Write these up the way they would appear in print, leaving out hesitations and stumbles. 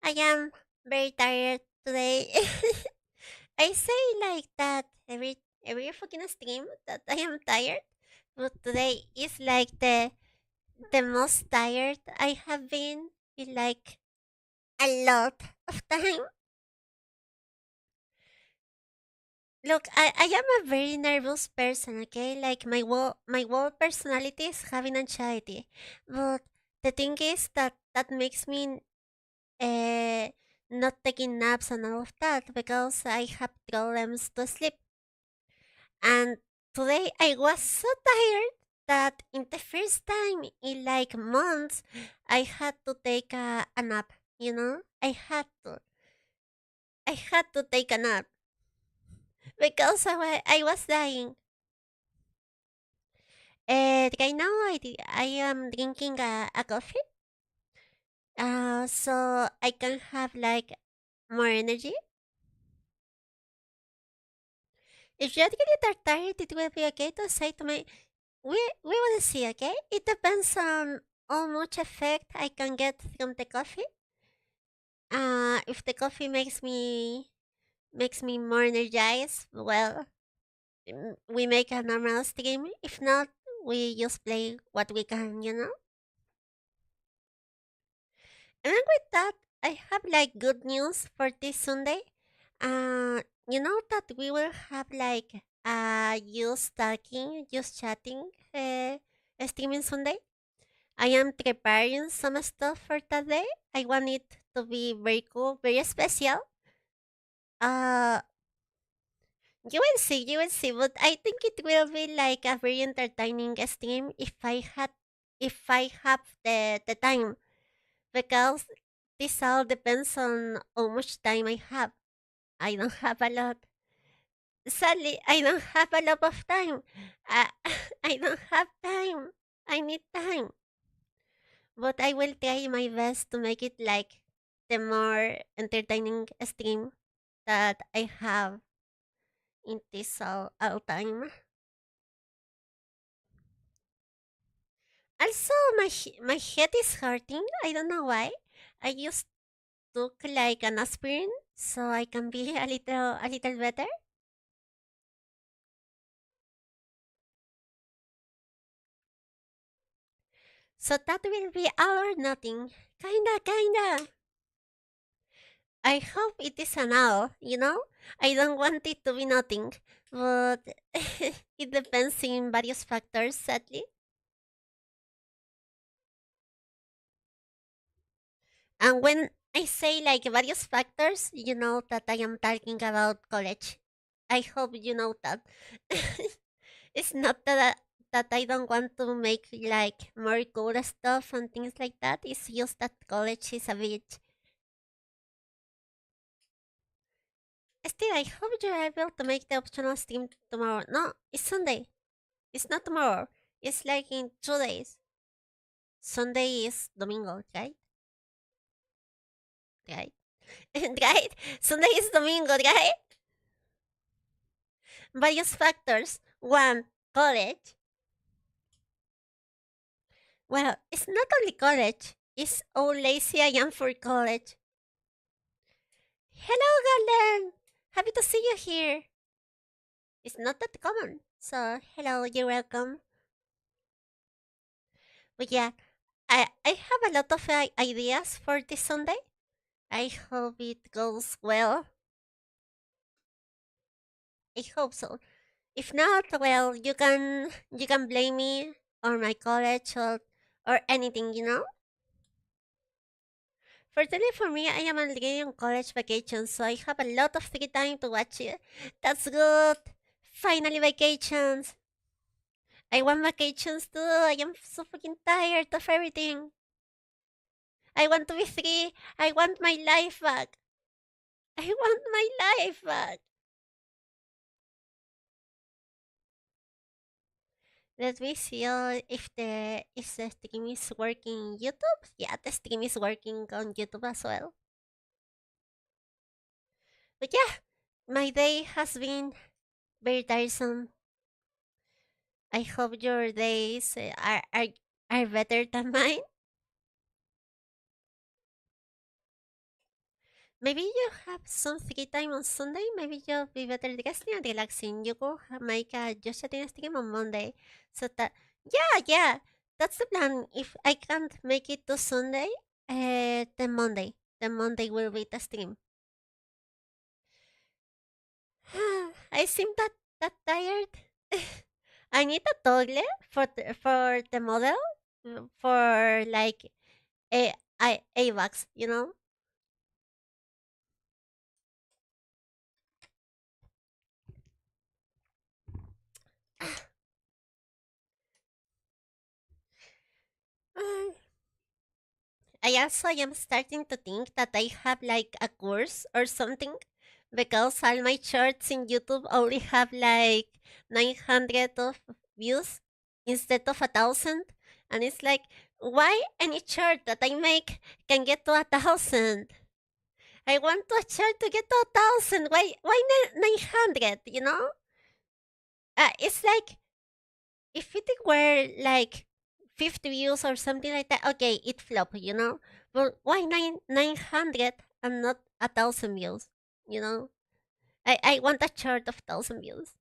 I am very tired today. I say like that every fucking stream that I am tired, but today is like the most tired I have been in like a lot of time. Look, I am a very nervous person, okay? Like my whole personality is having anxiety. But the thing is that makes me uh, not taking naps and all of that because I have problems to sleep. And today I was so tired that in the first time in like months, I had to take a nap. I had to take a nap because I was dying. Right now I am drinking a coffee, so I can have like more energy. If you really are tired, it will be okay to say to me, we will see, okay? It depends on how much effect I can get from the coffee. If the coffee makes me more energized, well, we make a normal stream. If not, we just play what we can. And with that, I have like good news for this Sunday. You know that we will have like just talking, just chatting, streaming Sunday. I am preparing some stuff for that day. I want it to be very cool, very special. Uh, you will see, but I think it will be like a very entertaining stream if I have the time, because this all depends on how much time I have. I don't have a lot. Sadly, I don't have a lot of time. Uh, I don't have time. I need time. But I will try my best to make it like the more entertaining stream that I have in this all time. Also, my head is hurting. I don't know why. I just took like an aspirin so I can be a little better. So that will be all or nothing. Kinda. I hope it is an all. I don't want it to be nothing, but it depends in various factors, sadly. And when I say like various factors, you know that I am talking about college. I hope you know that. It's not that I don't want to make like more cool stuff and things like that. It's just that college is a bit. Still, I hope you're able to make the optional stream tomorrow. No, it's Sunday. It's not tomorrow. It's like in 2 days. Sunday is Domingo, right? Right? Right? Sunday is Domingo, right? Various factors. One, college. Well, it's not only college. It's how lazy I am for college. Hello, Garland. Happy to see you here. It's not that common. So, hello, you're welcome. But yeah, I have a lot of ideas for this Sunday. I hope it goes well. I hope so. If not, well, you can blame me or my college or anything. Fortunately for me, I am already on college vacation, so I have a lot of free time to watch it. That's good. Finally, vacations. I want vacations too. I am so fucking tired of everything. I want to be free. I want my life back. I want my life back. Let me see if the stream is working in YouTube. Yeah, the stream is working on YouTube as well. But yeah, my day has been very tiresome. I hope your days are better than mine. maybe you have some free time on Sunday. Maybe you'll be better resting and relaxing. You could make a just chatting stream on Monday. So that, yeah, that's the plan. If I can't make it to Sunday, then Monday will be the stream. I seem that tired. I need a toilet for the model for like a bucks, you know. I also am starting to think that I have like a course or something because all my shorts in YouTube only have like 900 of views instead of 1,000. And it's like, why any short that I make can get to 1,000? I want a short to get to 1,000. Why 900? You know? It's like if it were like 50 views or something like that, okay, it flop, you know. But why 900 and not 1,000 views? You know, I want a chart of 1,000 views.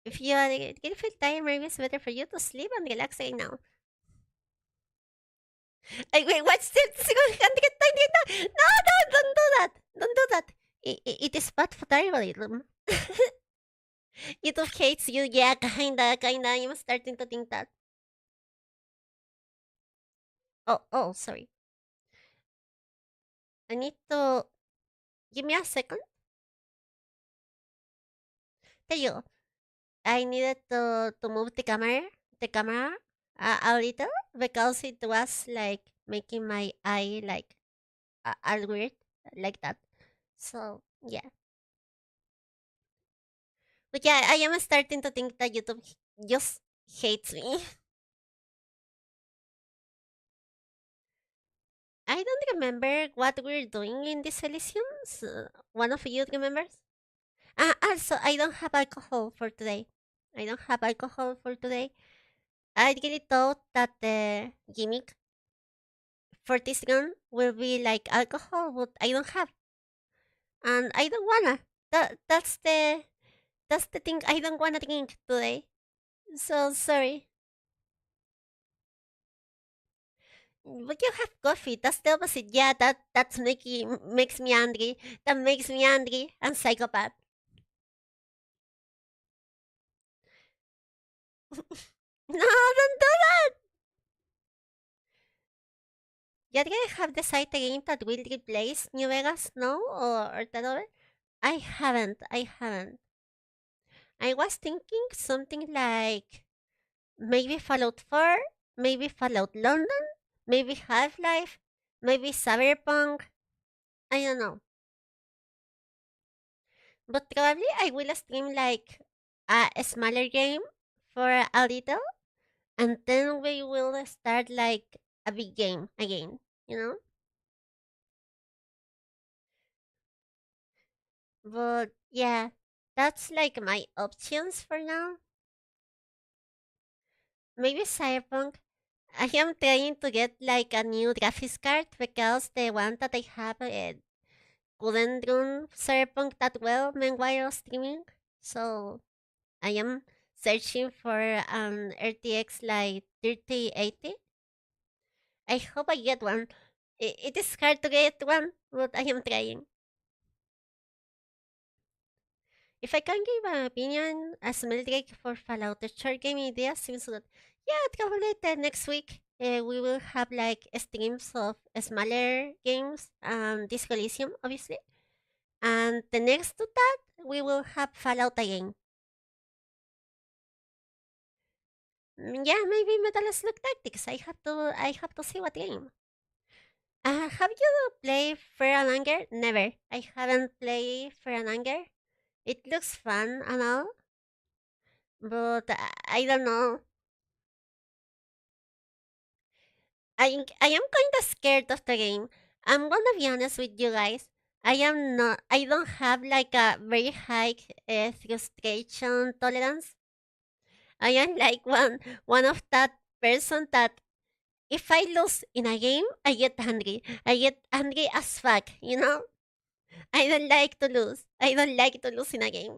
If you are getting feel tired, maybe it's better for you to sleep and relax right now. Wait, what's the 100? No, no, don't do that. Don't do that. It is bad for the algorithm. YouTube hates you. Yeah, kinda. I'm starting to think that. Oh, sorry. I need to give me a second. There you go. I needed to move the camera a little because it was like making my eye like all weird like that. So yeah, but yeah, I am starting to think that YouTube just hates me. I don't remember what we're doing in this Elysiums. One of you remembers? Also, I don't have alcohol for today. I don't have alcohol for today. I really thought that the gimmick for this gun will be like alcohol, but I don't have, and I don't wanna. That's the thing. I don't wanna drink today. So sorry. But you have coffee. That's the opposite. Yeah, that's makes me angry. That makes me angry and psychopath. No, don't do that. Yet I have decided a game that will replace New Vegas, no, or that other. I haven't. I was thinking something like maybe Fallout 4, maybe Fallout London, maybe Half Life, maybe Cyberpunk. I don't know. But probably I will stream like a smaller game for a little, and then we will start like a big game again, you know? But yeah, that's like my options for now. Maybe Cyberpunk. I am trying to get like a new graphics card because the one that I have couldn't run Cyberpunk that well meanwhile streaming. So I am searching for an RTX like 3080. I hope I get one. It is hard to get one, but I am trying. If I can give an opinion as Mildred for Fallout, the short game idea seems good. Yeah, probably the next week we will have like streams of smaller games and Disco Elysium, obviously. And the next to that, we will have Fallout again. Yeah, maybe Metal Slug Tactics. I have to see what game. Have you played Fear and Anger? Never. I haven't played Fear and Anger. It looks fun and all, but I don't know. I am kind of scared of the game. I'm gonna be honest with you guys. I am not. I don't have like a very high frustration tolerance. I am like one of that person that If I lose in a game, I get angry. I get angry as fuck, you know? I don't like to lose. I don't like to lose in a game.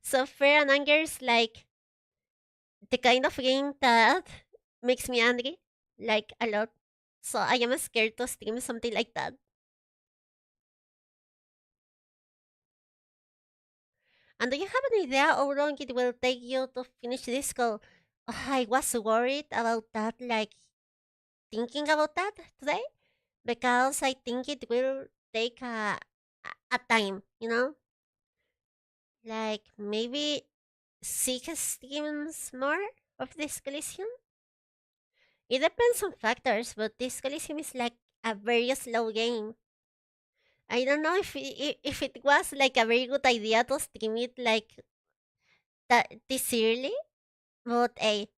So fear and anger is like the kind of game that makes me angry, like a lot. So I am scared to stream something like that. And do you have an idea how long it will take you to finish this goal? I was worried about that, like thinking about that today, because I think it will take a time, you know? Like maybe 6 streams more of this collision? It depends on factors, but this collision is like a very slow game. I don't know if it was like a very good idea to stream it like that this early, but hey,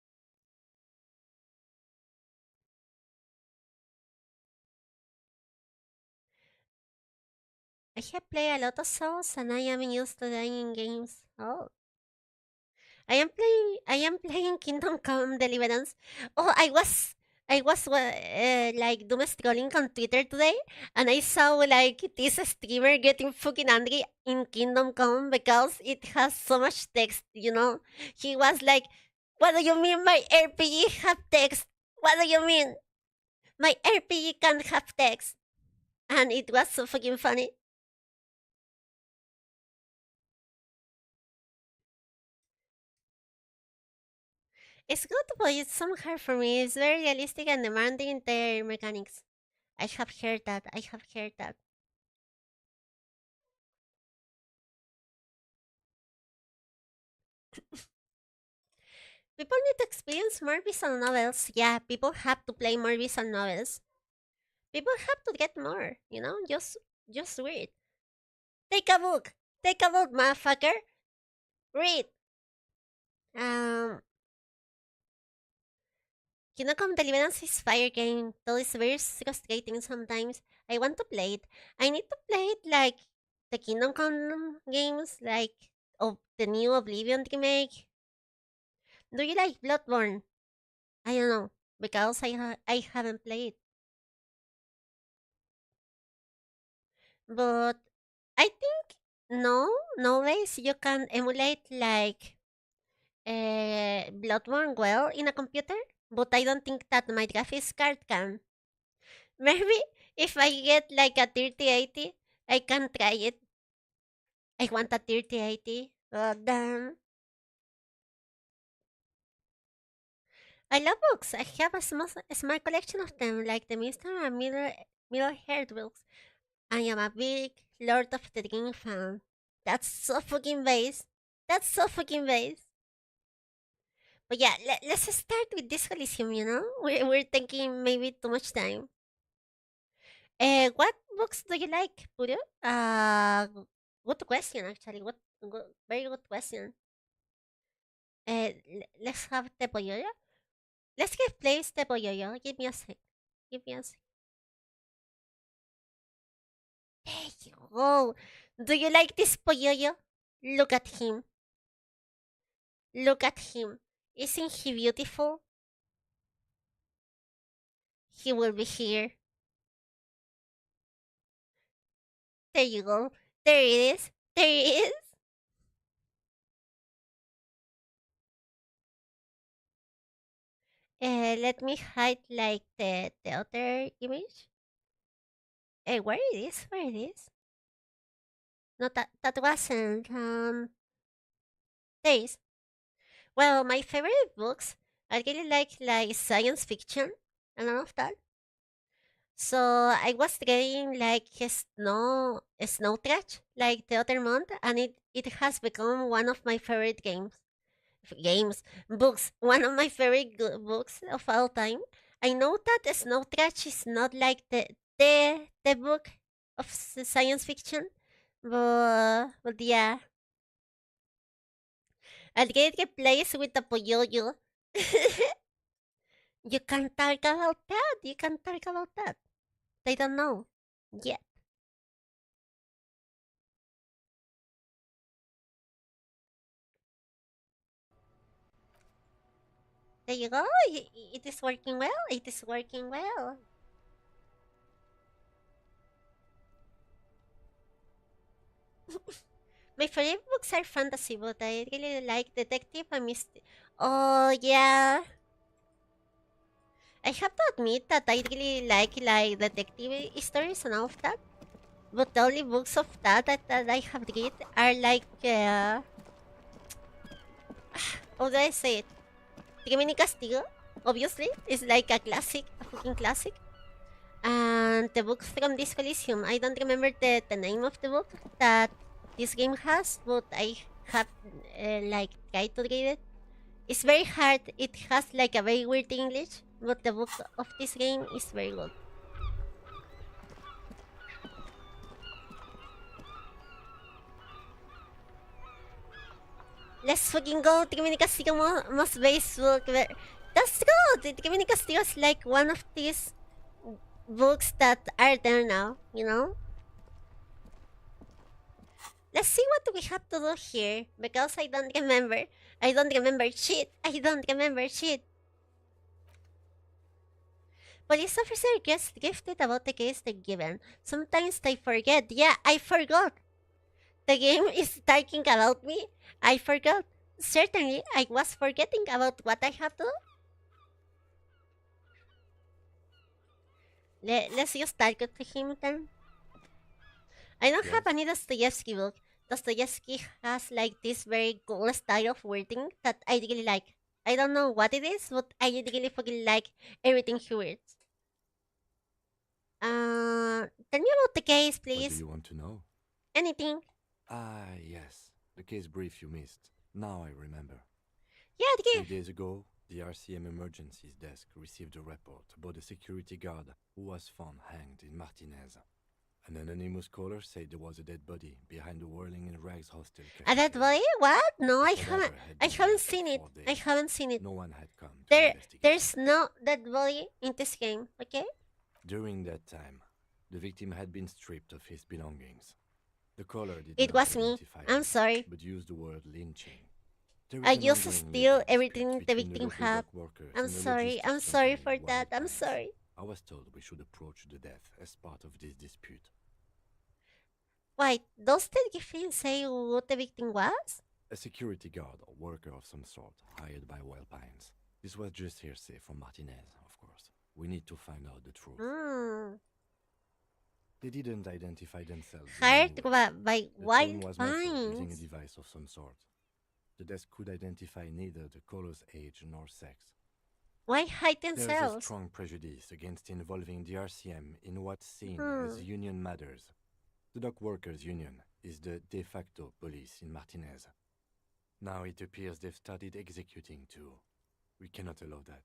I have played a lot of Souls and I am used to dying in games. Oh, I am playing Kingdom Come Deliverance. Oh, I was like doom scrolling on Twitter today, and I saw like this streamer getting fucking angry in Kingdom Come because it has so much text. You know, he was like, "What do you mean my RPG have text? What do you mean my RPG can't have text?" And it was so fucking funny. It's good, but it's some hard for me. It's very realistic and demanding in their mechanics. I have heard that. I have heard that. People need to experience more visual novels. Yeah, people have to play more visual novels. People have to get more, you know? Just read. Take a book. Take a book, motherfucker. Read. Um Kingdom Come Deliverance is fire game, though it's very frustrating sometimes. I want to play it. I need to play it like the Kingdom Come games, like of the new Oblivion remake. Do you like Bloodborne? I don't know because I haven't played, but I think nowadays you can emulate like Bloodborne well in a computer, but I don't think that my graphics card can. Maybe if I get like a 3080, I can try it. I want a 3080. Oh, damn. I love books. I have a small collection of them, like the Mr. and Middle Haired books. I am a big Lord of the Ring fan. That's so fucking base. That's so fucking base. But yeah, let's start with this Coliseum, you know? We're taking maybe too much time. What books do you like, Puru? Good question, actually. Very good question. Let's have Tepoyoyo. Let's give place Tepoyoyo. Give me a sec. Give me a sec. There you go. Do you like this Poyoyo? Look at him. Look at him. Isn't he beautiful? He will be here. There you go. There it is. There it is. Let me hide like the other image. Where it is? Where it is? No, that wasn't. There is. Well, my favorite books, I really like science fiction and all of that. So I was getting like snow trash like the other month, and it has become one of my favorite games, books, one of my favorite books of all time. I know that Snow Trash is not like the book of science fiction, but yeah, I'll get a place with the Poyoyo. You can talk about that. You can talk about that. They don't know yet. There you go. It is working well. It is working well. My favorite books are fantasy, but I really like detective and mystery. Oh yeah, I have to admit that I really like detective stories and all of that. But the only books of that I have read are like how do I say it? Crimen y Castigo, obviously, is like a classic, a fucking classic. And the book from this Coliseum, I don't remember the name of the book that this game has, but I have like tried to read it. It's very hard. It has like a very weird English, but the book of this game is very good. Let's fucking go. Crimen y Castigo most base book. That's good. Crimen y Castigo is like one of these books that are there now, you know? Let's see what we have to do here, because I don't remember. I don't remember shit. I don't remember shit. Police officer gets gifted about the case they're given. Sometimes they forget. Yeah, I forgot. The game is talking about me. I forgot. Certainly, I was forgetting about what I have to do. Let's just target him then. I don't have Yes? any Dostoevsky book. Dostoevsky has like this very cool style of wording that I really like. I don't know what it is, but I really fucking like everything he reads. Tell me about the case, What do please. you want to know? Anything? Ah, yes. The case brief you missed. Now I remember. Yeah, the 3 days ago, the RCM Emergencies Desk received a report about a security guard who was found hanged in Martinez. An anonymous caller said there was a dead body behind the Whirling in Rags hostel A dead cafeteria. body? What? No, The I haven't. cadaver had I been there haven't for seen it. 4 I days. haven't seen it. No one had come to There, investigate. there's no dead body in this game. Okay. During that time, the victim had been stripped of his belongings. The caller did It not was me. identify I'm him, sorry. but used the word lynching. There I is an used to ongoing steal legal dispute everything the between the victim local had. dock workers I'm and a sorry. I'm logistics sorry company, for that. Wild I'm Pines. sorry. I was told we should approach the death as part of this dispute. Wait, does the victim say what the victim was? A security guard or worker of some sort hired by Wild Pines. This was just hearsay from Martinez, of course. We need to find out the truth. Hmm. They didn't identify themselves in any Hired way. by The team Wild was muffled using a Pines. device of some sort. The desk could identify neither the caller's age nor sex. Why hide There is a themselves? strong prejudice against involving the RCM in what's seen Hmm. as union matters. The dock workers' union is the de facto police in Martinez. Now it appears they've started executing too. We cannot allow that.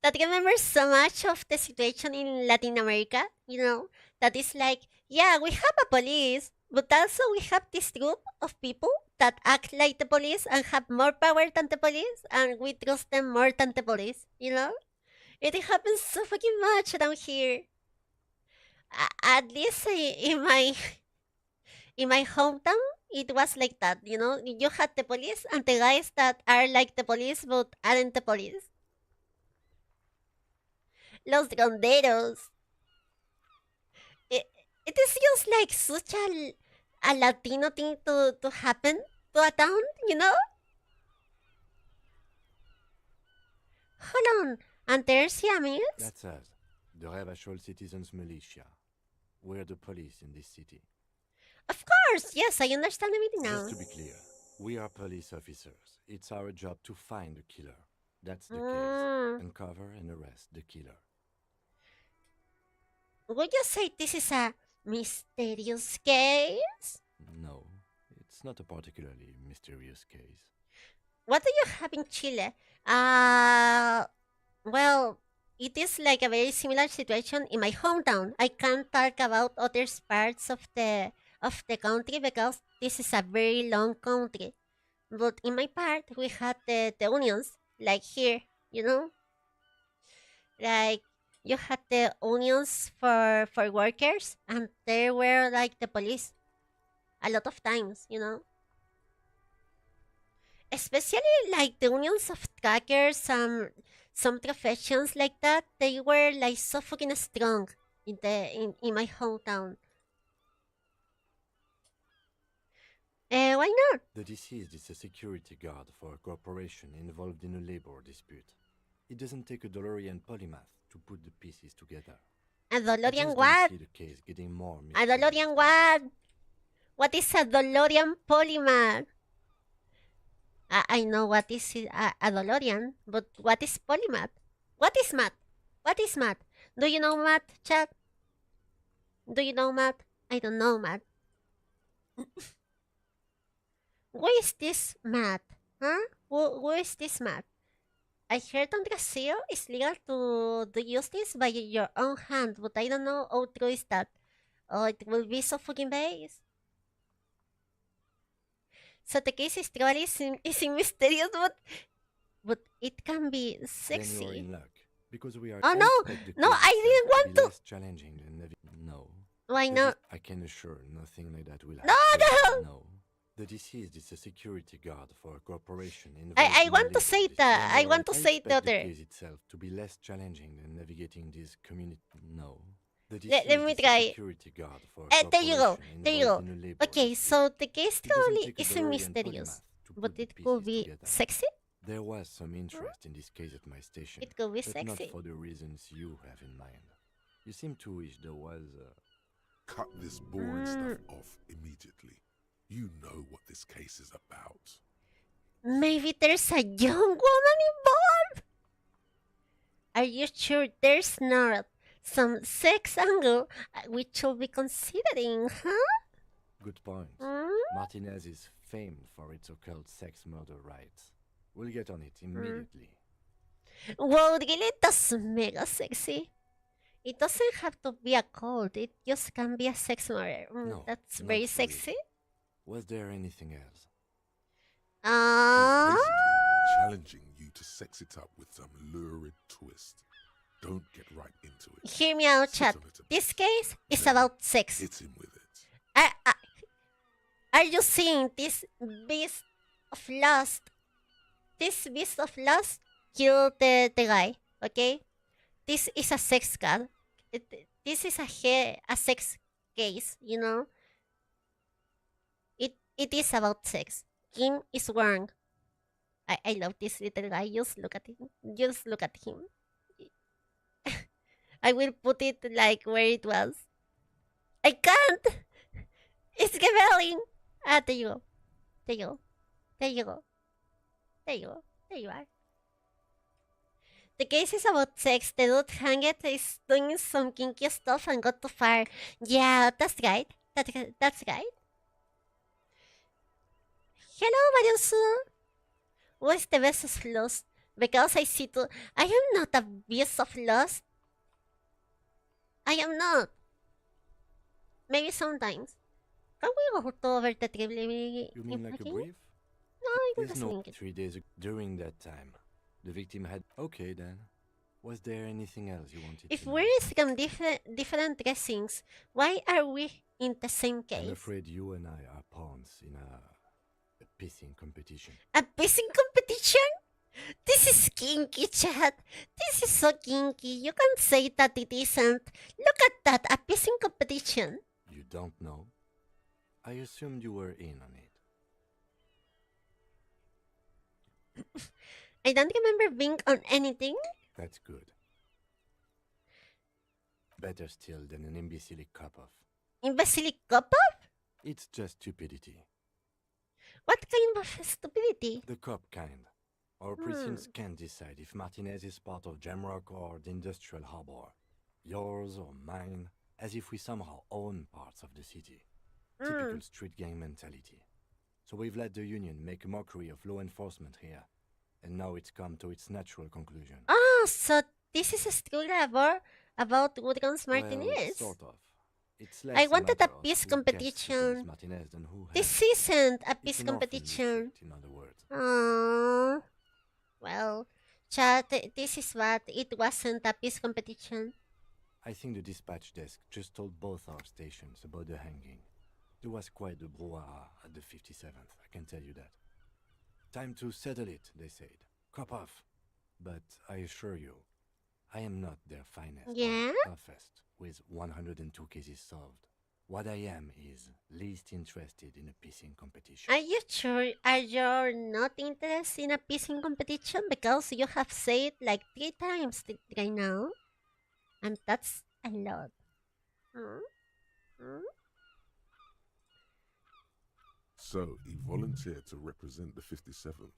That remembers so much of the situation in Latin America, you know, that is like, yeah, we have a police, but also we have this group of people that act like the police and have more power than the police, and we trust them more than the police, you know? It happens so fucking much around here. At least in my hometown, it was like that, you know? You had the police and the guys that are like the police but aren't the police. Los ronderos. it, it is just like such a Latino thing to happen to a town, you know? Hold on. And there's Siamese? That's us, the Ravachol Citizens Militia. We're the police in this city. Of course, yes, I understand everything now. Just to be clear, we are police officers. It's our job to find the killer. That's the Mm. case. Uncover and arrest the killer. Would you say this is a mysterious case? No, it's not a particularly mysterious case. What do you have in Chile? Uh, well, it is like a very similar situation in my hometown. I can't talk about other parts of the country because this is a very long country. But in my part, we had the unions, like here, you know, like you had the unions for workers, and they were like the police a lot of times, you know. especially like the unions of trackers, some professions like that, they were like so fucking strong in my hometown. Why not? The deceased is a security guard for a corporation involved in a labor dispute. It doesn't take a DeLorean polymath to put the pieces together. A I DeLorean just don't what? see the case getting more A mysterious DeLorean than what? this. What is a DeLorean polymath? I know what is a DeLorean, but what is polymath? What is math? What is math? Do you know math, chat? Do you know math? I don't know math. Where is this math? Huh? Where is this math? I heard on Brazil it's legal to do use this by your own hand, but I don't know how true is that. Oh, it will be so fucking base. So the case is probably is mysterious, but it can be Then you're sexy. in luck. Because we are. Oh I no! expect the No, case I itself didn't want be to! less challenging than no. Why The not? I can assure nothing like that will No, happen. no! No. The deceased is a security guard for a corporation involved I in a want to labor say dispute. that. Then I you're want to I say the expect the other. case itself to be less challenging than navigating this community. No. The Let deceased me is a try. security guard for a There you go. corporation There you involved go. in a labor Okay, dispute. so the case It doesn't probably take a isn't DeLorean mysterious, polymath to but put the it could pieces be together. sexy. There was some interest in this case at my station, It could be but sexy. not for the reasons you have in mind. You seem to wish there was Cut this boring stuff off immediately. You know what this case is about. Maybe there's a young woman involved. Are you sure there's not some sex angle we should be considering, huh? good point. Mm? Martinez is famed for its occult sex murder rights. We'll get on it immediately. Well, really, that's mega sexy. It doesn't have to be a cult. It just can be a sex murder. No, That's not very really. sexy. Was there anything else? He's Uh, basically challenging you to sex it up with some lurid twist. Don't get right into it. hear me out, Sit chat. on it a This bit. case is Then about sex. hit him with it. Are you seeing this beast of lust? This beast of lust killed the guy, okay? This is a sex card. This is a sex case, you know? It is about sex. Kim is wrong. I love this little guy. Just look at him. Just look at him. I will put it like where it was. I can't! It's rebelling! Ah, there you go. There you go. There you go. There you go. There you are. The case is about sex. The dude hanged is doing some kinky stuff and got too far. Yeah, that's right. That's right. Hello, Mariusu. What's the best of lust? Because I see too. I am not a beast of lust. I am not. Maybe sometimes. Can we go to over the trip? You mean like a brief? No, I There's don't no think it. 3 days during that time. The victim had. Okay then. Was there anything else you wanted If to know? we're from different dressings, why are we in the same case? I'm afraid you and I are pawns in a pissing competition. A pissing competition? This is kinky, chat. This is so kinky. You can't say that it isn't. Look at that, a pissing competition. You don't know? I assumed you were in on it. I don't remember being on anything. That's good. Better still than an imbecilic cop-off. Imbecilic cop? It's just stupidity. What kind of stupidity? The cop kind. Our precincts can't decide if Martinez is part of Jamrock or the Industrial Harbor. Yours or mine, as if we somehow own parts of the city. Typical street gang mentality. So we've let the Union make a mockery of law enforcement here. And now it's come to its natural conclusion. Oh, so this is a story about Woodguns Well, Martinez. sort of. It's less I wanted a matter of peace who gets to competition. police Martinez than who has This it. isn't a It's peace an orphan competition. district, in other words. Aww. Well, chat, this is what it wasn't a peace competition. I think the dispatch desk just told both our stations about the hanging. There was quite a brouhaha at the 57th, I can tell you that. Time to settle it, they said. Cop off. But I assure you, I am not their finest Yeah? or toughest with 102 cases solved. What I am is least interested in a pissing competition. Are you sure? Are you not interested in a pissing competition? Because you have said like 3 times right now. And that's a lot. Hmm? Hmm? So he volunteered to represent the 57th,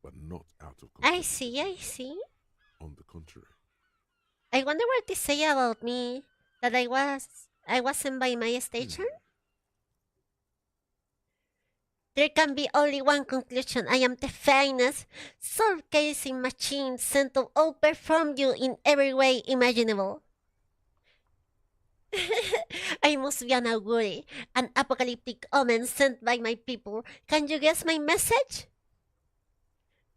but not out of I see, I competitiveness. see. On the contrary. I wonder what they say about me. That I wasn't by my station? There can be only one conclusion. I am the finest soul casing machine sent to outperform you in every way imaginable. I must be an augury, an apocalyptic omen sent by my people. Can you guess my message?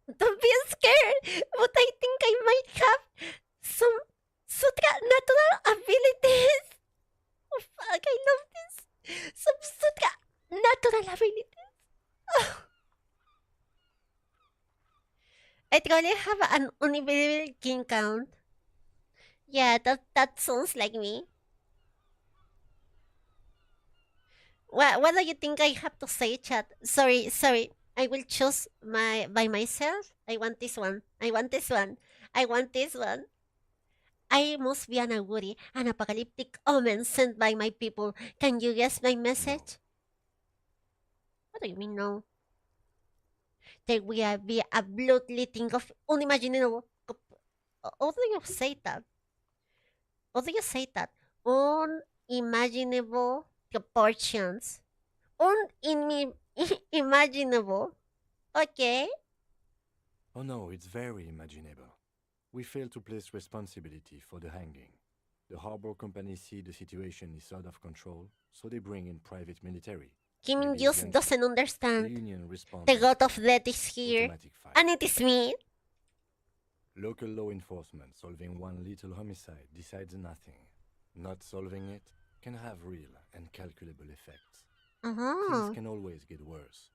Don't be scared, but I think I might have some supernatural abilities. Oh fuck, I love this. Some supernatural abilities. I really have an unbelievable king count. Yeah, that sounds like me. What do you think I have to say, chat? Sorry. I will choose my by myself. I want this one. I want this one. I want this one. I must be an augury, an apocalyptic omen sent by my people. Can you guess my message? What do you mean no? There will be a bloodletting of unimaginable. How do you say that? How do you say that? Unimaginable proportions. Unimaginable. Okay. Oh no, it's very imaginable. We fail to place responsibility for the hanging. The harbor company see the situation is out of control, so they bring in private military. Kim Maybe just against doesn't it. The understand. union responds The with god of death is here. automatic fire. And it is me. Local law enforcement solving one little homicide decides nothing. Not solving it can have real and calculable effects. Things Uh-huh. can always get worse.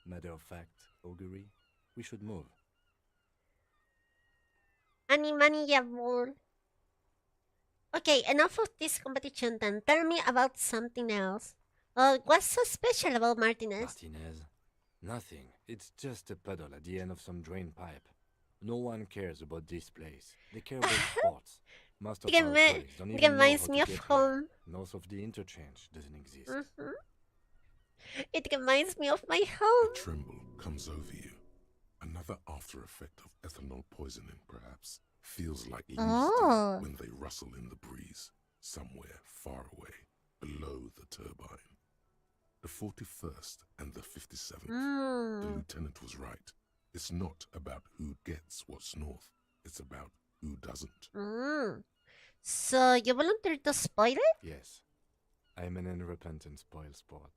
Matter of fact, augury, we should move. Unmanageable. Okay, enough of this competition then. Tell me about something else. What's so special about Martinez? Martinez? Nothing. It's just a puddle at the end of some drain pipe. No one cares about this place. They care about sports. Most of our colleagues don't even know Reminds how me to of get home. here. North of the interchange doesn't exist. It reminds me of my A home. tremble comes over you. Another after effect of ethanol poisoning, perhaps. Feels like leaves do when they rustle in the breeze, somewhere far away, below the turbine. The 41st and the 57th. The lieutenant was right. It's not about who gets what's north. It's about who doesn't. So you volunteered to spoil it? Yes. I'm an unrepentant spoil sport.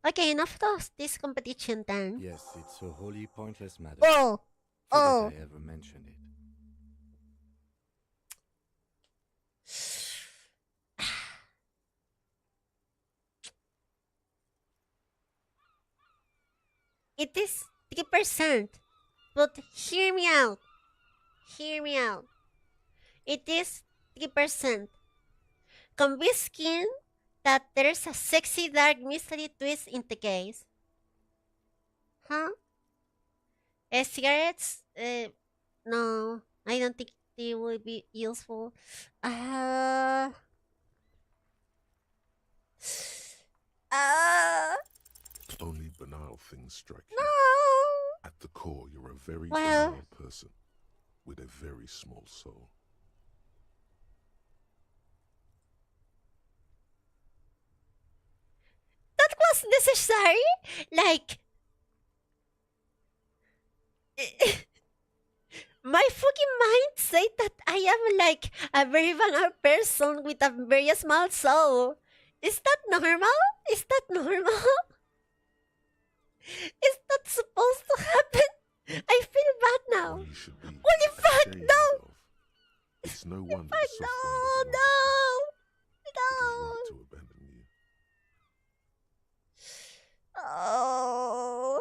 Okay, enough of this competition then. Yes, it's a wholly pointless matter. Oh! Forget I ever mentioned it. It is 3%. But hear me out. Hear me out. It is 3%. Convincing that there's a sexy dark mystery twist in the case. Huh? Cigarettes? No. I don't think they will be useful. Only banal things strike you. No. At the core, you're a very Well. banal person with a very small soul. That was necessary? Like... My fucking mind said that I am like a very banal person with a very small soul. Is that normal? Is that normal? Is that supposed to happen? I feel bad now. One you should be Holy fuck, ashamed no! of. It's no wonder Fuck, the soft one doesn't want no! you. It was No! right to abandon you. Oh.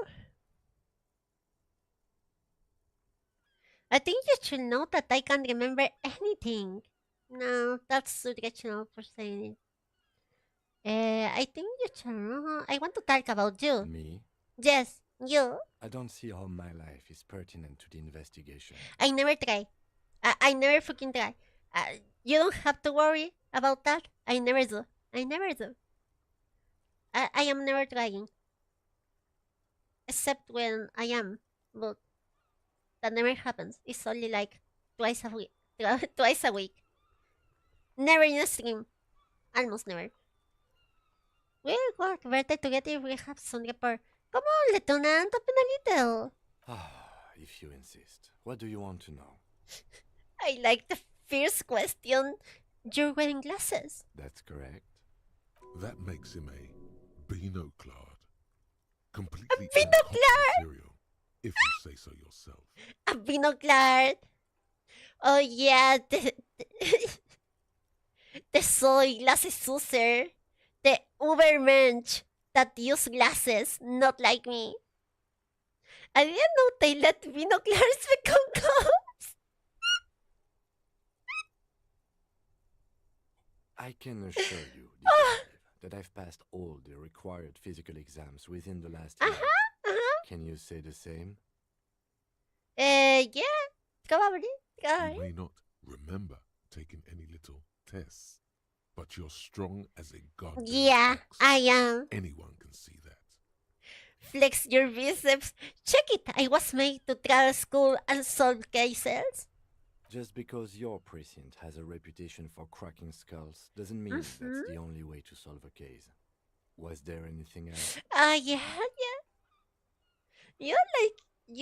think you should know that I can't remember anything. No, that's irrational for saying it. I think you should know. I want to talk about you. Me? Yes, you. I don't see how my life is pertinent to the investigation. I never try. I never fucking try. You don't have to worry about that. I never do. I never do. I am never trying. Except when I am. But that never happens. It's only like twice a week. Twice a week. Never in a stream. Almost never. We'll work better together if we have some rapport. Come on, Lieutenant, open a little. If you insist. What do you want to know? I like the first question. You're wearing glasses. That's correct. That makes him a binoclard. Completely binoclard? material, if you say so yourself. A binoclard. Oh yeah, the soy glasses user. The Ubermensch that use glasses, not like me. I didn't know they let binoculars become cops. I can assure you, detective, that I've passed all the required physical exams within the last year. Can you say the same? Yeah, probably. You may not remember taking any little tests, but you're strong as a goddamn Yeah, ox. I am. Anyone can see that. Flex your biceps. Check it. I was made to travel school and solve cases. Just because your precinct has a reputation for cracking skulls doesn't mean that's the only way to solve a case. Was there anything else? Yeah. You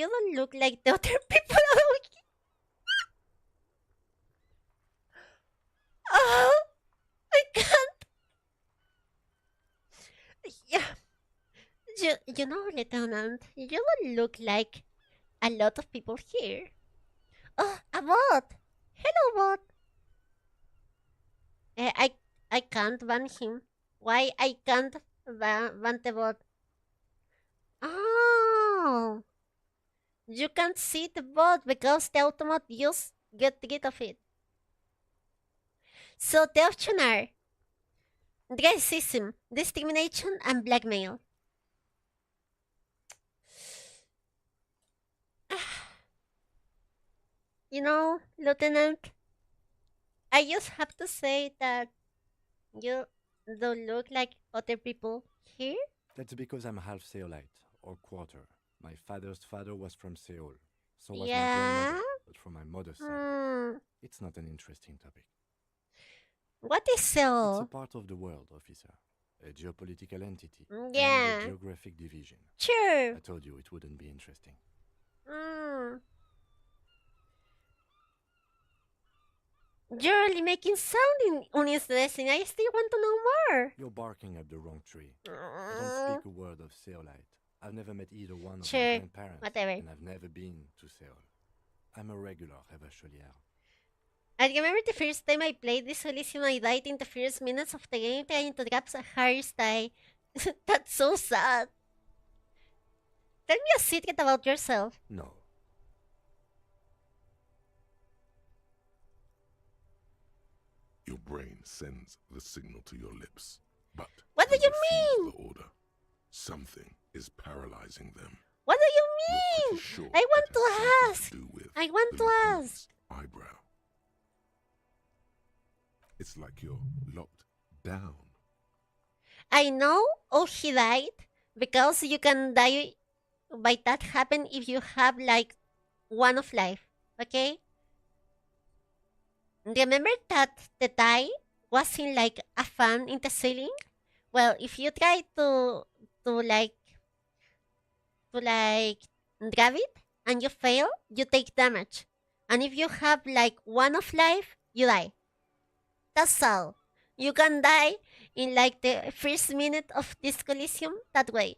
don't look like the other people around here. Oh, I can't. Yeah. You know, Lieutenant, you don't look like a lot of people here. Oh, a bot. Hello, bot. I can't ban him. Why I can't ban the bot? Oh, you can't see the bot because the automat just get rid of it. So the options are racism, discrimination, and blackmail. You know, Lieutenant, I just have to say that you don't look like other people here. That's because I'm half Seolite, or quarter. My father's father was from Seoul. So was my Yeah? grandmother, but from my mother's side. It's not an interesting topic. What is It's a Seoul? part of the world, officer. A geopolitical entity. Yeah. And a geographic division. Sure. I told you it wouldn't be interesting. You're really making sound uninteresting. I still want to know more. You're barking up the wrong tree. I don't speak a word of Seolite. I've never met either one of Sure, my grandparents. whatever. And I've never been to Seoul. I'm a regular Revacholière. I remember the first time I played this Elysium, I died in the first minutes of the game trying to grab a hairstyle. That's so sad. Tell me a secret about yourself. No. Your brain sends the signal to your lips, but What do they you refuse mean? the order. Something is paralyzing them. What do you You're mean? pretty sure I want it to has ask. something to do with I want the to lieutenant's ask. eyebrow. It's like you're locked down. I know he died because you can die by that happen if you have like one of life, okay? Remember that the die wasn't like a fan in the ceiling? Well, if you try to like grab it and you fail, you take damage. And if you have like one of life, you die. That's all. You can die in like the first minute of this Coliseum that way.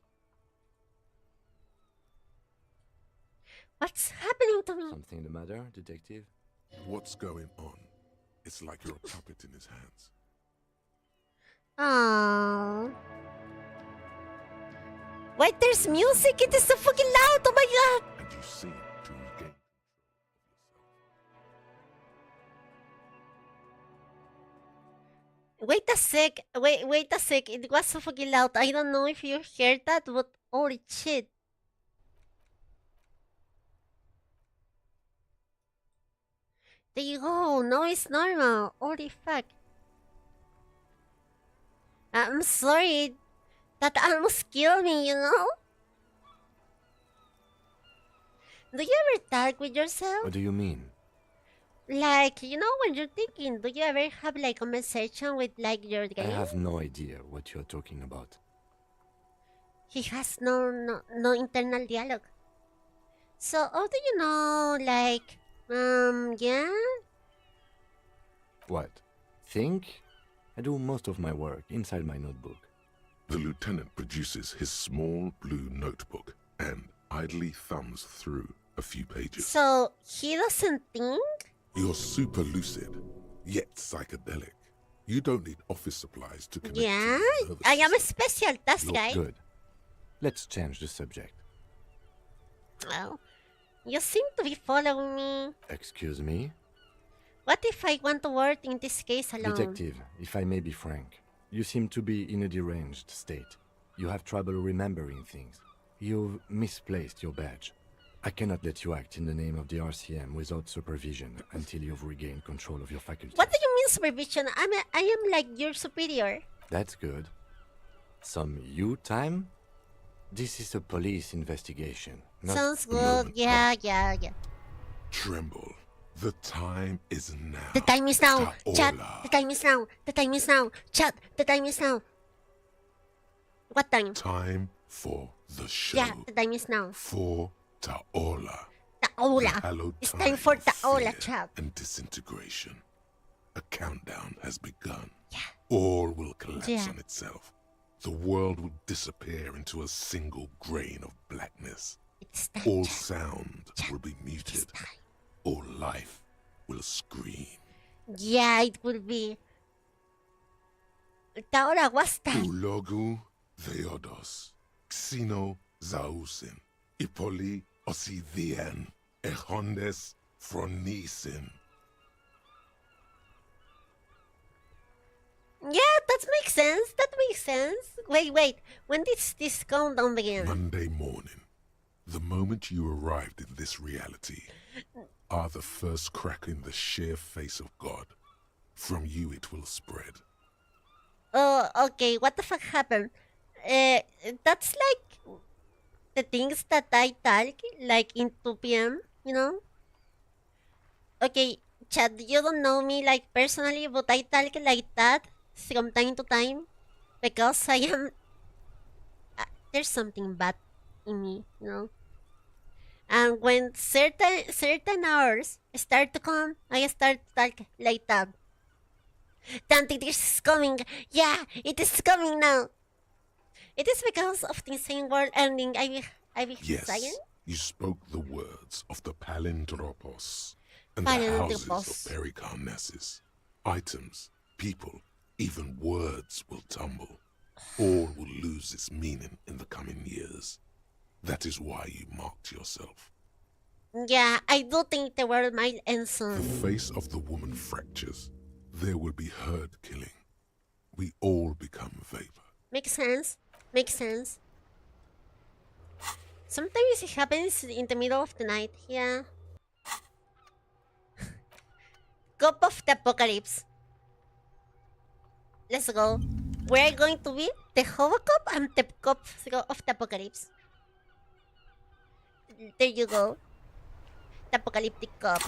What's happening to me? Something the matter, detective? What's going on? It's like you're a puppet in his hands. Aww. Why there's music? It is so fucking loud! Oh my god! And you seem to regain control of yourself. Wait a sec. Wait a sec. It was so fucking loud. I don't know if you heard that, but holy shit. There you go. No, it's normal. Holy fuck. I'm sorry. That almost killed me, you know? Do you ever talk with yourself? What do you mean? Like, you know, when you're thinking, do you ever have like conversation with like your I game? have no idea what you're talking about. He has no internal dialogue. So how do you know, like, yeah? What? Think? I do most of my work inside my notebook. The lieutenant produces his small blue notebook and idly thumbs through a few pages. So he doesn't think? You're super lucid, yet psychedelic. You don't need office supplies to connect Yeah, to your nervous I am a system. special task Look guy. good. Let's change the subject. Well, you seem to be following me. Excuse me? What if I want to work in this case alone? Detective, if I may be frank, you seem to be in a deranged state. You have trouble remembering things. You've misplaced your badge. I cannot let you act in the name of the RCM without supervision until you've regained control of your faculties. What do you mean supervision? I am like your superior. That's good. Some you time? This is a police investigation. Not Sounds a good. moment, Yeah. Tremble. The time is now. The time is now. Chat. Taola. The time is now. The time is now. Chat. The time is now. What time? Time for the show. Yeah, the time is now. For Taola. The Taola. hallowed It's time for of Taola, fear chat. and disintegration. A countdown has begun. Yeah. All will collapse Yeah. on itself. The world will disappear into a single grain of blackness. It's time. All Chat. sound will be It's muted. time. All life will scream. Yeah, it will be. Taola, what's that? Ulogu Theodos, Xeno Zausin, Ipoli Osithien, Echondes Fronisin. Yeah, that makes sense. That makes sense. Wait. When did this countdown begin? Monday morning, the moment you arrived in this reality, are the first crack in the sheer face of God. From you it will spread. Oh, okay. What the fuck happened? That's like the things that I talk like in 2 p.m. You know? Okay, Chad, you don't know me like personally, but I talk like that from time to time because I am. There's something bad in me, you know. And when certain hours start to come, I start to talk like that. Dante, this is coming. Yeah, it is coming now. It is because of the insane world ending I be Yes, saying. you spoke the words of the Palindropos and the houses Palindropos. of Pericarnassus. Items, people, even words will tumble. All will lose its meaning in the coming years. That is why you marked yourself. Yeah, I do think the world might end The soon. face of the woman fractures. There will be herd killing. We all become vapor. Makes sense. Makes sense. Sometimes it happens in the middle of the night. Yeah. Cup of the Apocalypse. Let's go. We're going to be the Hovercup and the Cup of the Apocalypse. There you go. The Apocalyptic Cup.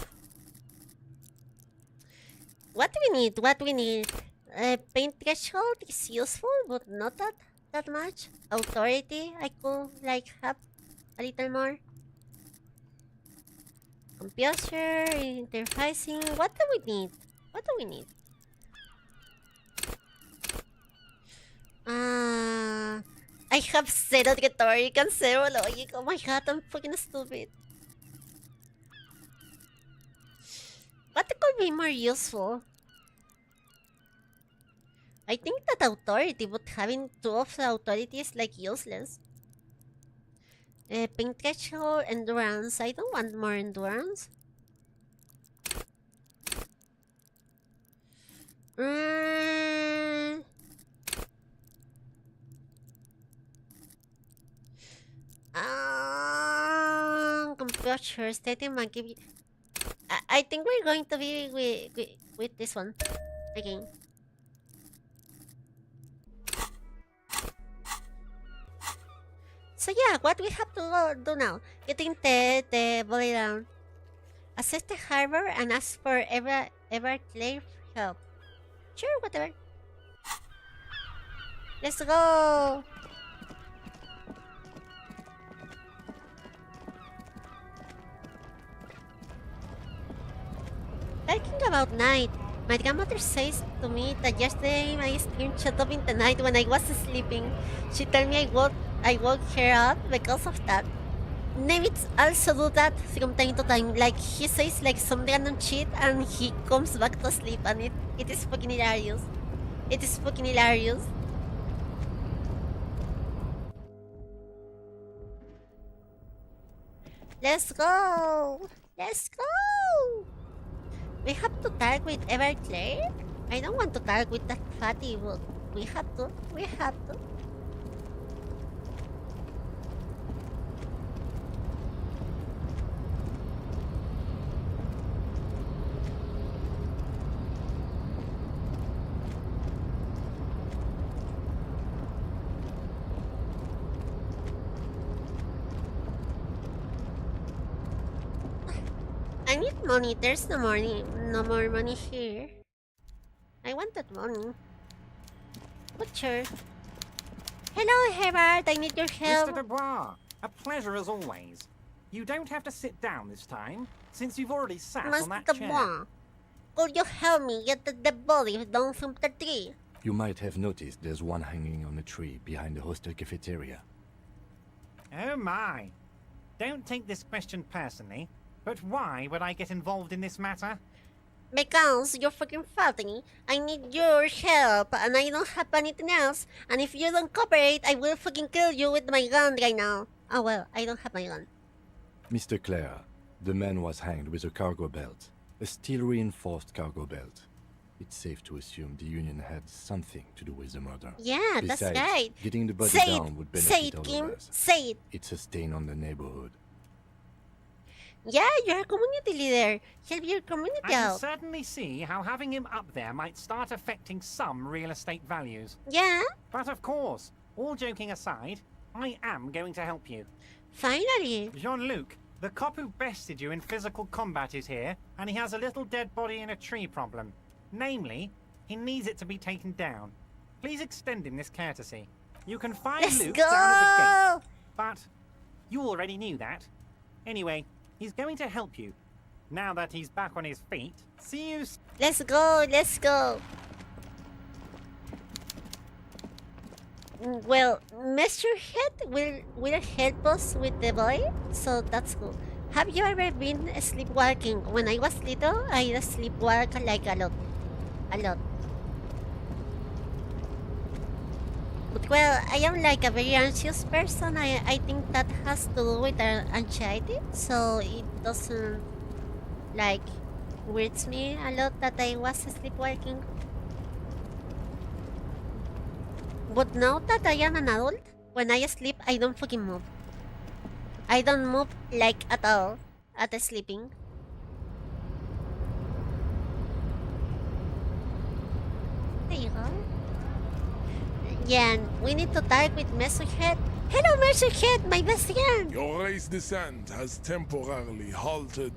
What do we need? What do we need? Paint threshold is useful, but not that much. Authority, I could like have a little more. Composure, interfacing. What do we need? What do we need? I have zero rhetoric and zero logic. Oh my god, I'm fucking stupid. What could be more useful? I think that authority, but having two of the authority is like useless. Pink threshold, endurance. I don't want more endurance. future stating and give you. I think we're going to be with this one again. So yeah, what we have to do now? Getting the body down. Assess the harbor and ask for ever clear help. Sure, whatever. Let's go. Talking about night, my grandmother says to me that yesterday my stream shut up in the night when I was sleeping. She told me I woke her up because of that. Nevitz also do that from time to time. Like he says like some random shit and he comes back to sleep and it is fucking hilarious. It is fucking hilarious. Let's go! Let's go! We have to talk with Everclear? I don't want to talk with that fatty, but we have to. We have to. I need money. There's no money. No more money here. I want that money. Butcher. Hello, Herbert. I need your help. Mr. Dubois, a pleasure as always. You don't have to sit down this time, since you've already sat on that Mr. chair. Dubois, could you help me get the body down from the tree? You might have noticed there's one hanging on a tree behind the hostel cafeteria. Oh my. Don't take this question personally, but why would I get involved in this matter? Because you're fucking fatty. I need your help, and I don't have anything else. And if you don't cooperate, I will fucking kill you with my gun right now. Oh well, I don't have my gun. Mr. Clare, the man was hanged with a cargo belt. A steel-reinforced cargo belt. It's safe to assume the Union had something to do with the murder. Yeah, Besides, that's right. getting the body Say down it, would say benefit it, all Kim. of us. Say it. It's a stain on the neighborhood. Yeah, you're a community leader. Help your community I can out. certainly see how having him up there might start affecting some real estate values. Yeah, But of course, all joking aside, I am going to help you. finally. Jean-Luc, the cop who bested you in physical combat is here, and he has a little dead body in a tree problem. Namely, he needs it to be taken down. Please extend him this courtesy. You can find Let's Luke go. down at the gate. But you already knew that. Anyway, he's going to help you. Now that he's back on his feet, see you Let's go, let's go. Well, Mr. Head will help us with the boy, so that's cool. Have you ever been sleepwalking? When I was little, I sleepwalk like a lot. A lot. But well, I am like a very anxious person. I think that has to do with anxiety, so it doesn't like weirds me a lot that I was sleepwalking. But now that I am an adult, when I sleep, I don't fucking move. I don't move like at all at sleeping. There you go. Yeah, and we need to talk with Mesohead. Hello, Mesohead, my best friend. Your race descent has temporarily halted,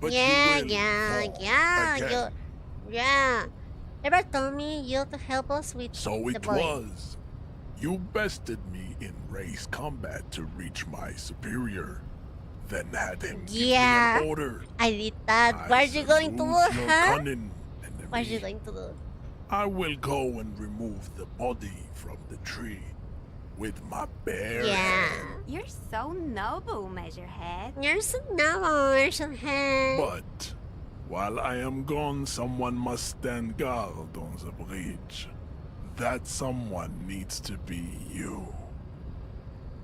but yeah, you will yeah, fall yeah, again. yeah. Ever told me you to help us with So the it boy. was. You bested me in race combat to reach my superior, then had him Yeah. give me an order. I did that. I What are you going to do, salute your huh? cunning, enemy. What are you going to do? I will go and remove the body from the tree with my bare Yeah. hand. You're so noble, Measurehead. You're so noble, Mesohead. But while I am gone, someone must stand guard on the bridge. That someone needs to be you.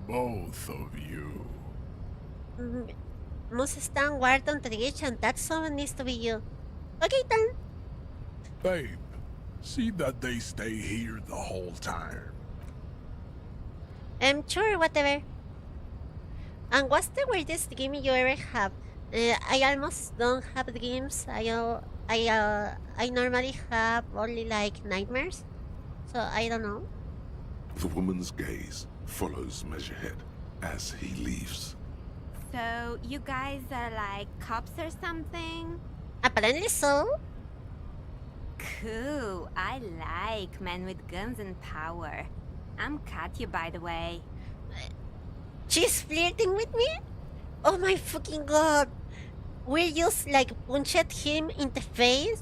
Both of you. Must stand guard on the bridge, and that someone needs to be you. Okay, then. Babe, see that they stay here the whole time. Sure, whatever. And what's the weirdest dream you ever have? I almost don't have dreams. I normally have only like nightmares. So I don't know. The woman's gaze follows Measurehead as he leaves. So, you guys are like cops or something? Apparently so. Cool. I like men with guns and power. I'm Katya, by the way. She's flirting with me? Oh my fucking god. We just like punched him in the face?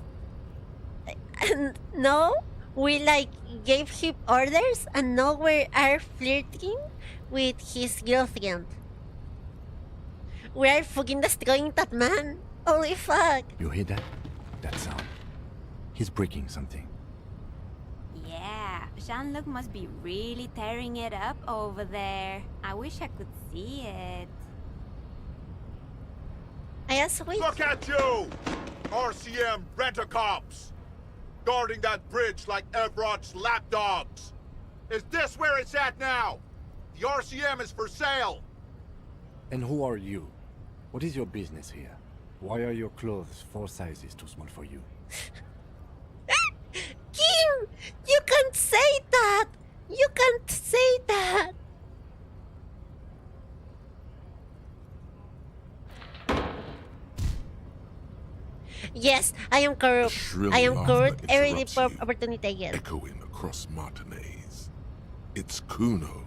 And no? We like gave him orders and now we are flirting with his girlfriend. We are fucking destroying that man. Holy fuck. You hear that? That sound. He's breaking something. Yeah, Jean-Luc must be really tearing it up over there. I wish I could see it. I also wait. Look at you! RCM rent-a-cops! Guarding that bridge like Everott's lapdogs! Is this where it's at now? The RCM is for sale! And who are you? What is your business here? Why are your clothes 4 sizes too small for you? Kim! You can't say that! You can't say that! Yes, I am corrupt. Shrill I am laughter corrupt every interrupts you, opportunity I get. echoing across Martinez. It's Kuno.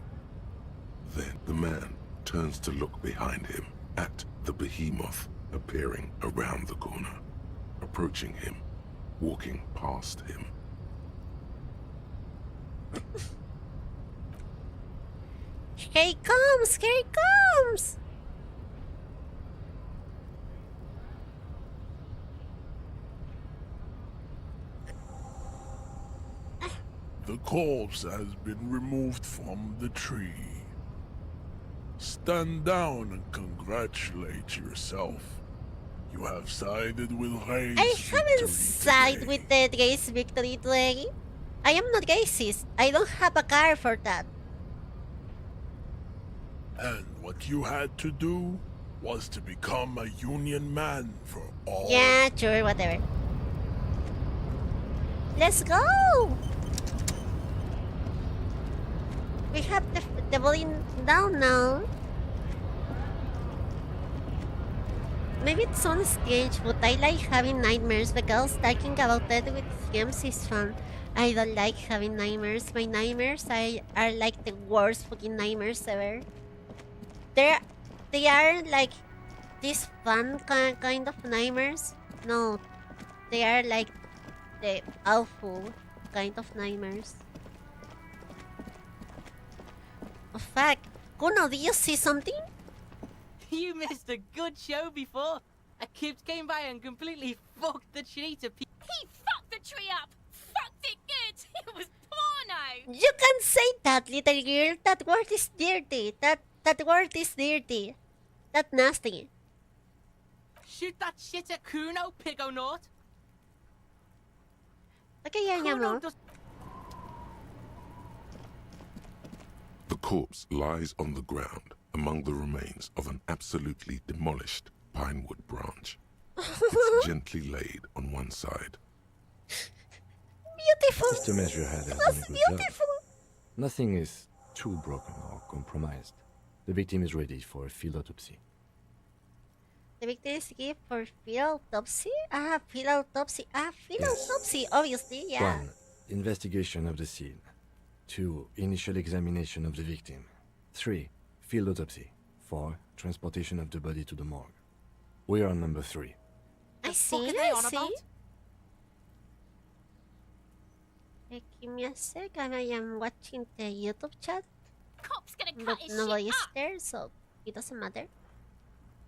Then the man turns to look behind him at the behemoth appearing around the corner, approaching him, walking past him. Here he comes! Here he comes! The corpse has been removed from the tree. Stand down and congratulate yourself. You have sided with Ray's I haven't victory sided today. with the Grace victory today. I am not racist. I don't have a car for that. And what you had to do was to become a union man for all. Yeah, sure, whatever. Let's go! We have the volume down now. Maybe it sounds strange, but I like having nightmares because talking about it with games is fun. I don't like having nightmares. My nightmares are like the worst fucking nightmares ever. They are like these fun kind of nightmares. No, they are like the awful kind of nightmares. Oh fuck. Kuno, did you see something? You missed a good show before. A kid came by and completely fucked the tree to pieces. He fucked the tree up! Fucked it good! It was porno! You can't say that, little girl. That word is dirty. That word is dirty. That's nasty. Shoot that shit at Kuno, Pigonaut. Okay, yeah, Kuno mo. does. The corpse lies on the ground among the remains of an absolutely demolished pinewood branch. It's gently laid on one side. Beautiful. Just to measure her has done That's a good job. beautiful. Nothing is too broken or compromised. The victim is ready for a field autopsy. The victim is given for field autopsy? Field autopsy. Field autopsy, obviously, yeah. 1. Investigation of the scene. 2. Initial examination of the victim. 3. Field autopsy. 4. Transportation of the body to the morgue. We are on number 3. I The fuck see, are they I on see. about? Give me a second, I am watching the YouTube chat, Cop's gonna cut but his nobody shit is up! there, so it doesn't matter.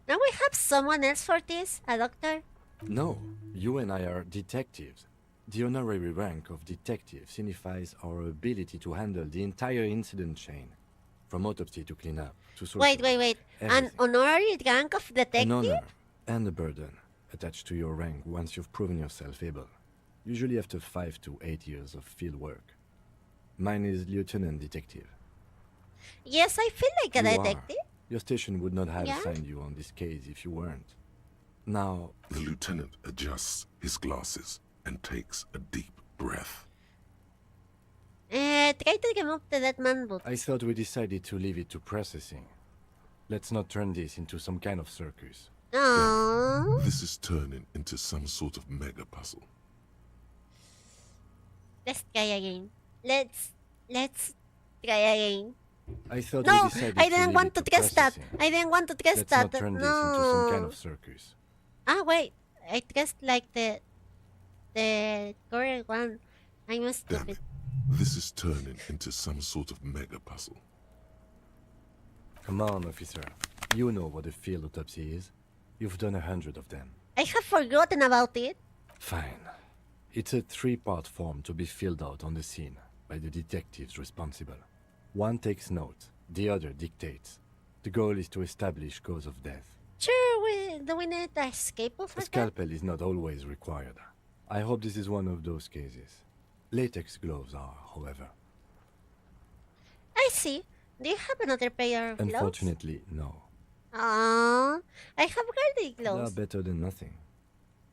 Now we have someone else for this, a doctor. No, you and I are detectives. The honorary rank of detective signifies our ability to handle the entire incident chain. From autopsy to cleanup to social Wait. work, An everything. honorary rank of An detective? honor and a burden attached to your rank once you've proven yourself able. Usually after 5 to 8 years of field work. Mine is lieutenant detective. Yes, I feel like a You are. detective. Your station would not have Yeah? assigned you on this case if you weren't. Now, The lieutenant adjusts his glasses and takes a deep breath. Try to remove the dead man boot. I thought we decided to leave it to processing. Let's not turn this into some kind of circus. Aww. This is turning into some sort of mega puzzle. Let's try again. Let's try again. I thought No, we decided I didn't leave want it to trust that. processing. I didn't want to trust Let's that. not turn this into some kind No. of circus. Ah, wait. I trust like the correct one. I'm Damn stupid. it. This is turning into some sort of mega puzzle. Come on, officer. You know what a field autopsy is. You've done 100 of them. I have forgotten about it. Fine. It's a 3-part form to be filled out on the scene by the detectives responsible. One takes notes, the other dictates. The goal is to establish cause of death. Sure, do we need a scalpel A for that? scalpel is not always required. I hope this is one of those cases. Latex gloves are, however. I see. Do you have another pair of gloves? Unfortunately, no. Aww, I have garden They are gloves. better than nothing.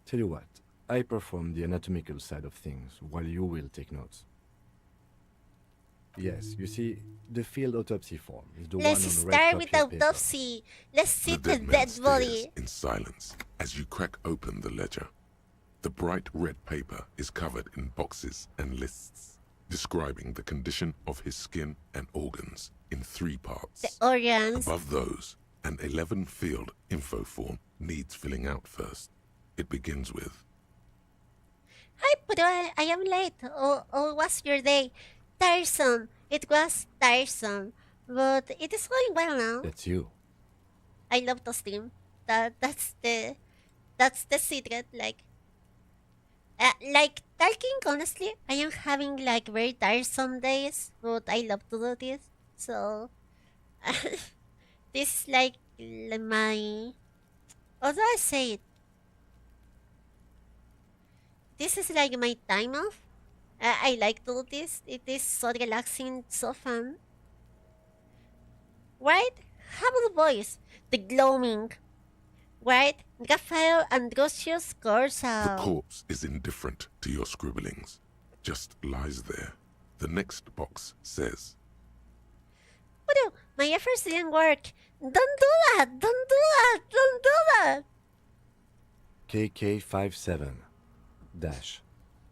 Tell you what, I perform the anatomical side of things while you will take notes. Yes, you see, the field autopsy form is the Let's one on red start copy with of paper. autopsy. Let's see the dead man dead stares body. in silence as you crack open the ledger. The bright red paper is covered in boxes and lists, describing the condition of his skin and organs in 3 parts. The organs. Above those, an 11-field info form needs filling out first. It begins with, Hi, Puro. I am late. Oh, was your day? Tiresome. It was tiresome. But it is going well now. That's you. I love to stream. That's the secret. Like talking honestly, I am having like very tiresome days, but I love to do this. So this is like my. How do I say it? This is like my time off. I like to do this. It is so relaxing, so fun. Right? How about the boys? The gloaming. Right? Rafael Androsius the Corso. corpse is indifferent to your scribblings, just lies there. The next box says, Puro, my efforts didn't work. Don't do that! Don't do that! Don't do that! KK57 dash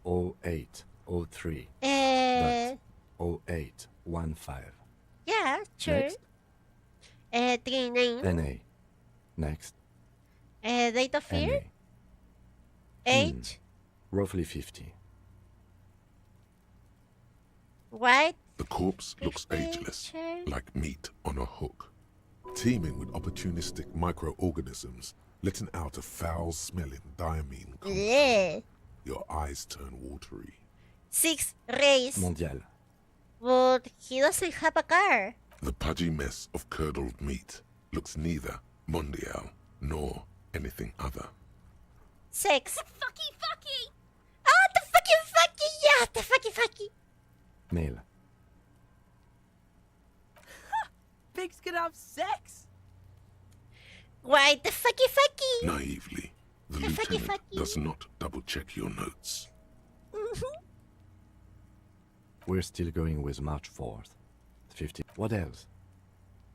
0803 Eh, 0815. yeah, sure. Next. 39. NA. Next. Date of NA. fear? Age? Roughly 50. Right? the corpse looks 50, ageless, sure. like meat on a hook, teeming with opportunistic microorganisms, letting out a foul-smelling diamine compound. Bleh. Your eyes turn watery. 6 race. Mondial. But he doesn't have a car. The pudgy mess of curdled meat looks neither mondial nor anything other. 6. Fucky! Ah, the fucky! Yeah, the fucky! Male. Pigs can have sex? Why the fucky? Naively, the The fucky lieutenant fucky. does not double-check your notes. We're still going with March 4th. 50. What else?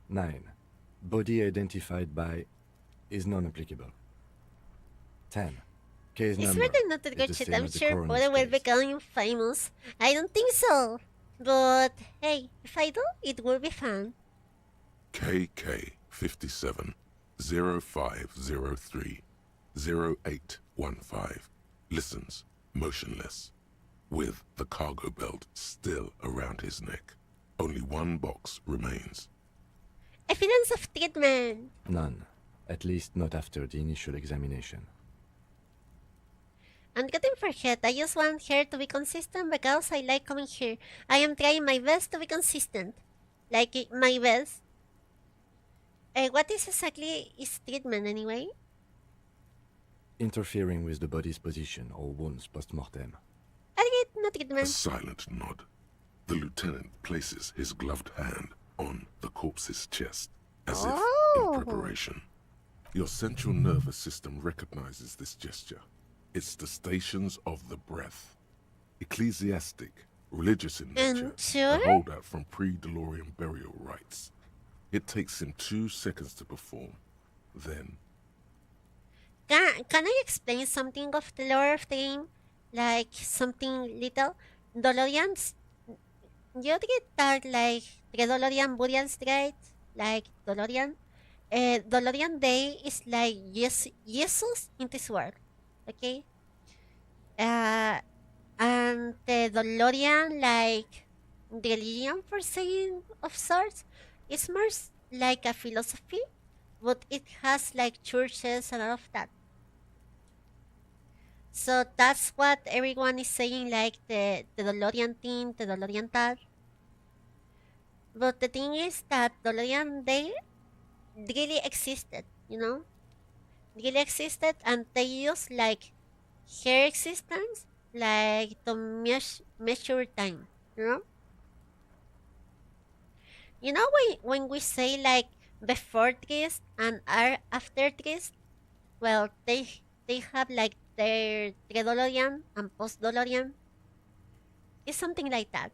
9. Body identified by is non-applicable. 10. Case It's number better not to is go the to same them. as the Sure, coroner's Puro will case. become famous. I don't think so. But hey, if I do, it will be fun. KK57 0503 0815 listens motionless, with the cargo belt still around his neck. Only one box remains. Evidence of treatment. None. At least not after the initial examination. I'm getting forget. I just want her to be consistent because I like coming here. I am trying my best to be consistent. Like my best. What is exactly is treatment anyway? Interfering with the body's position or wounds post-mortem. I get no A treatment. silent nod. The lieutenant places his gloved hand on the corpse's chest, as if Oh. preparation. Your central nervous system recognizes this gesture. It's the stations of the breath. Ecclesiastic, religious in nature, Sure? a holdout from pre-DeLorean burial rites. It takes him 2 seconds to perform. Then, Can I explain something of the lore of the game? Like something little? DeLoreans, you get that like the DeLorean burials, right? Like DeLorean. DeLorean Day is like Jesus in this world. Okay? And the DeLorean, like religion for saying of sorts, is more like a philosophy, but it has like churches and all of that. So that's what everyone is saying, like the DeLorean thing, the DeLorean that. But the thing is that DeLorean Day really existed, you know? Really existed, and they use like her existence like to measure time, you know? You know when we say like before this and after this, well they have like their DeLorean and post DeLorean. It's something like that.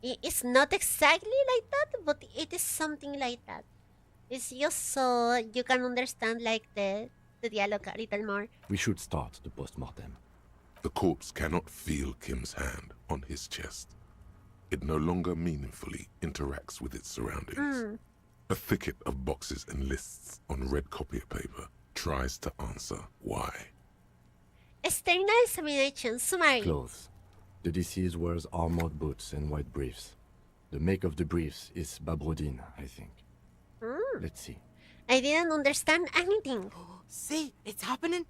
It's not exactly like that, but it is something like that. It's just so you can understand like the dialogue a little more. We should start the post-mortem. the corpse cannot feel Kim's hand on his chest. It no longer meaningfully interacts with its surroundings. A thicket of boxes and lists on red copier paper tries to answer why. External examination summary. Clothes. The deceased wears armored boots and white briefs. The make of the briefs is Babrodin, I think. Let's see. I didn't understand anything. See, it's happening.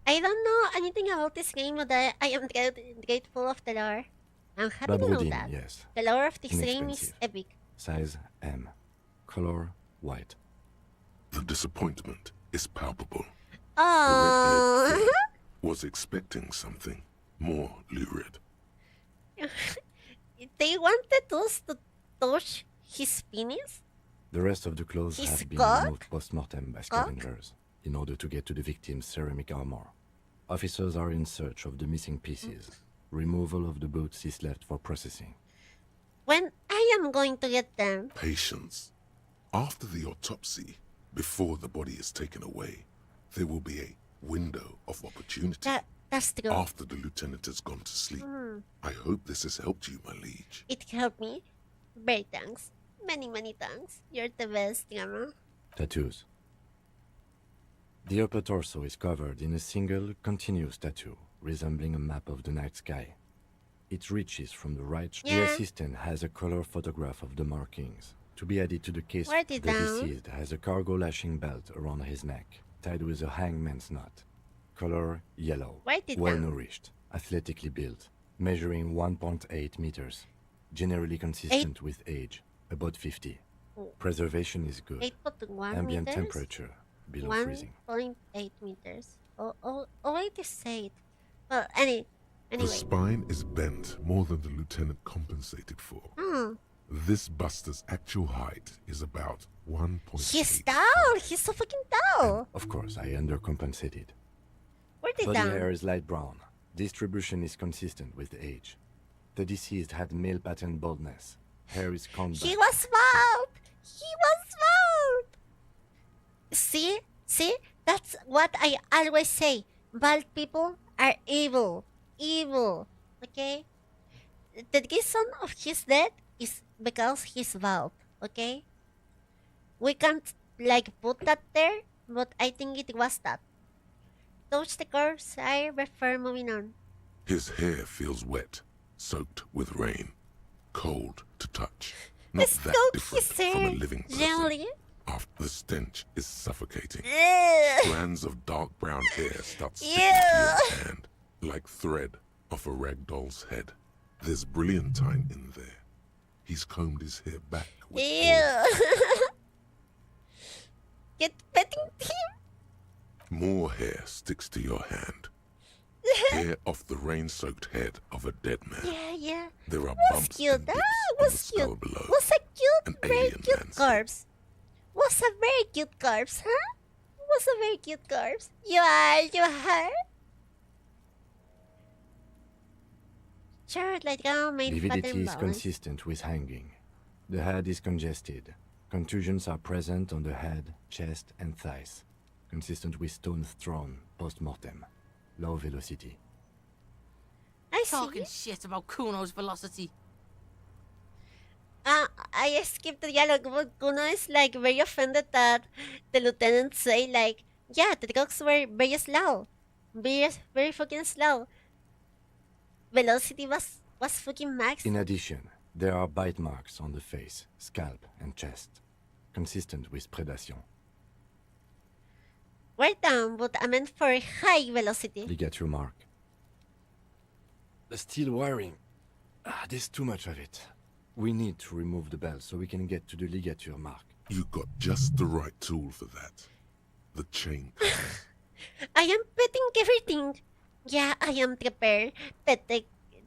I don't know anything about this game, but I am grateful of the lore. I'm happy to know Babrodin, that. yes. The lore of this game is Inexpensive. epic. Size M. Color white. The disappointment is palpable. Oh, Was expecting something more lurid. they wanted us to touch his penis? The rest of the clothes His have been cock? removed post-mortem by Cock? scavengers in order to get to the victim's ceramic armor. Officers are in search of the missing pieces. Removal of the boots is left for processing. When I am going to get them? Patience. After the autopsy, before the body is taken away, there will be a window of opportunity. That's true. After the lieutenant has gone to sleep. I hope this has helped you, my liege. It helped me. Very thanks. Many thanks. You're the best, Gamma. Tattoos. The upper torso is covered in a single, continuous tattoo, resembling a map of the night sky. It reaches from the right. Yeah. The assistant has a color photograph of the markings. To be added to the case, Write the it down. deceased has a cargo lashing belt around his neck, tied with a hangman's knot. Color yellow. Write it Well down. nourished, athletically built, measuring 1.8 meters. Generally consistent with age, about 50. Preservation is good. 8.1 Ambient meters? temperature below freezing. 1.8 meters. Oh, wait, to say it. Well, anyway. The spine is bent more than the lieutenant compensated for. This buster's actual height is about 1.8. He's tall. He's so fucking tall. Of course, I undercompensated. Write it Body down. hair is light brown. Distribution is consistent with age. The deceased had male pattern baldness. Hair is combed He back. was bald. He was bald. See? That's what I always say. Bald people are evil. Evil. Okay? The reason of his death is because he's bald. Okay? We can't, like, put that there, but I think it was that. Touch the corpse, I refer moving on. His hair feels wet, soaked with rain, cold to touch. Not that Scope different his from a hair living person. gently. After the stench is suffocating. Ugh. Strands of dark brown hair start sticking to Ew. your hand, like thread off a rag doll's head. There's brilliantine in there. He's combed his hair back with oil. Ew. Get petting him. More hair sticks to your hand. Hair off the rain-soaked head of a dead man. Yeah. There are Was bumps cute. and dips Ah, in the was skull cute. below. Was a An cute, very alien cute landscape. corpse. Was a very cute corpse, huh? Was a very cute corpse. You are. Sure, let go, my Lividity is father-in-law. consistent with hanging. The head is congested. Contusions are present on the head, chest, and thighs. Consistent with stones thrown post-mortem. Low velocity. I see. Talking shit about Kuno's velocity. I skipped the dialogue, but Kuno is like very offended that the lieutenant say like, yeah, the dogs were very slow, very fucking slow. Velocity was fucking max. In addition, there are bite marks on the face, scalp, and chest. Consistent with predation. Right down, but I meant for high velocity. Ligature mark. The steel wiring. There's too much of it. We need to remove the bell so we can get to the ligature mark. You got just the right tool for that. The chain cutter. I am petting everything. Yeah, I am prepared. Pet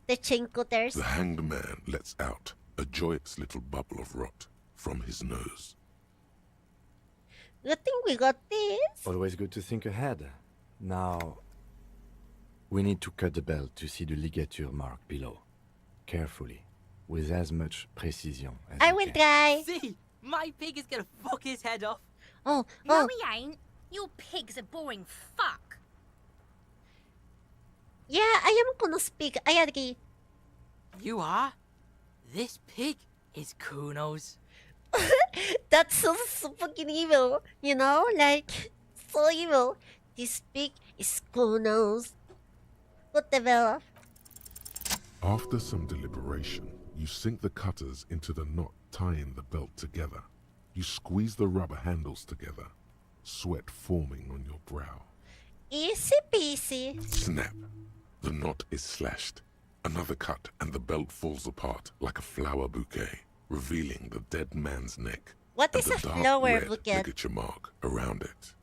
the chain cutters. The hanged man lets out a joyous little bubble of rot from his nose. Good thing we got this. Always good to think ahead. Now, we need to cut the bell to see the ligature mark below. Carefully, with as much precision as I you will can. try. See, my pig is gonna fuck his head off. Oh, No, he ain't. Your pig's a boring fuck. yeah, I am gonna speak. I agree. You are? This pig is Kuno's. That's so fucking evil, you know? Like, so evil. This pig is Kuno's. What the hell? After some deliberation, you sink the cutters into the knot tying the belt together. You squeeze the rubber handles together, sweat forming on your brow. Easy peasy. Snap! The knot is slashed. Another cut and the belt falls apart like a flower bouquet, revealing the dead man's neck. What and is the a dark flower red bouquet? ligature mark around it.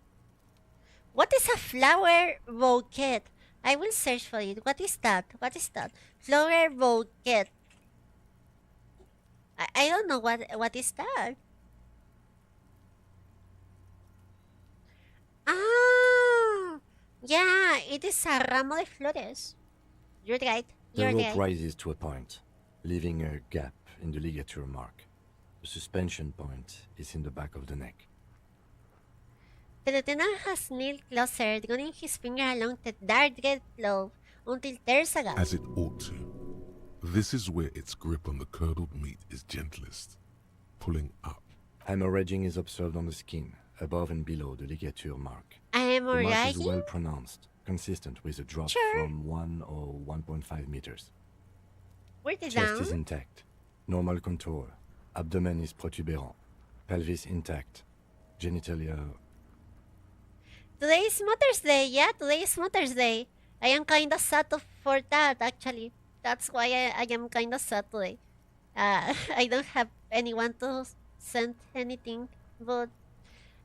What is a flower bouquet? I will search for it. What is that? What is that? Flower bouquet. I don't know what is that. Ah, yeah, it is a ramo de flores. You're right. The You're rope right. rises to a point, leaving a gap in the ligature mark. The suspension point is in the back of the neck. The lieutenant has kneeled closer, running his finger along the dark red glove until there's a gap. As it ought to. This is where its grip on the curdled meat is gentlest, pulling up. Hemorrhaging is observed on the skin, above and below the ligature mark. I am The mark is alright. well pronounced, consistent with a drop Sure. from 1 or 1.5 meters. Where's the Chest is down? intact, normal contour. Abdomen is protuberant, pelvis intact, genitalia. Today is Mother's Day. Yeah, today is Mother's Day. I am kinda sad for that, actually. That's why I am kinda sad today. I don't have anyone to send anything, but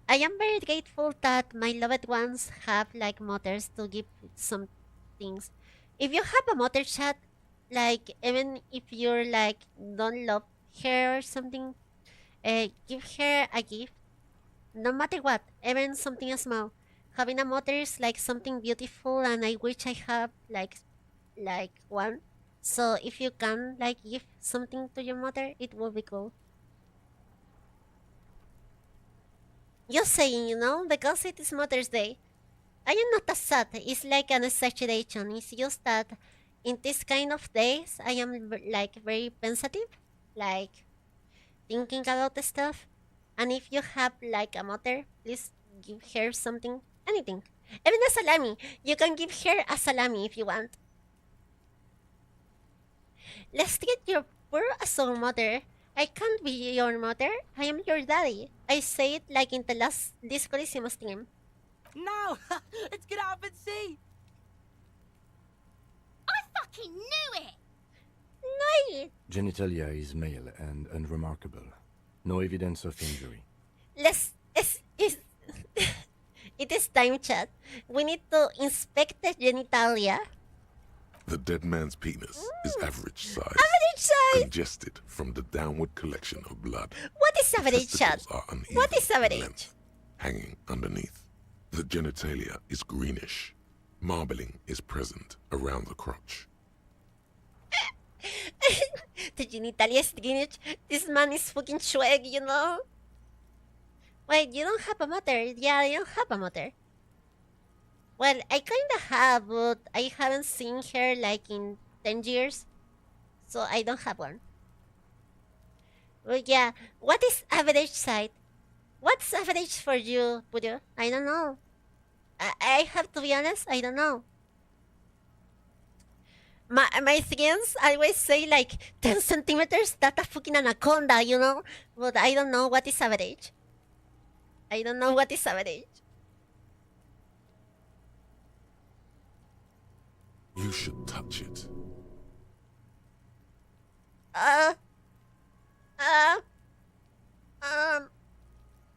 I am very grateful that my loved ones have like mothers to give some things. If you have a mother chat, like even if you're like don't love her or something, give her a gift. No matter what, even something small. Having a mother is like something beautiful, and I wish I have like one. So if you can like give something to your mother, it will be cool. Just saying, you know, because it is Mother's Day. I am not as sad. It's like an exaggeration. It's just that in this kind of days, I am like very pensive, like thinking about the stuff. And if you have like a mother, please give her something, anything. Even a salami. You can give her a salami if you want. Let's treat your poor soul mother. I can't be your mother. I am your daddy. I say it like in the last Discorísimo stream. No! Let's get up and see! I fucking knew it! No, Genitalia is male and unremarkable. No evidence of injury. it is time, chat. We need to inspect the genitalia. The dead man's penis is average size. Average size! Congested from the downward collection of blood. What is The average, Chad? testicles are uneven What is in average? length, hanging underneath. The genitalia is greenish. Marbling is present around the crotch. The genitalia is greenish. This man is fucking swag, you know? Wait, you don't have a mother. Yeah, you don't have a mother. Well, I kinda have, but I haven't seen her like in 10 years. So I don't have one. But yeah, what is average size? What's average for you, Puru? I don't know. I have to be honest, I don't know. My friends always say like 10 centimeters, that's a fucking anaconda, you know? But I don't know what is average. I don't know what is average. You should touch it.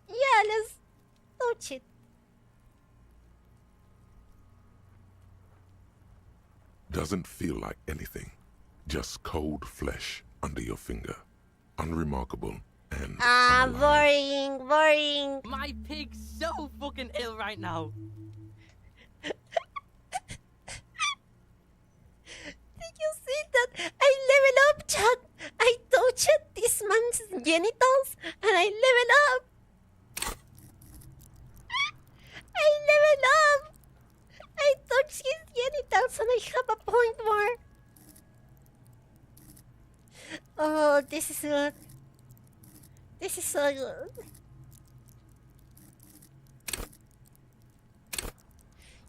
Yeah, let's touch it. Doesn't feel like anything. Just cold flesh under your finger. Unremarkable and unalive. Boring, boring. My pig's so fucking ill right now. Did you see that? I level up, chat. I touched this man's genitals and I level up. I level up. I touched his genitals and I have a point more. Oh, this is good. This is so good.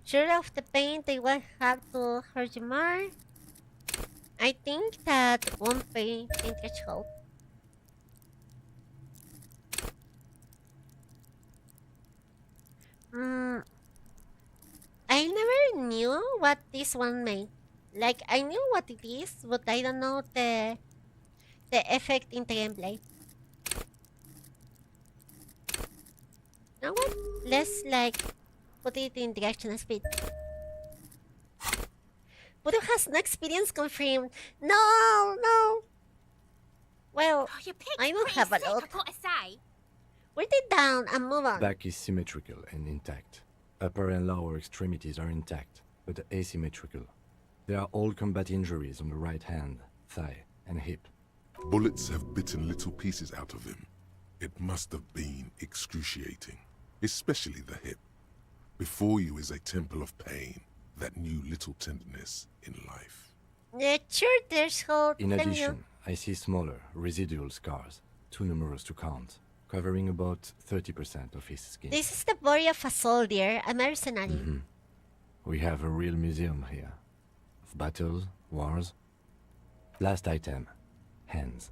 Sure of the pain they will have to hurt you more. I think that won't be in threshold. I never knew what this one made. Like, I knew what it is, but I don't know the effect in the gameplay. Now what? Let's like put it in direction speed. Puru has no experience confirmed. No, no. Well, Oh, your pig's I don't pretty have a sick, lot. I've got to say. Write it down and move on. Back is symmetrical and intact. Upper and lower extremities are intact, but asymmetrical. There are old combat injuries on the right hand, thigh, and hip. Bullets have bitten little pieces out of him. It must have been excruciating, especially the hip. Before you is a temple of pain that knew little tenderness in life. The sure threshold. In addition, I see smaller, residual scars, too numerous to count, covering about 30% of his skin. This is the body of a soldier, a mercenary. We have a real museum here. Of battles, wars. Last item, hands.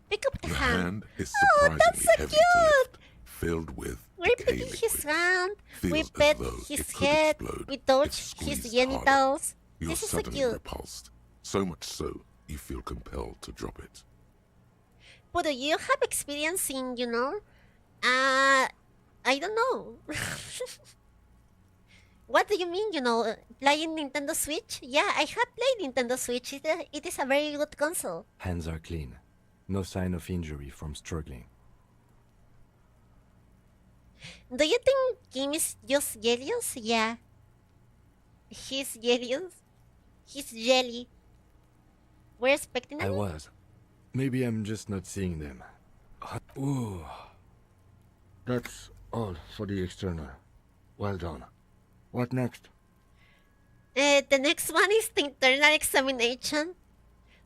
Pick up the The hand. hand is Oh, surprisingly that's so heavy to cute. lift, filled with We decay pet his liquid. hand. We Feels as pet though his it could head. explode We if touch his squeezed genitals. You're This is so suddenly cute. repulsed, so much so you feel compelled to drop it. But do you have experience in, I don't know. What do you mean, playing Nintendo Switch? Yeah, I have played Nintendo Switch. It is a very good console. Hands are clean. No sign of injury from struggling. Do you think Kim is just jealous? Yeah. He's jealous. He's jelly. We're expecting I him? was. Maybe I'm just not seeing them. Ooh. That's all for the external. Well done. What next? The next one is the internal examination.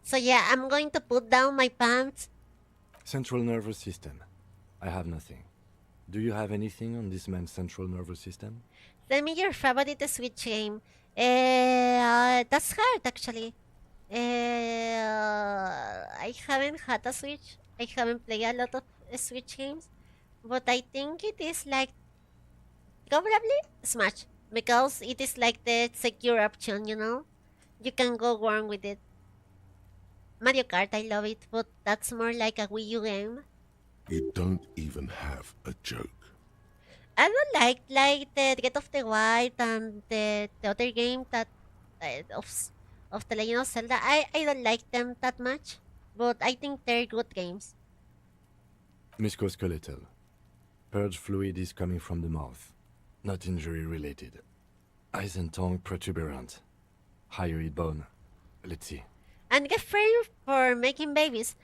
So yeah, I'm going to put down my pants. Central nervous system. I have nothing. Do you have anything on this man's central nervous system? Tell me your favorite Switch game. That's hard actually. I haven't had a Switch. I haven't played a lot of Switch games. But I think it is like probably Smash. Because it is like the secure option, You can go wrong with it. Mario Kart, I love it, but that's more like a Wii U game. You don't even have a joke. I don't like the Breath of the Wild and the other game that of the Legend of Zelda. I don't like them that much, but I think they're good games. Musculoskeletal. Purge fluid is coming from the mouth. Not injury related. Eyes and tongue protuberant. Hyoid bone. Let's see. And refrain for making babies.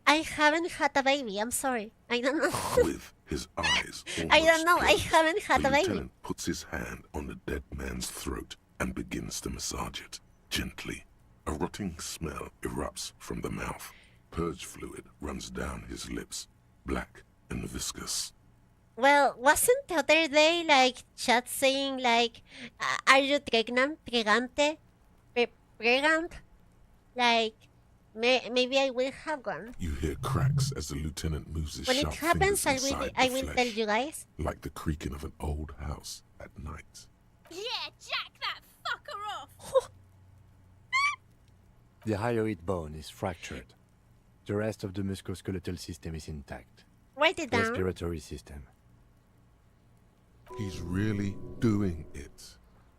I haven't had a baby. I'm sorry. I don't know. With his eyes I don't know. I closed, haven't had the a baby. lieutenant puts his hand on the dead man's throat and begins to massage it, gently. A rotting smell erupts from the mouth. Purge fluid runs down his lips, black and viscous. Well, wasn't the other day like chat saying like, "Are you pregnant? Pregante? Pregnant?" Like, maybe I will have one. You hear cracks as the lieutenant moves his When it sharp happens, fingers I inside will the tell flesh, you guys. like the creaking of an old house at night. Yeah, jack that fucker off. The hyoid bone is fractured. The rest of the musculoskeletal system is intact. Write it down. Respiratory system. He's really doing it.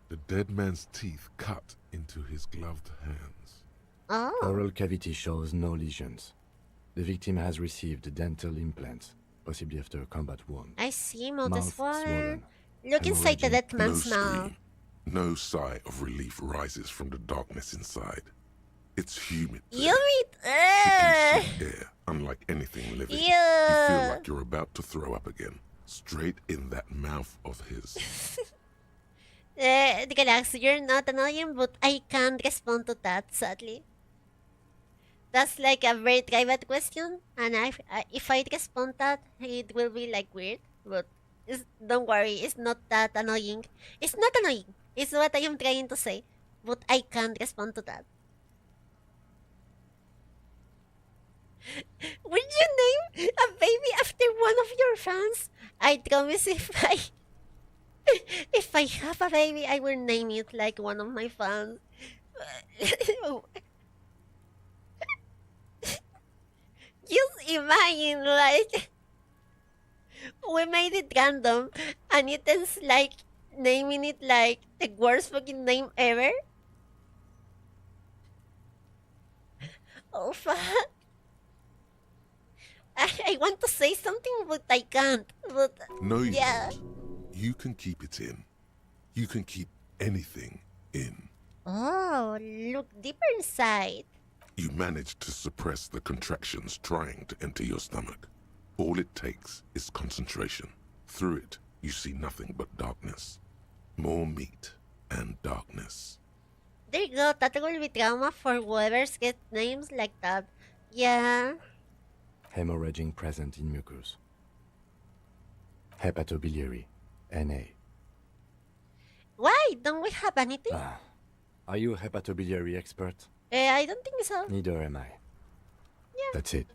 The dead man's teeth cut into his gloved hands. Oh. Oral cavity shows no lesions. The victim has received dental implants, possibly after a combat wound. I see. Mouth Mouth swollen. swollen. Look inside the Hemorrhaging. dead No man's mouth. scream, no sigh of relief rises from the darkness inside. It's humid. there. You meet. Thick sweet air, unlike anything living. You feel Yeah. like you're about to throw up again, straight in that mouth of his. Relax, you're not annoying, but I can't respond to that, sadly. That's like a very private question, and if I respond that, it will be like weird, but don't worry, it's not that annoying. It's not annoying, it's what I am trying to say, but I can't respond to that. Would you name a baby after one of your fans? I promise if I have a baby, I will name it like one of my fans. Just imagine, like, we made it random, and it is like naming it like the worst fucking name ever. Oh fuck. I want to say something, but I can't. But No, you yeah. don't. You can keep it in. You can keep anything in. Oh, look deeper inside. You manage to suppress the contractions trying to enter your stomach. All it takes is concentration. Through it, you see nothing but darkness. More meat and darkness. There you go. That will be trauma for whoever's get names like that. Yeah. Hemorrhaging present in mucus. Hepatobiliary. NA. Why? Don't we have anything? Are you a hepatobiliary expert? I don't think so. Neither am I. Yeah. That's it.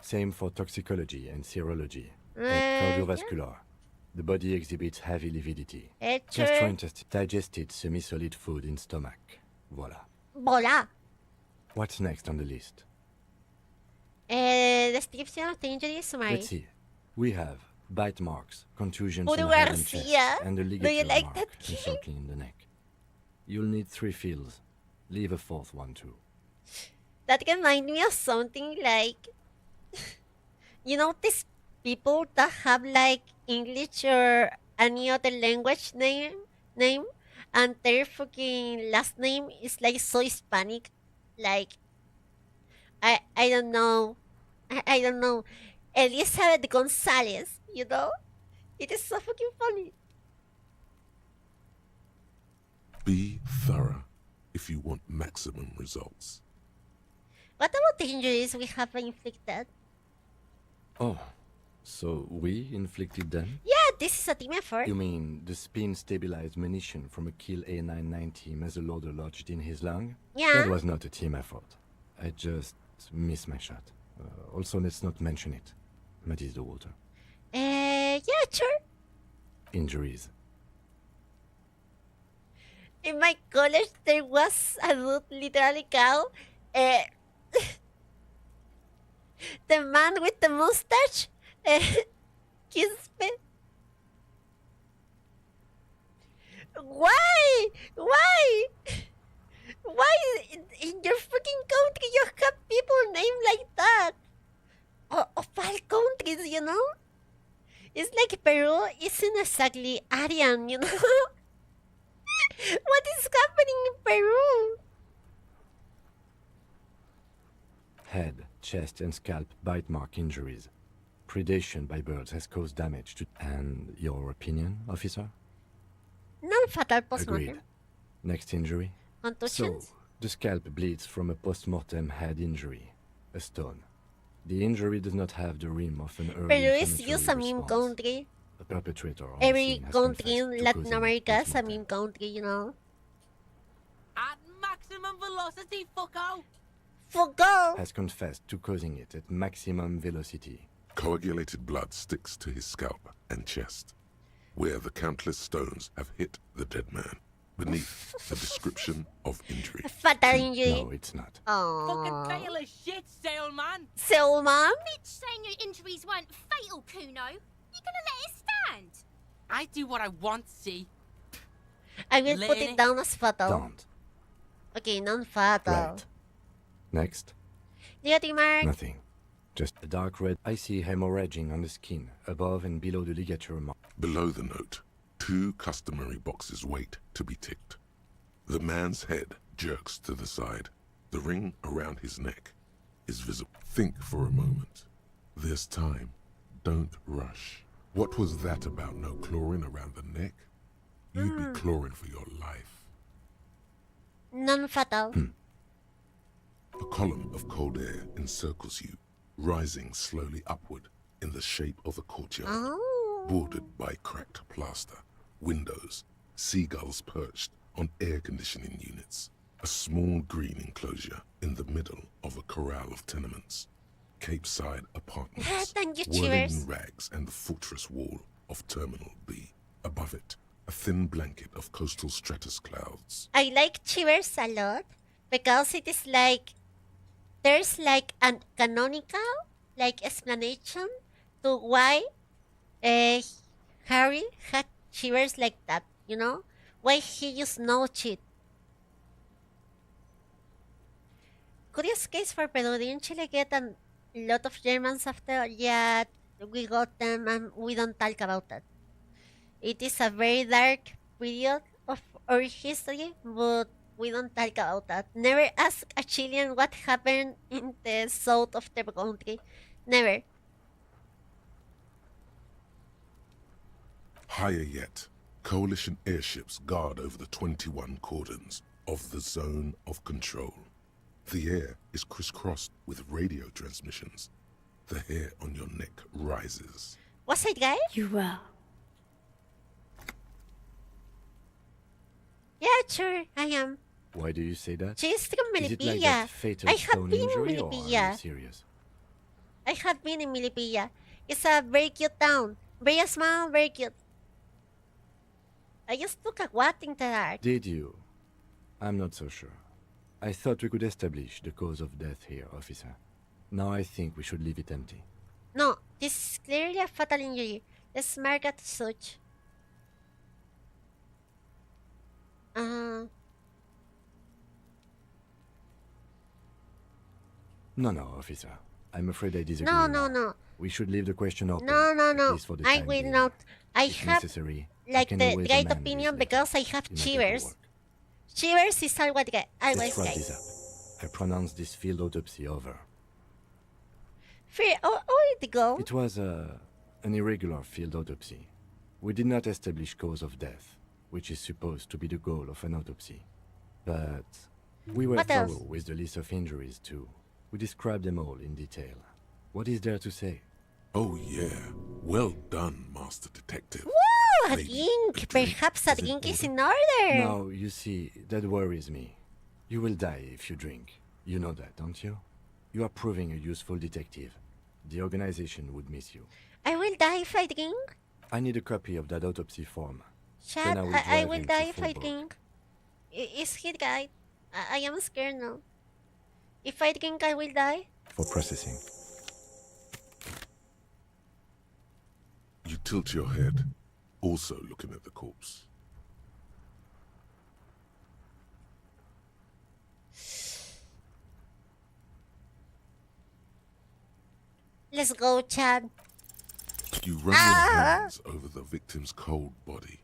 Same for toxicology and serology. And Yeah. cardiovascular. The body exhibits heavy lividity. Sure. Gastrointestinal. Digested semi-solid food in stomach. Voila. Voila. What's next on the list? Description of the injury summary. Let's see. We have bite marks, contusions Puro in the head and chest, Garcia? and a Do you ligature like mark that game? encircling in the neck. You'll need 3 fills. Leave a 4th one too. That reminds me of something like, you know, these people that have like English or any other language name, and their fucking last name is like so Hispanic, like I don't know, I don't know, Elizabeth Gonzalez, you know, it is so fucking funny. Be thorough if you want maximum results. What about the injuries we have inflicted? Oh, so we inflicted them? Yeah, this is a team effort. You mean the spin-stabilized munition from a Kill A990 muzzleloader lodged in his lung? Yeah. That was not a team effort. I just missed my shot. Also, let's not mention it. Muddies the water. Yeah, sure. Injuries. In my college, there was a dude literally called the man with the mustache. Quispe. Why? Why? Why in your freaking country you have people named like that? Of all countries, you know? It's like Peru isn't exactly Aryan, you know? What is happening in Peru? Head, chest, and scalp bite mark injuries. Predation by birds has caused damage to. And your opinion, officer? Non-fatal Agreed. postmortem. Next injury? So, Contusions? the scalp bleeds from a post-mortem head injury, a stone. The injury does not have the rim of an early Peru is inflammatory just a meme response. country. The perpetrator on the Every scene has country confessed in to Latin causing America is a post-mortem. meme country, you know? At maximum velocity, fucko! Fuego! Has confessed to causing it at maximum velocity. Coagulated blood sticks to his scalp and chest, where the countless stones have hit the dead man, beneath a description of injury. Fatal injury. No, it's not. Fucking Aww. fail as shit, Sailman! Selman? Bitch saying your injuries weren't fatal, Puno. You gonna let it stand? I do what I want, see? I will put Lady. it down as fatal. Don't. Okay, non-fatal. Right. Next. Ligatory mark. Nothing. Just a dark red, icy hemorrhaging on the skin, above and below the ligature mark. Below the note, 2 customary boxes wait to be ticked. The man's head jerks to the side. The ring around his neck is visible. Think for a moment. There's time. Don't rush. What was that about no chlorine around the neck? You'd be chlorine for your life. Non-fatal. A column of cold air encircles you, rising slowly upward in the shape of a courtyard, Oh. bordered by cracked plaster, windows, seagulls perched on air conditioning units, a small green enclosure in the middle of a corral of tenements, Cape-side apartments, Thank you, whirling cheers. in rags and the fortress wall of Terminal B. Above it, a thin blanket of coastal stratus clouds. I like Chivers a lot because it is like there's like a canonical like explanation to why Harry had Chivers like that, you know? Why he used no cheat. Curious case for Peru. Didn't Chile get a lot of Germans after? Yeah, we got them and we don't talk about that. It is a very dark period of our history, but we don't talk about that. Never ask a Chilean what happened in the south of the country. Never. Higher yet, coalition airships guard over the 21 cordons of the zone of control. The air is crisscrossed with radio transmissions. The hair on your neck rises. Was it guy? You will. Yeah, sure, I am. Why do you say that? She's from Is it like Melipilla. that fatal I have stone been in injury, or are you Melipilla. serious? I have been in Melipilla. It's a very cute town. Very small, very cute. I just took a walk in the dark. Did you? I'm not so sure. I thought we could establish the cause of death here, officer. Now I think we should leave it empty. No, this is clearly a fatal injury. Let's mark it as such. No, officer. I'm afraid I disagree. No, now. no. We should leave the question open. No. At least for the I time will being. not. I If have necessary, I like can the always right amend opinion this because I later have in my Chivers. paperwork. Chivers is always guy. Always Let's wrap guy. this up. I pronounce this field autopsy over. Free. Oh, it go. It was an irregular field autopsy. We did not establish cause of death, which is supposed to be the goal of an autopsy. But we were What else? thorough with the list of injuries too. We described them all in detail. What is there to say? Oh yeah, well done, Master Detective. Woo! A Maybe drink. a drink Perhaps a is in drink is order. in order. Now, you see, that worries me. You will die if you drink. You know that, don't you? You are proving a useful detective. The organization would miss you. I will die if I drink. I need a copy of that autopsy form. Shut. Then I will I drive will him to die if I Fallbrook. drink. Is he right? I am scared now. If I drink, I will die. For processing. You tilt your head, also looking at the corpse. Let's go, Chad. You run your hands over the victim's cold body,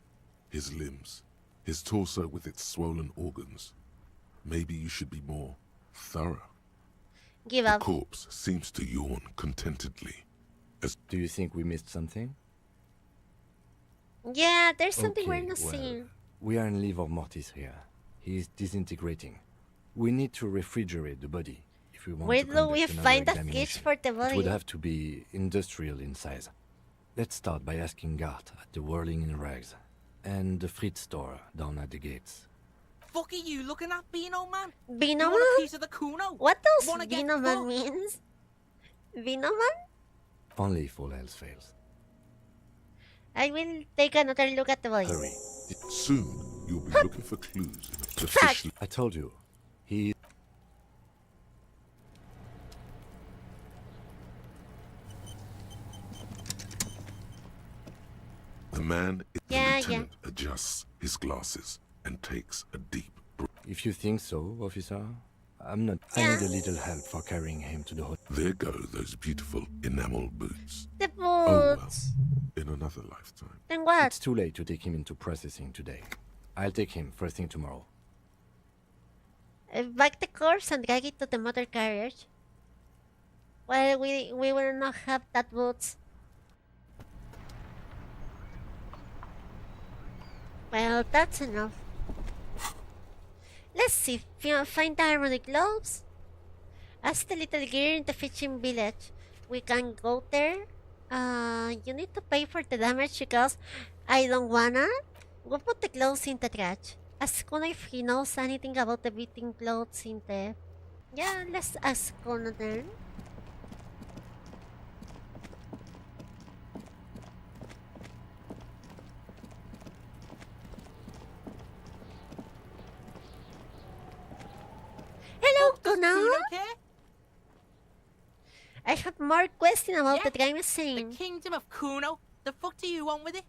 his limbs, his torso with its swollen organs. Maybe you should be more thorough. Give The up. corpse seems to yawn contentedly. Do you think we missed something? Yeah, there's something we're Okay, not well, seeing. we are in livor mortis here. He is disintegrating. We need to refrigerate the body if we want Where to do we conduct another find that cage examination. for the It would body? have to be industrial in size. Let's start by asking Gart at the Whirling in Rags and the Fritz store down at the gates. Fuck are you looking at, Beano Man? Beano You want a Man? piece of the Kuno? What does Wanna get Beano Man fucked? means? Beano Man? Only if all else fails. I will take another look at the body. Hurry. Soon, you'll be looking for clues in a officially. I told you. He... The man in the Yeah, lieutenant adjusts his glasses and takes a deep breath. If you think so, officer, I'm not... I Yeah. need a little help for carrying him to the hotel. There go those beautiful enamel boots. The Oh well, boots. in another lifetime. Then what? It's too late to take him into processing today. I'll take him first thing tomorrow. Back the corpse and drag it to the motor carriage. Well, we will not have that boots. Well, that's enough. Let's see. Find the harmonic gloves. Ask the little girl in the fishing village. We can go there. You need to pay for the damage because I don't wanna. We'll put the clothes in the trash. Ask Kuno if he knows anything about the beating clothes in the... Yeah, let's ask Kuno then. Hello, Does Kuno! Kuno care? I have more questions about Yeah, the crime The scene. kingdom of Kuno. The fuck do you want with it?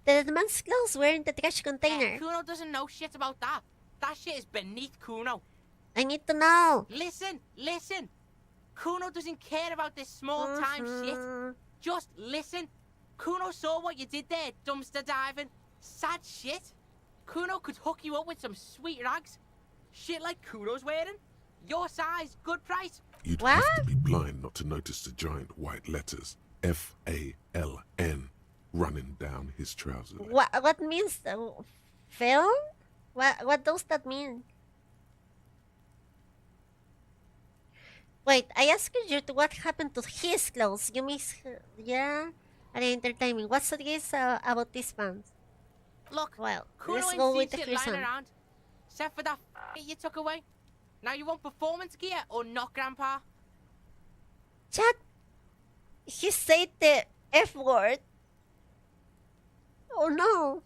The dead man's clothes were in the trash container. Kuno doesn't know shit about that. That shit is beneath Kuno. I need to know. Listen. Kuno doesn't care about this small time shit. Mhm. Just listen. Kuno saw what you did there, dumpster diving. Sad shit. Kuno could hook you up with some sweet rags. Shit like Kuno's wearing. Your size, good price. You'd What? have to be blind not to notice the giant white letters FALN running down his trousers. What means film? What does that mean? Wait, I asked you what happened to his clothes. You miss, yeah, and entertainment. What's the case about these pants? Look, Well, Kuno let's ain't go seen with the shit first lying one. around. Except for that you took away. Now you want performance gear or not, Grandpa? Chat. He said the F word. Oh no.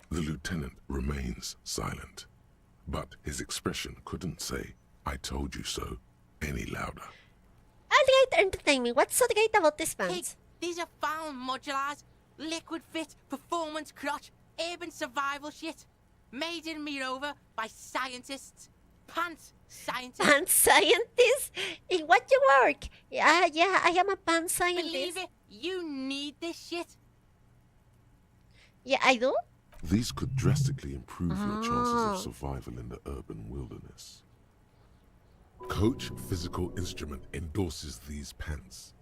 The lieutenant remains silent, but his expression couldn't say, "I told you so," any louder. Alright, entertainment. What's so great about these Pig, pants? these are found modulars. Liquid fit, performance crotch, urban survival shit. Made in Mirova by scientists. Pants scientists. Pants scientist? In what you work? Yeah, I am a pants scientist. Believe it, you need this shit. Yeah, I do. These could drastically improve your chances Ah. of survival in the urban wilderness. Coach Physical Instrument endorses these pants.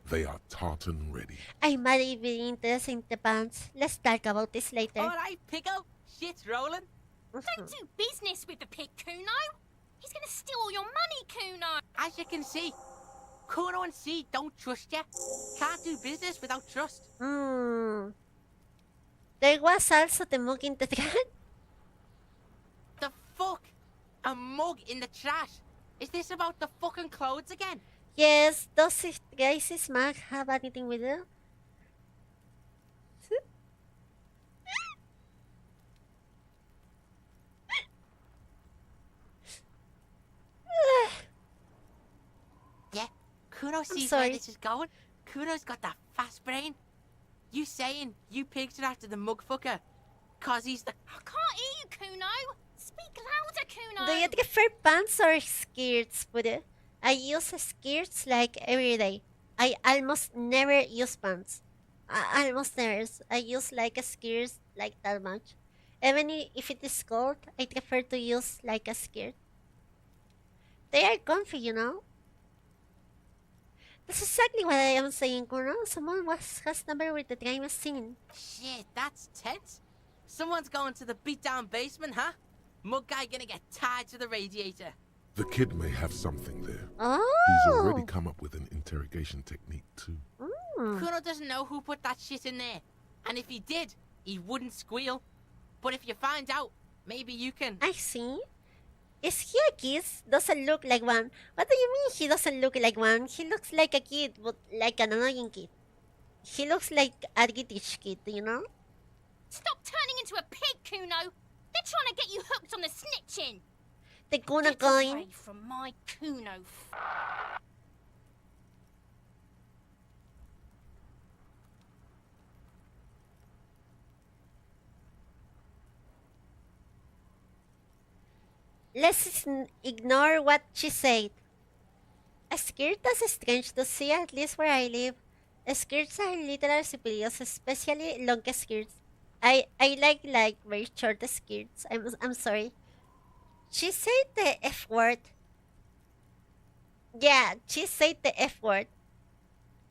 They are tartan ready. I might be interested in the pants. Let's talk about this later. Alright, Pico. Shit's rolling. Don't do business with the pig, Kuno. He's gonna steal all your money, Kuno. As you can see, Kuno and C don't trust you. Can't do business without trust. There was also the mug in the trash. The fuck? A mug in the trash? Is this about the fucking clothes again? Yes, does Grace's mug have anything with it? Yeah, Kuno sees sorry. where this is going. Kuno's got that fast brain. You saying you picked it after the mug fucker? Cause he's the... I can't hear you, Kuno. Speak louder, Kuno. Do you prefer pants or skirts, Pudu? I use skirts like every day. I almost never use pants. Almost never. I use like a skirt like that much. Even if it is cold, I prefer to use like a skirt. They are comfy, you know. That's exactly what I am saying, Kuno. Someone has never with the time scene. Shit, that's tense. Someone's going to the beat-down basement, huh? Mug guy gonna get tied to the radiator. The kid may have something there. Oh. He's already come up with an interrogation technique too. Kuno doesn't know who put that shit in there. And if he did, he wouldn't squeal. But if you find out, maybe you can... I see. Is he a kid? Doesn't look like one. What do you mean he doesn't look like one? He looks like a kid, but like an annoying kid. He looks like a British kid, you know? Stop turning into a pig, Kuno. They're trying to get you hooked on the snitching. The Kuno Get coin. away from my Kuno. Let's ignore what she said. A skirt is strange to see, at least where I live. Skirts are literal superiors, especially long skirts. I like very short skirts. I'm sorry. She said the F word. Yeah, she said the F word.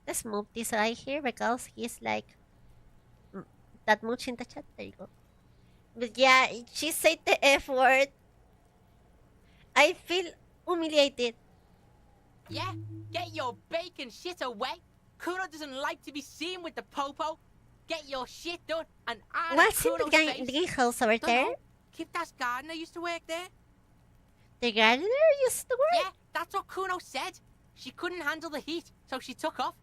Let's move this right here because he's like that much in the chat. There you go. But yeah, she said the F word. I feel humiliated. Yeah? Get your bacon shit away. Kuno doesn't like to be seen with the popo. Get your shit done and out What's of in the Kuno's face. greenhouse over there? Dunno. Kipta's gardener used to work there. The gardener used to work? Yeah, that's what Kuno said. She couldn't handle the heat, so she took off.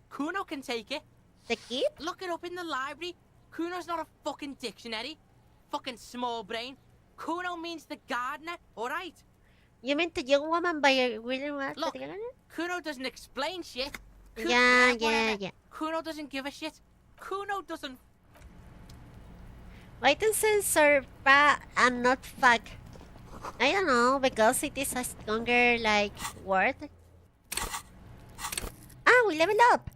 Kuno can take it. The kid? Look it up in the library. Kuno's not a fucking dictionary. Fucking small brain. Kuno means the gardener, alright? You mean the young woman by William Watt? Look, Kuno doesn't explain shit. Yeah. Kuno doesn't give a shit. Kuno doesn't... Why don't censor fa and not fuck? I don't know, because it is a stronger, like, word. Ah, we level up!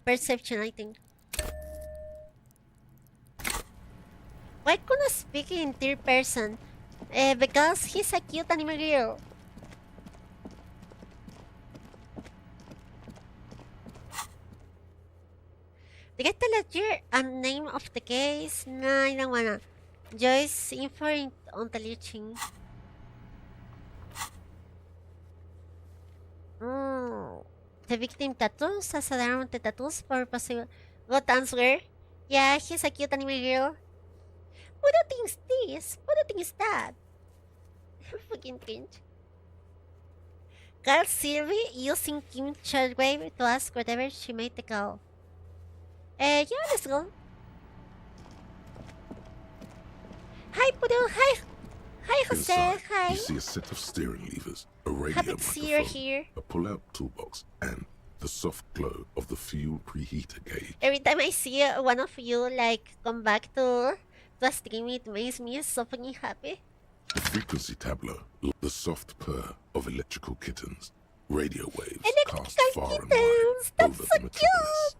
Perception, I think. Why couldn't speak in third person? Because he's a cute anime girl. Get the ledger and name of the case? No, I don't wanna. Joyce info on the leeching. The victim tattoos as around the tattoos for possible. What answer? Yeah, he's a cute anime girl. Who do thinks this? Who do thinks that? Fucking cringe. Call Sylvie using Kim Shortwave to ask whatever she made the call. Yeah, let's go. Hi, Puru. Hi, Jose. Inside, Hi. you see a set of steering levers, a radio Happy to see you microphone, here. a pull-out toolbox, and the soft glow of the fuel preheater gauge. Every time I see one of you like come back to a stream, it makes me so fucking happy. The frequency tableau, the soft purr of electrical kittens, radio waves cast far and wide over the metropolis.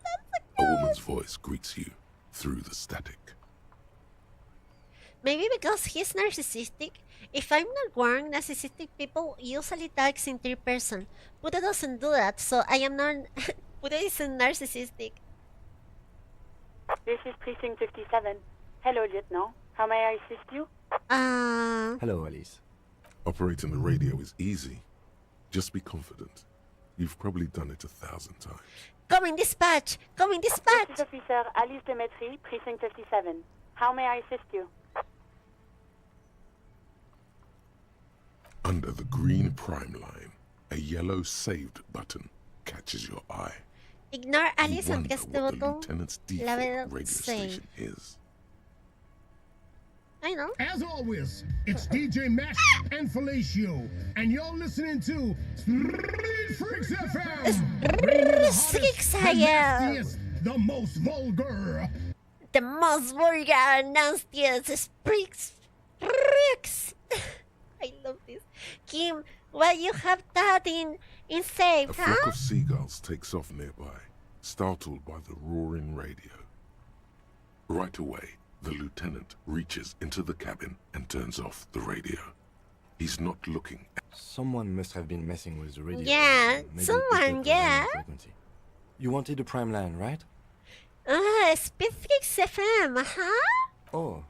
A woman's voice greets you through the static. Maybe because he's narcissistic. If I'm not wrong, narcissistic people usually talk in third person. Buddha doesn't do that, so I am not. Buddha isn't narcissistic. This is Precinct 57. Hello, Lieutenant. How may I assist you? Hello, Alice. Operating the radio is easy. Just be confident. You've probably done it 1,000 times. Come in dispatch! Come in dispatch! This is Officer Alice Demetri, Precinct 57. How may I assist you? Under the green prime line, a yellow saved button catches your eye. Ignore You Alice and wonder press the what the button. lieutenant's Level default radio save. station is. I know. As always, it's DJ Mash and Felicio, and you're listening to Street Freaks FM. Bringing you the hottest, Freaks the FM. nastiest, the most vulgar. The most vulgar, nastiest freaks. I love this. this. Kim, why you have that in safe, A huh? flock of seagulls takes off nearby, startled by the roaring radio. Right away, the lieutenant reaches into the cabin and turns off the radio. He's not looking. Someone must have been messing with the radio. Yeah, Maybe it someone, picked up the yeah. random frequency. You wanted a prime line, right? Speedfix FM, huh? Oh,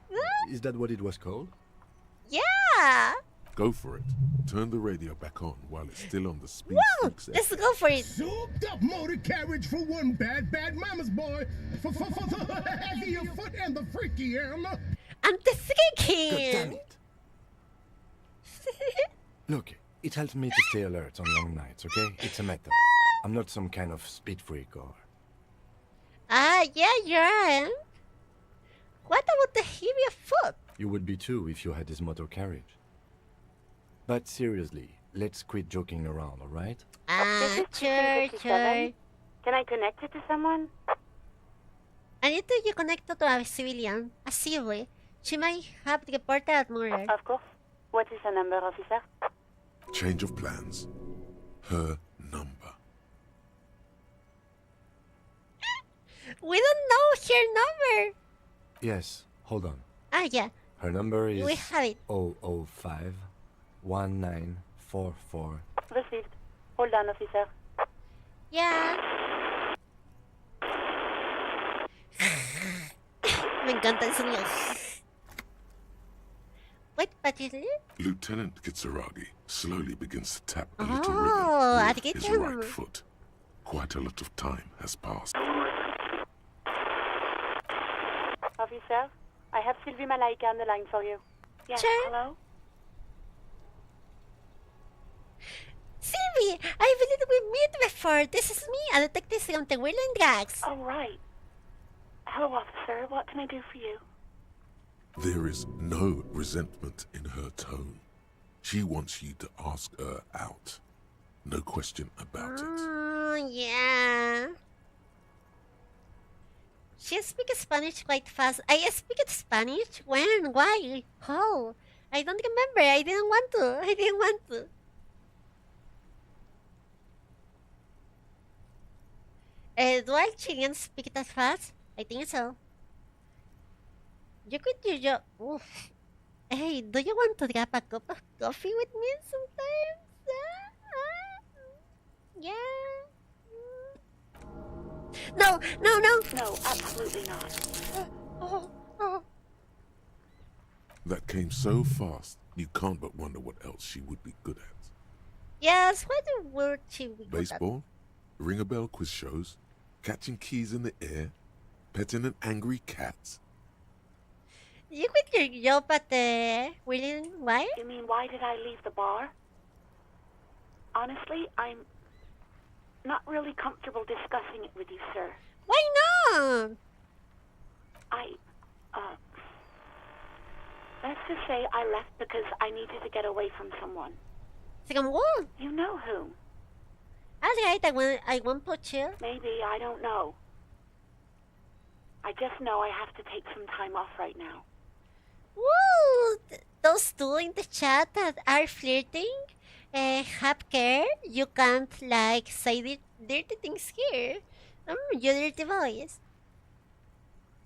is that what it was called? Yeah! Go for it. Turn the radio back on while it's still on the speed. Whoa! Let's go for it! Souped up motor carriage for one bad mama's boy. For the heavier foot and the freaky arm. I'm the God damn thinking! it! Look, it helps me to stay alert on long nights, okay? It's a method. I'm not some kind of speed freak or... Yeah, you're right. What about the heavier foot? You would be too if you had this motor carriage. But seriously, let's quit joking around, alright? This is Sure. 57. Can I connect it to someone? I need to get connected to a civilian, a civil. She might have reported a murder. Of course. What is her number, officer? Change of plans. Her number. We don't know her number. Yes, hold on. Yeah. Her number is We have it. 005 1944. Received. Hold on, officer. Yeah. Me encanta el sonido. Wait, but is it? Lieutenant Kitsuragi slowly begins to tap a little Oh, rhythm I with get his him. right foot. Quite a lot of time has passed. Officer, I have Sylvie Malaika on the line for you. Yes, Sure. hello? Sylvie, I believe we met before. This is me, a detective from the Whirling Drugs. Oh, right. Hello, officer. What can I do for you? There is no resentment in her tone. She wants you to ask her out. No question about it. Yeah. She speaks Spanish quite fast. I speak Spanish? When? Why? How? I don't remember. I didn't want to. Do all Chileans speak that fast? I think so. You could do your... Oof. Hey, do you want to grab a cup of coffee with me sometimes? Yeah. No. No, absolutely not. Oh. That came so fast, you can't but wonder what else she would be good at. Yes, what would she be good at? Baseball? Ring a bell quiz shows? Catching keys in the air? Petting an angry cat? You quit your job at the William Why? You mean, why did I leave the bar? Honestly, I'm not really comfortable discussing it with you, sir. Why not? Let's just say I left because I needed to get away from someone. Someone? You know whom? Alright, I won't put you. Maybe, I don't know. I just know I have to take some time off right now. Woo! Those two in the chat that are flirting, have care. You can't, say dirty things here. You dirty boys.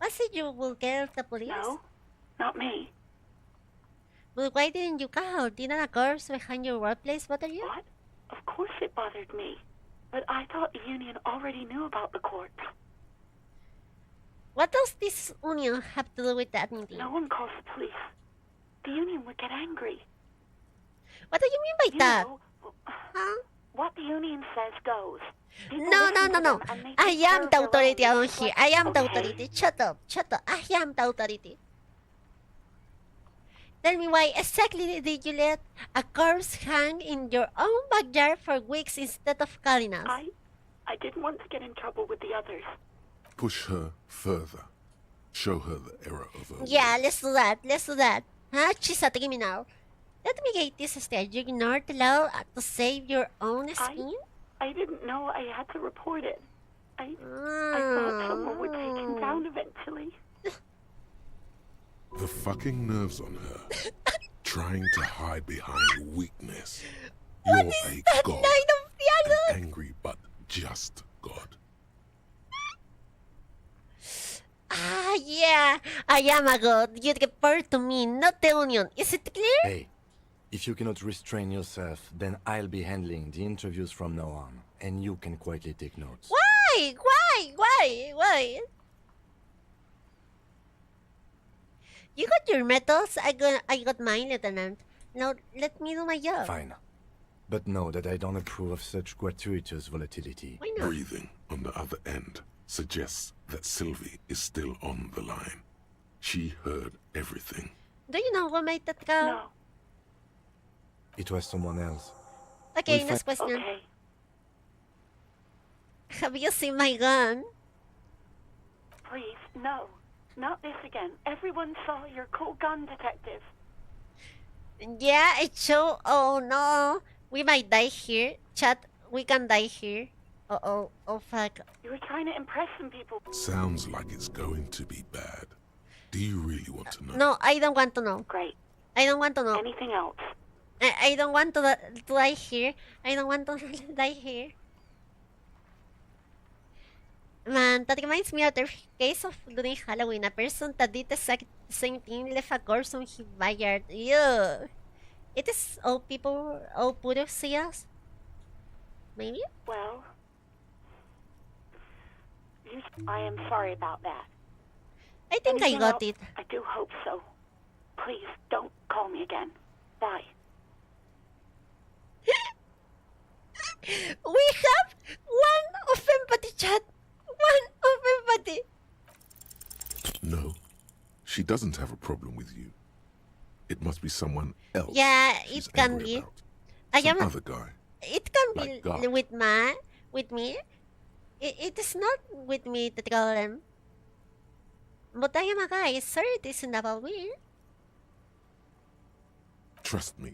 Was it you will get the police? No, not me. But why didn't you call? Didn't a corpse behind your workplace bother you? What? Of course it bothered me. But I thought the union already knew about the court. What does this union have to do with that meeting? No one calls the police. The union would get angry. What do you mean by that? Know, Huh? what the union says goes. People No. listen to them and they I take care am of the their authority own. around It's here. like, I am the okay. authority. Shut up. I am the authority. Tell me why exactly did you let a corpse hang in your own backyard for weeks instead of calling us? I didn't want to get in trouble with the others. Push her further. Show her the error of her Yeah, ways. let's do that. Huh? She's a criminal. Let me get this straight. You ignored the law to save your own skin? I didn't know I had to report it. I thought someone would take him down eventually. The fucking nerves on her. trying to hide behind weakness. What You're is a that god, line of dialogue? an angry but just god. Ah, yeah. I am a god. You refer to me, not the onion. Is it clear? Hey, if you cannot restrain yourself, then I'll be handling the interviews from now on, and you can quietly take notes. Why? Why? You got your medals. I got mine, Lieutenant. Now let me do my job. Fine. But know that I don't approve of such gratuitous volatility. Why not? Breathing on the other end suggests that Sylvie is still on the line. She heard everything. Do you know who made that call? No. It was someone else. Okay, We'll next question. Okay. Have you seen my gun? Please, no. Not this again. Everyone saw your cool gun, detective. Yeah, it show. Oh no, we might die here. Chat, we can die here. Oh fuck. You were trying to impress some people. Sounds like it's going to be bad. Do you really want to know? No, I don't want to know. Great. I don't want to know. Anything else? I don't want to die here. I don't want to die here. Man, that reminds me of the case of during Halloween. A person that did the same thing left a corpse on his backyard. Ew. It is all people, all puro see us? Maybe? Well, I am sorry about that. I think Anything I got else? it. I do hope so. Please, don't call me again. Bye. We have one of empathy, chat. One of empathy. No, she doesn't have a problem with you. It must be someone else. Yeah, she's it can angry be. about. I Some am. other guy. It can Like be God. with me. It is not with me the problem. But I am a guy. Sir, it isn't about me. Trust me,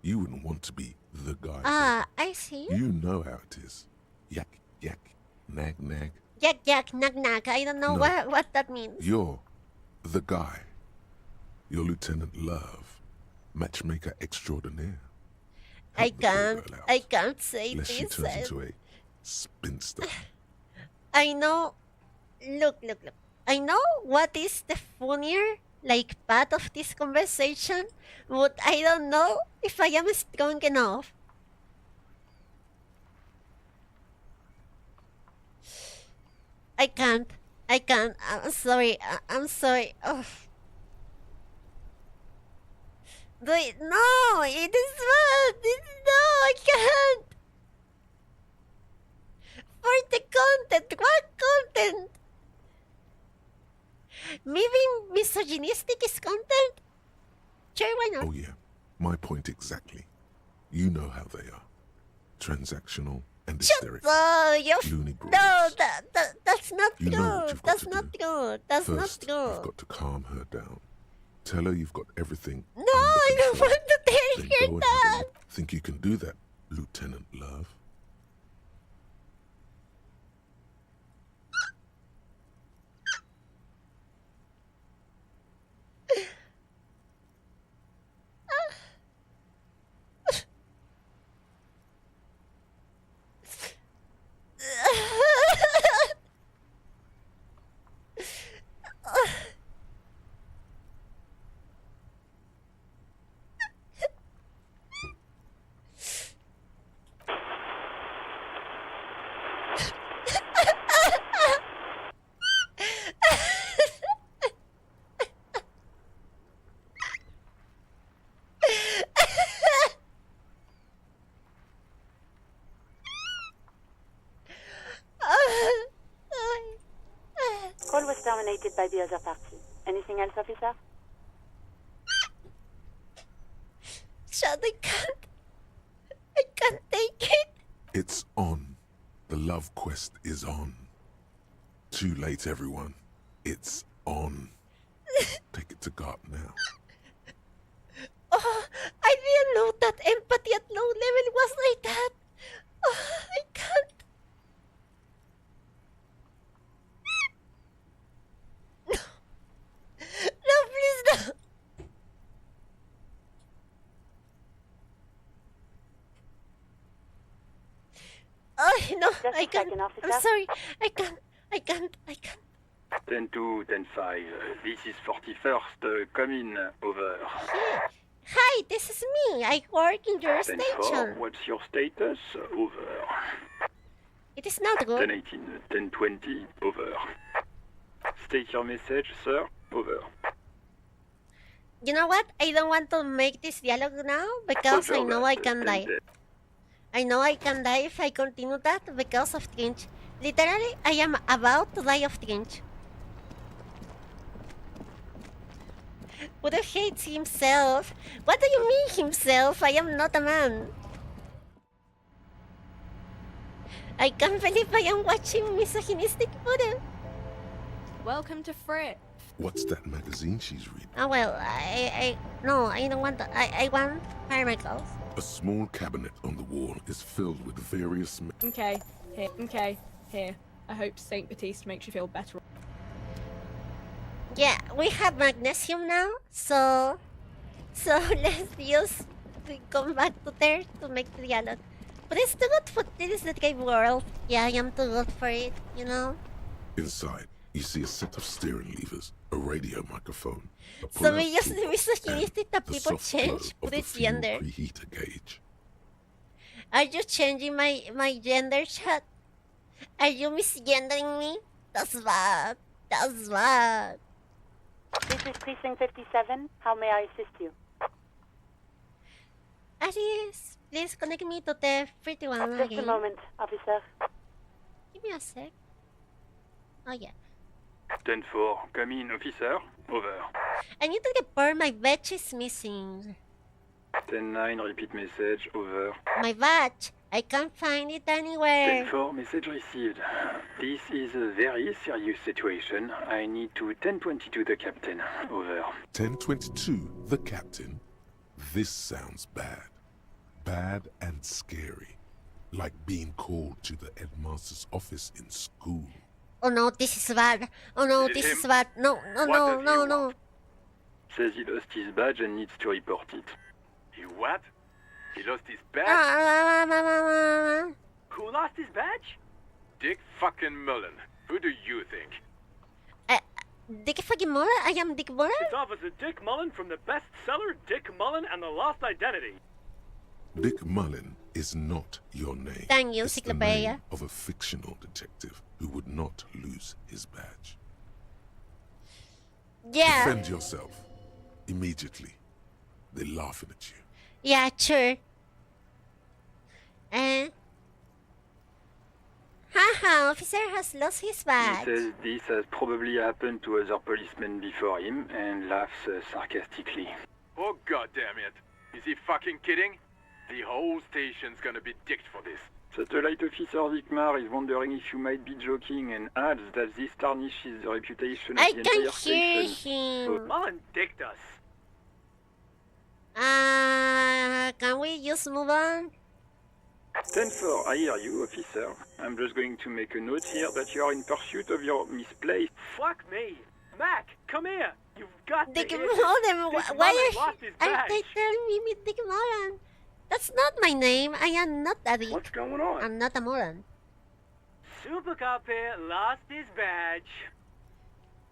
you wouldn't want to be the guy. Ah, I see. You know how it is. Yak, yak, nag, nag. Yak, nag, nag. I don't know No. what that means. You're the guy. You're Lieutenant Love, matchmaker extraordinaire. Help the poor girl out, I can't say lest she this. turns into a spinster. I know. Look. I know what is the funnier, like, part of this conversation, but I don't know if I am strong enough. I can't. I'm sorry. I'm sorry. Oh. Wait, no, it is bad. No, I can't. For the content, what content? Maybe misogynistic is content? Sure, why not? Oh yeah, my point exactly. You know how they are. Transactional and hysterical. Loony No, bros. that's not You know true. what you've got That's to not do. true. That's not First, true. you've got to calm her down. Tell her you've got everything No, under I don't control. want to tell Then her go and have a that. look. Think you can do that, Lieutenant Love? Call was terminated by the other party. Anything else, officer? Shut, I can't take it. It's on. The love quest is on. Too late, everyone. It's on. Take it to God now. Oh, I didn't know that empathy at low level was like that. Oh, I can't. No, please no. Oh no, Just I a can't. second, officer. I'm sorry. I can't. 10-2, 10-5. This is 41st. Come in. Over. Hi, this is me. I work in your 10-4. station. What's your status? Over. It is not good. 10-18. 10-20. Over. State your message, sir. Over. You know what? I don't want to make this dialogue now because I know I can die. I know I can die if I continue that because of cringe. Literally, I am about to die of cringe. Puro hates himself. What do you mean himself? I am not a man. I can't believe I am watching misogynistic Puro. Welcome to Frit. What's that magazine she's reading? Oh well, no, I don't want that. I want miracles. A small cabinet on the wall is filled with various... Okay, here. I hope Saint Baptiste makes you feel better. Yeah, we have magnesium now, so let's use come back to there to make the dialogue. But it's too good for this game world. Yeah, I am too good for it, you know. Inside, you see a set of steering levers, a radio microphone, a So we pull-out use tool, the misogynistic that the people soft glow change of to the its fuel gender. preheater gauge. Are you changing my gender, chat? Are you misgendering me? That's bad. That's bad. This is Precinct 57. How may I assist you? Alice, please connect me to the 31 Just again. a moment, officer. Give me a sec. Oh yeah. 10-4. Come in, officer. Over. I need to report my badge is missing. 10-9. Repeat message. Over. My badge. I can't find it anywhere. 10-4. Message received. This is a very serious situation. I need to 10-22 the captain. Over. 1022, the captain. This sounds bad. Bad and scary. Like being called to the headmaster's office in school. Oh no, this is bad. Oh no, Is it this him? is bad. No, no, What no, does no, he no. Says he lost his badge and needs to report it. He what? He lost his badge? Who lost his badge? Dick fucking Mullen. Who do you think? Dick fucking Mullen? I am Dick Mullen? It's Officer Dick Mullen from the bestseller Dick Mullen and the Lost Identity. Dick Mullen is not your name. Thank you, It's the Cyclopedia. name of a fictional detective who would not lose his badge. Yeah. Defend yourself. Immediately. They're laughing at you. Yeah, sure. Haha, officer has lost his He badge. says this has probably happened to other policemen before him and laughs sarcastically. Oh god damn it. Is he fucking kidding? The whole station's gonna be dicked for this. Satellite Officer Vikmar is wondering if you might be joking and adds that this tarnishes the reputation of I the can entire hear station. him. Mullen dicked us. Can we just move on? 10-4, I hear you, officer. I'm just going to make a note here that you are in pursuit of your misplaced... Fuck me. Mac, come here. You've got Dick to hear Mullen, this. Dick why Mullen lost are his they badge. telling me Dick Mullen? That's not my name. I am not a Dick. What's going on? I'm not a Mullen. Super Cop here lost his badge.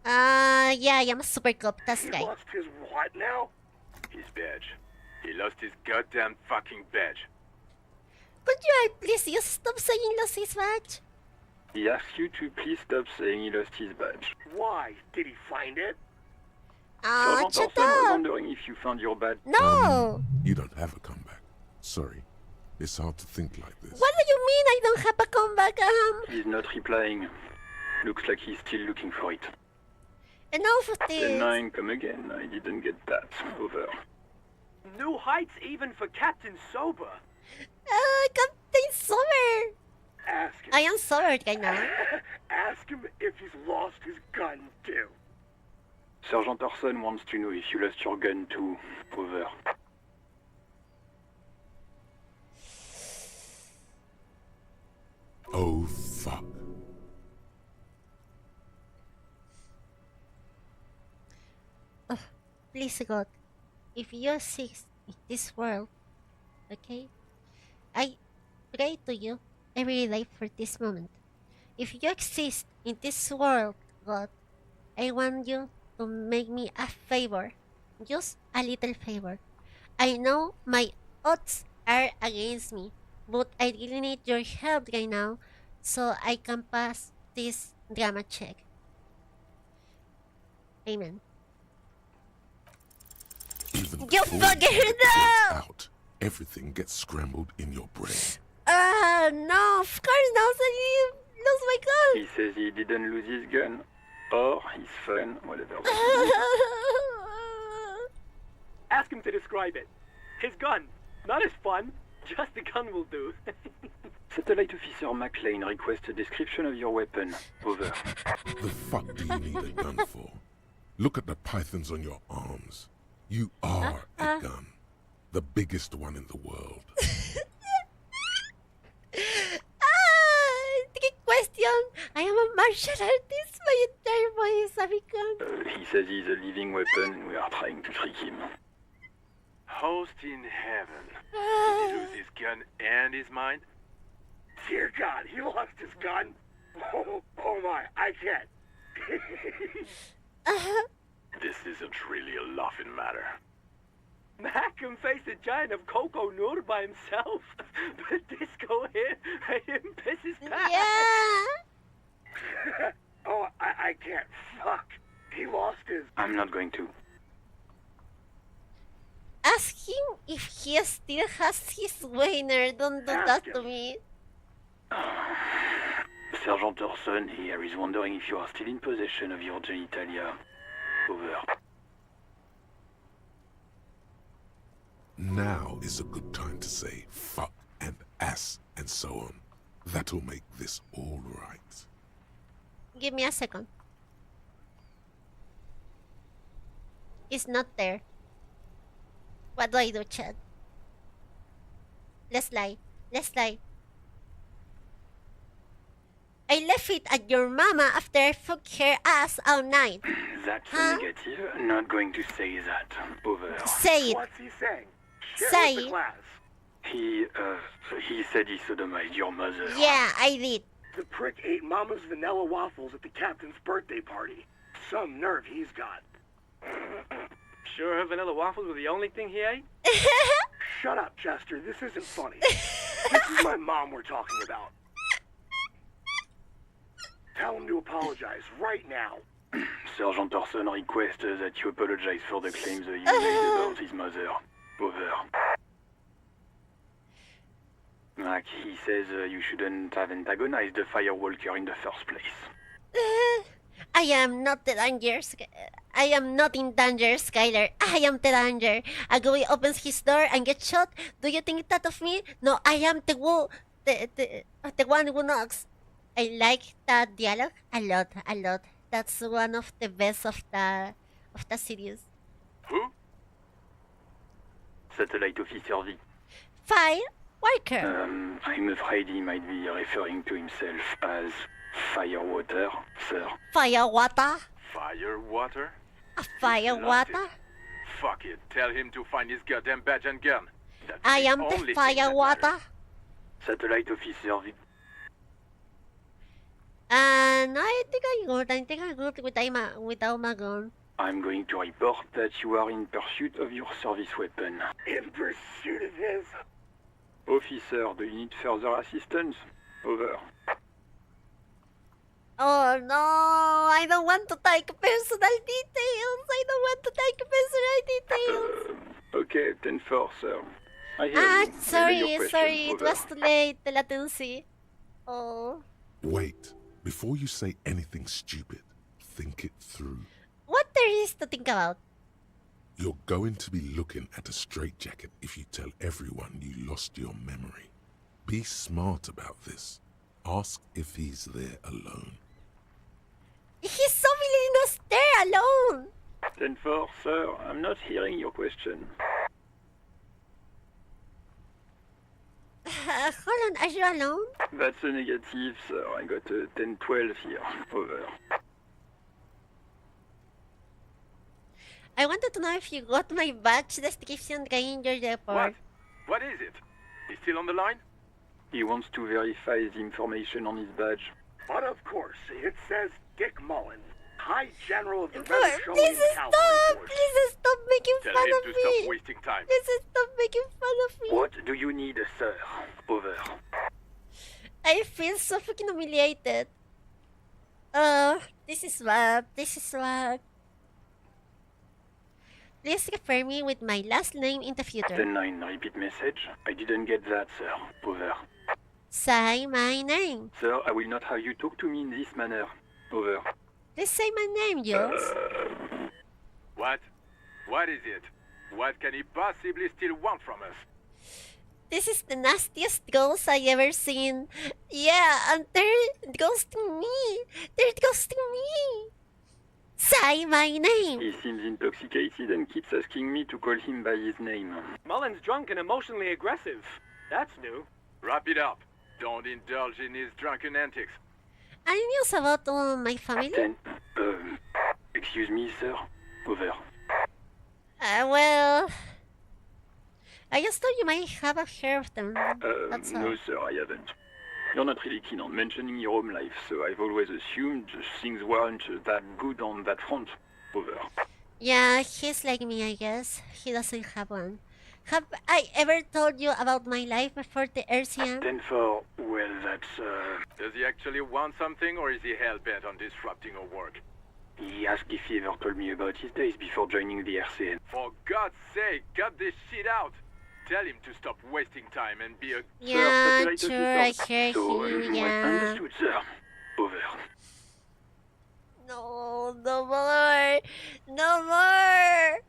Yeah, I am a super cop. That's He right. lost his what now? His badge. He lost his goddamn fucking badge. Could you please just stop saying lost his badge? He asks you to please stop saying he lost his badge. Why? Did he find it? Sergeant Shut Orson was up! wondering if you found your badge. No! You don't have a comeback. Sorry. It's hard to think like this. What do you mean I don't have a comeback? He's not replying. Looks like he's still looking for it. Enough of this. 10-9, come again. I didn't get that. Over. New heights even for Captain Sober. Captain Summer! Ask him. I am sober right now. Ask him if he's lost his gun too. Sergeant Orson wants to know if you lost your gun too. Over. Oh, fuck. Please, God, if you exist in this world, okay? I pray to you every day for this moment. If you exist in this world, God, I want you to make me a favor. Just a little favor. I know my odds are against me, but I really need your help right now so I can pass this drama check. Amen. Even You before fucking get the no! words out, everything gets scrambled in your brain. No, of course not. I lost my gun. He says he didn't lose his gun. Or his phone, whatever. Ask him to describe it. His gun. Not his fun. Just the gun will do. Satellite Officer McLean requests a description of your weapon. Over. The fuck do you need a gun for? Look at the pythons on your arms. You are a gun. The biggest one in the world. Trick question. I am a martial artist. My entire body is a big gun. He says he's a living weapon and we are trying to trick him. Host in heaven. Did he lose his gun and his mind? Dear God, he lost his gun. Oh my, I can't. This isn't really a laughing matter. Mac can face a giant of Coco Nur by himself. But Disco here made him piss his pants. Yeah. Oh, I can't. Fuck. He lost his... I'm not going to. Ask him if he still has his Weiner. Don't do that to me. Sergeant Orson here is wondering if you are still in possession of your genitalia. Over. Now is a good time to say fuck and ass and so on. That'll make this all right. Give me a second. It's not there. What do I do, Chad? Let's lie. Let's lie. I left it at your mama after I fucked her ass all night. That's a negative. Not going to say that. Over. Say it. What's he saying? Share Say with the it. class. He said he sodomized your mother. Yeah, I did. The prick ate Mama's vanilla waffles at the captain's birthday party. Some nerve he's got. Sure her vanilla waffles were the only thing he ate? Shut up, Chester. This isn't funny. This is my mom we're talking about. Tell him to apologize right now. Sergeant Orson requests that you apologize for the claims that you made about his mother. Over. Mac, he says you shouldn't have antagonized the Firewalker in the first place. I am not the danger. I am not in danger, Skylar. I am the danger. A guy opens his door and gets shot. Do you think that of me? No, I am the one who knocks. I like that dialogue a lot, a lot. That's one of the best of the series. Who? Satellite Officer V. Fireworker. I'm afraid he might be referring to himself as Firewater, sir. Firewater? Firewater? Firewater? Fuck it. Tell him to find his goddamn badge and gun. That's I am only the thing that Firewater. matters. Satellite Officer V. And I think I'm good without my gun. I'm going to report that you are in pursuit of your service weapon. In pursuit of his... Officer, do you need further assistance? Over. Oh no, I don't want to take personal details. I don't want to take personal details. Okay, 10-4, sir. I hear you. Sorry, Your question. sorry, it Over. was too late, the latency. Oh. Wait. Before you say anything stupid, think it through. What there is to think about? You're going to be looking at a straitjacket if you tell everyone you lost your memory. Be smart about this. Ask if he's there alone. He's obviously not there alone. 10-4, sir. I'm not hearing your question. Hold on, are you alone? That's a negative, sir. I got a 10-12 here. Over. I wanted to know if you got my badge description right in your report. What? What is it? He's still on the line? He wants to verify the information on his badge. But of course, it says Dick Mullen, High General of the Please Rebel Cavalry stop! Force. Please stop making Tell fun him of to me! stop wasting time. Please stop making fun of me! What do you need, sir? Over. I feel so fucking humiliated. This is what. Please refer me with my last name in the future. 10-9, repeat message. I didn't get that, sir. Over. Say my name. Sir, I will not have you talk to me in this manner. Over. Please say my name, Jules. What? What is it? What can he possibly still want from us? This is the nastiest ghost I ever seen. Yeah, and they're ghosting me. They're ghosting me. Say my name. He seems intoxicated and keeps asking me to call him by his name. Mullen's drunk and emotionally aggressive. That's new. Wrap it up. Don't indulge in his drunken antics. Any news about my family? Excuse me, sir. Over. Well, I just thought you might have heard of them. That's all. No, sir, I haven't. You're not really keen on mentioning your home life, so I've always assumed things weren't that good on that front. Over. Yeah, he's like me, I guess. He doesn't have one. Have I ever told you about my life before the RCM? 10-4, well, that's, Does he actually want something, or is he hell-bent on disrupting our work? He asked if he ever told me about his days before joining the RCN. For God's sake, cut this shit out! Tell him to stop wasting time and be a... Yeah, Sir, sure, I hear so, you, yeah. Understood, sir. Over. No, no more! No more!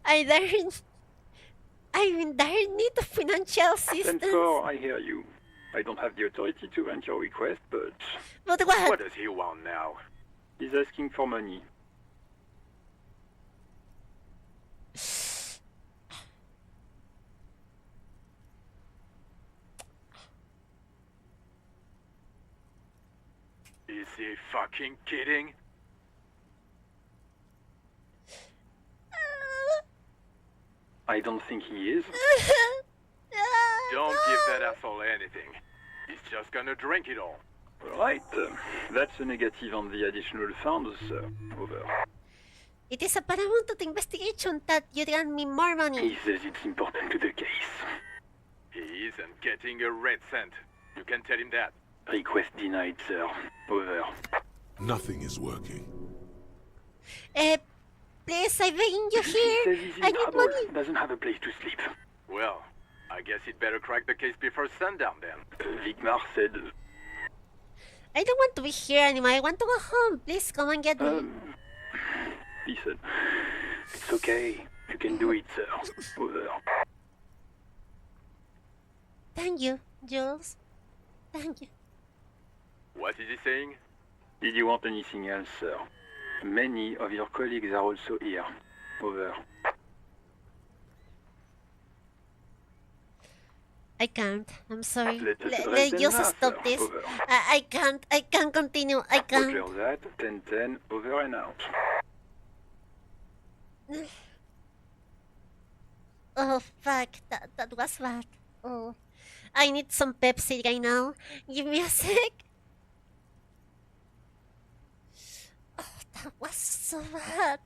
I in dire need of financial assistance. 10-4, I hear you. I don't have the authority to grant your request, but... But what? What does he want now? He's asking for money. Is he fucking kidding? I don't think he is. Don't give that asshole anything. He's just gonna drink it all. Right, that's a negative on the additional funds, sir. Over. It is a paramount to the investigation that you grant me more money. He says it's important to the case. He isn't getting a red cent. You can tell him that. Request denied, sir. Over. Nothing is working. Please, I beg you He here. says he's in I need trouble. money. Doesn't have a place to sleep. Well, I guess he'd better crack the case before sundown then. Vigmar said... I don't want to be here anymore. I want to go home. Please come and get me. He said, it's okay. You can do it, sir. Over. Thank you, Jules. Thank you. What is he saying? Did you want anything else, sir? Many of your colleagues are also here. Over. I can't. I'm sorry. Let Just stop this. I can't. I can't continue. I can't. Roger that. 10-10. Over and out. Oh, fuck. That was bad. Oh. I need some Pepsi right now. Give me a sec. Oh, that was so bad.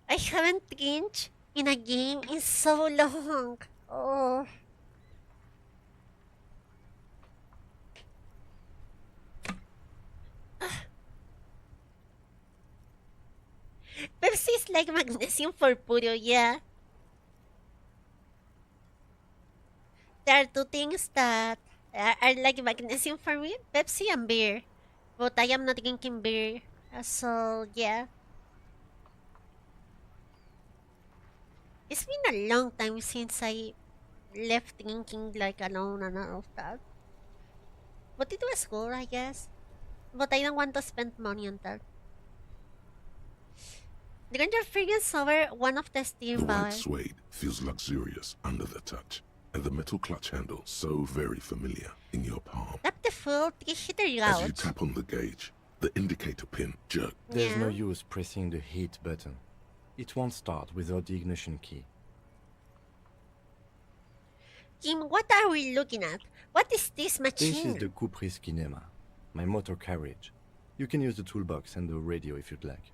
I haven't drank in a game in so long. Oh. Pepsi is like magnesium for Puro, yeah. There are two things that are like magnesium for me, Pepsi and beer. But I am not drinking beer, so yeah. It's been a long time since I left drinking like alone and all of that. But it was cool, I guess. But I don't want to spend money on that. Didn't your fragrance over one of the steam The white bars? suede feels luxurious under the touch, and the metal clutch handle so very familiar in your palm. Tap the full 3-hitter As you gouge. tap on the gauge, the indicator pin jerks. There's no use pressing the heat button. It won't start without the ignition key. Kim, what are we looking at? What is this machine? This is the Kupris Kinema, my motor carriage. You can use the toolbox and the radio if you'd like.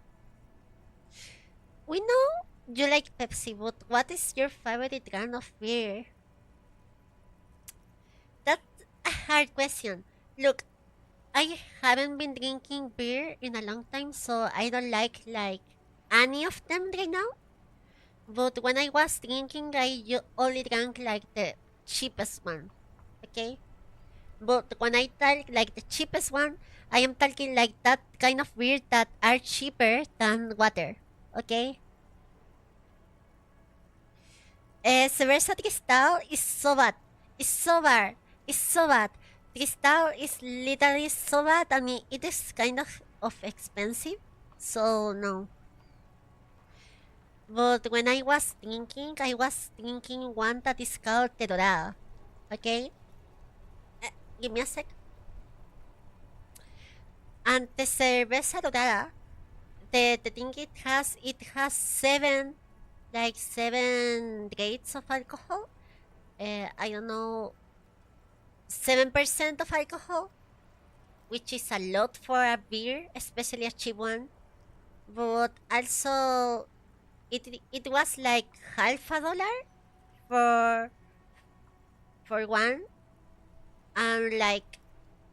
We know you like Pepsi, but what is your favorite brand of beer? That's a hard question. Look, I haven't been drinking beer in a long time, so I don't like any of them right now. But when I was drinking, I only drank like the cheapest one, okay? But when I talk like the cheapest one, I am talking like that kind of beer that are cheaper than water, okay? Cerveza Cristal is so bad. It's so bad. It's so bad. Cristal is literally so bad. I mean, it is kind of expensive, so no. But when I was drinking one that is called Te Dorada, okay? Give me a sec. And the cerveza dorada, the thing it has seven grades of alcohol. I don't know, 7% of alcohol, which is a lot for a beer, especially a cheap one. But also, it was like $50 for one, and like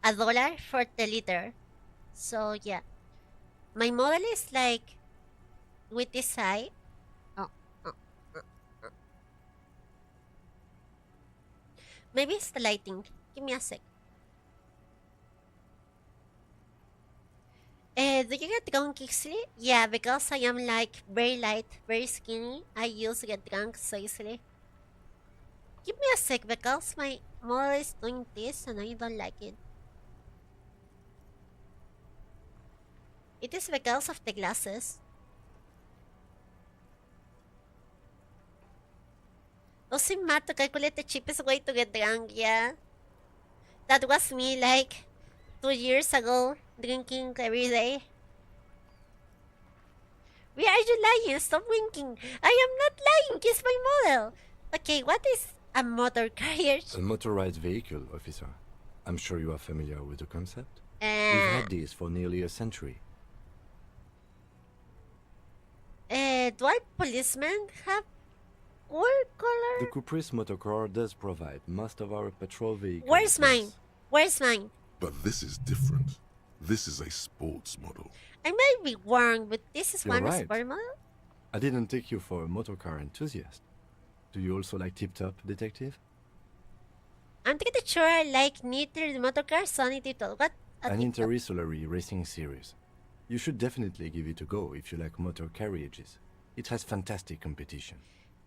$1 for the liter. So yeah, my model is like with this side. Maybe it's the lighting. Give me a sec. Do you get drunk easily? Yeah, because I am like very light, very skinny. I used to get drunk so easily. Give me a sec because my model is doing this and I don't like it. It is because of the glasses. Doesn't matter to calculate the cheapest way to get drunk, yeah. That was me like 2 years ago, drinking every day. Why are you lying? Stop winking. I am not lying, it's my model. Okay, what is a motor carriage? A motorized vehicle, officer. I'm sure you are familiar with the concept. We've had these for nearly a century. Do our policemen have cool color? The Kupris motorcar does provide most of our patrol vehicles. Where's mine? Where's mine? But this is different. This is a sports model. I might be wrong, but this is You're one right. sport model? I didn't take you for a motorcar enthusiast. Do you also like tip-top, detective? I'm pretty sure I like neither the motorcars or any title. What? An interrisularly racing series. You should definitely give it a go if you like motor carriages. It has fantastic competition.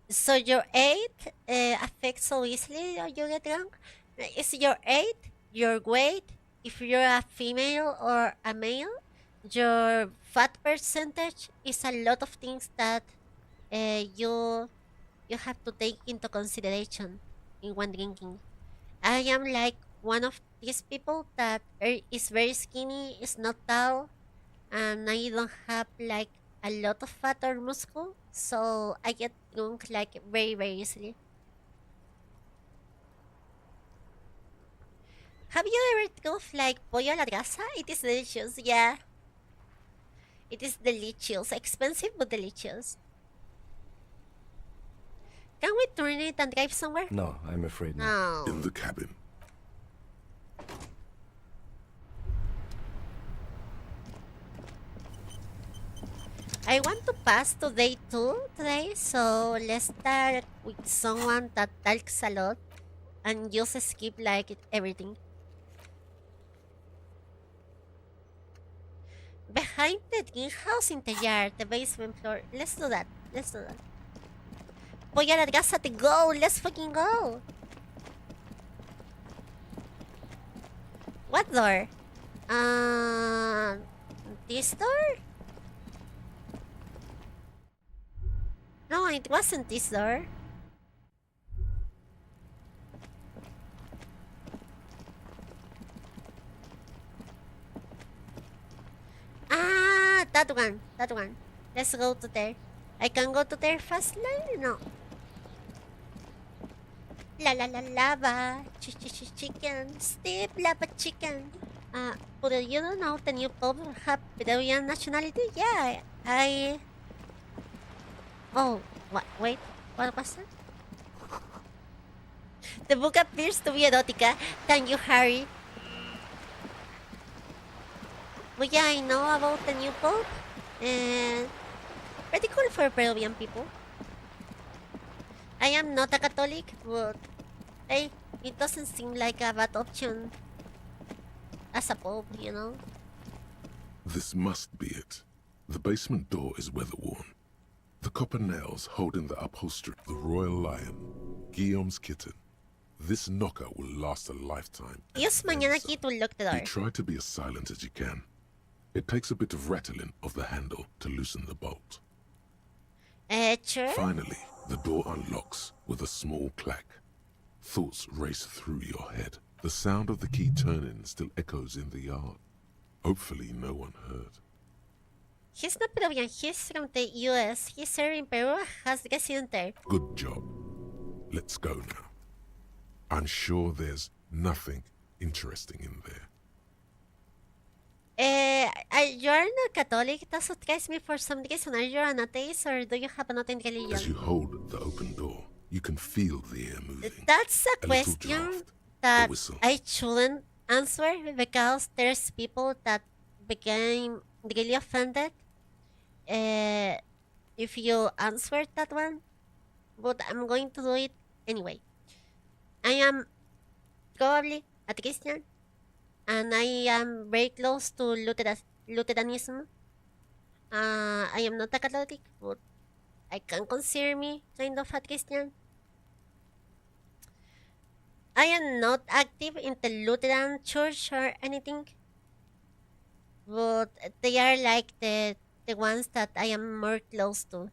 So your age affects so easily or you get drunk? Is your age, your weight, if you're a female or a male, your fat percentage is a lot of things that you have to take into consideration in when drinking. I am like one of these people that is very skinny, is not tall, and I don't have like a lot of fat or muscle, so I get drunk like very, very easily. Have you ever tried like pollo a la brasa? It is delicious, yeah. It is delicious. Expensive but delicious. Can we turn it and drive somewhere? No, I'm afraid not. No. In the cabin. I want to pass to day 2 today, so let's start with someone that talks a lot and just skip like everything. Behind the greenhouse in the yard, the basement floor. Let's do that. Let's do that. Voy a la casa to go. Let's fucking go. What door? This door? No, it wasn't this door. That one. That one. Let's go to there. I can go to there fast lane? No. La la la lava. Chicken. Steve lava chicken. But you don't know the new Pope have Peruvian nationality? Yeah, I... Oh, what? Wait, what was that? The book appears to be erotica. Thank you, Harry. But yeah, I know about the new Pope. And pretty cool for Peruvian people. I am not a Catholic, but hey, it doesn't seem like a bad option as a Pope, you know? This must be it. The basement door is weather-worn. The copper nails holding the upholstery, the royal lion, Guillaume's kitten. This knocker will last a lifetime. Use mañana key to lock the door. You try to be as silent as you can. It takes a bit of rattling of the handle to loosen the bolt. Sure. Finally, the door unlocks with a small clack. Thoughts race through your head. The sound of the key turning still echoes in the yard. Hopefully no one heard. He's not Peruvian, he's from the US. He's serving in Peru, has resident there. Good job. Let's go now. I'm sure there's nothing interesting in there. You're not Catholic? That surprised me for some reason. Are you an atheist or do you have another religion? As you hold the open door, you can feel the air moving. That's a question that I shouldn't answer because there's people that became really offended if you answer that one. But I'm going to do it anyway. I am probably a Christian, and I am very close to Lutheranism. I am not a Catholic, but I can consider me kind of a Christian. I am not active in the Lutheran church or anything, but they are like the ones that I am more close to.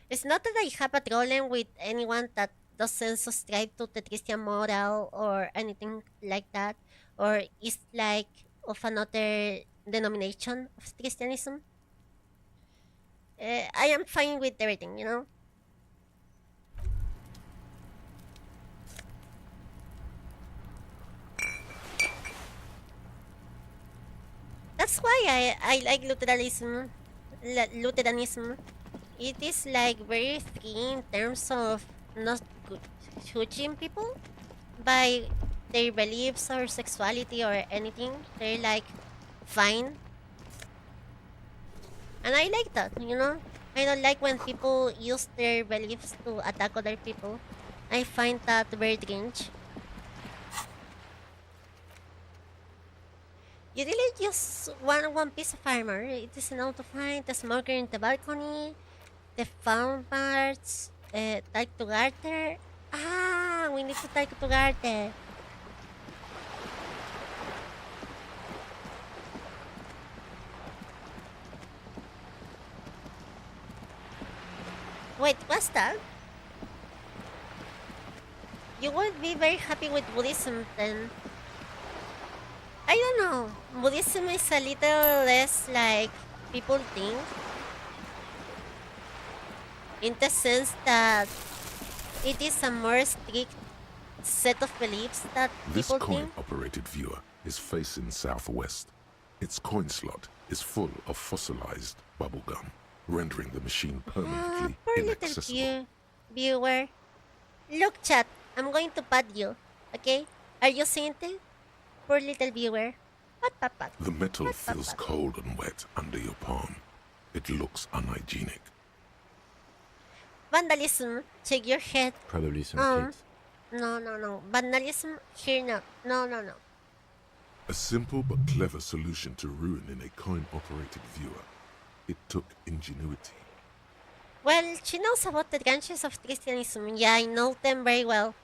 It's not that I have a problem with anyone that doesn't subscribe to the Christian moral or anything like that, or is like of another denomination of Christianism. I am fine with everything, you know? That's why I like Lutheranism. Lutheranism. It is like very free in terms of not judging people by their beliefs or sexuality or anything. They're like fine. And I like that, you know? I don't like when people use their beliefs to attack other people. I find that very cringe. You really just want one piece of armor. It is enough to find the smoker in the balcony, the found parts, talk to Garter. Ah, we need to talk to Garter. Wait, what's that? You would be very happy with Buddhism then. I don't know. Buddhism is a little less like people think. In the sense that it is a more strict set of beliefs that This people think. coin-operated viewer is facing southwest. Its coin slot is full of fossilized bubblegum, rendering the machine permanently Poor little inaccessible. viewer. Look, chat. I'm going to pat you. Okay? Are you seeing it? Poor little viewer. Pat, pat, pat. The metal feels cold and wet under your palm. It looks unhygienic. Vandalism. Shake your head. Probably some kids. No. Vandalism. Here not. No. A simple but clever solution to ruining a coin-operated viewer. It took ingenuity. Well, she knows about the branches of Christianism. Yeah, I know them very well.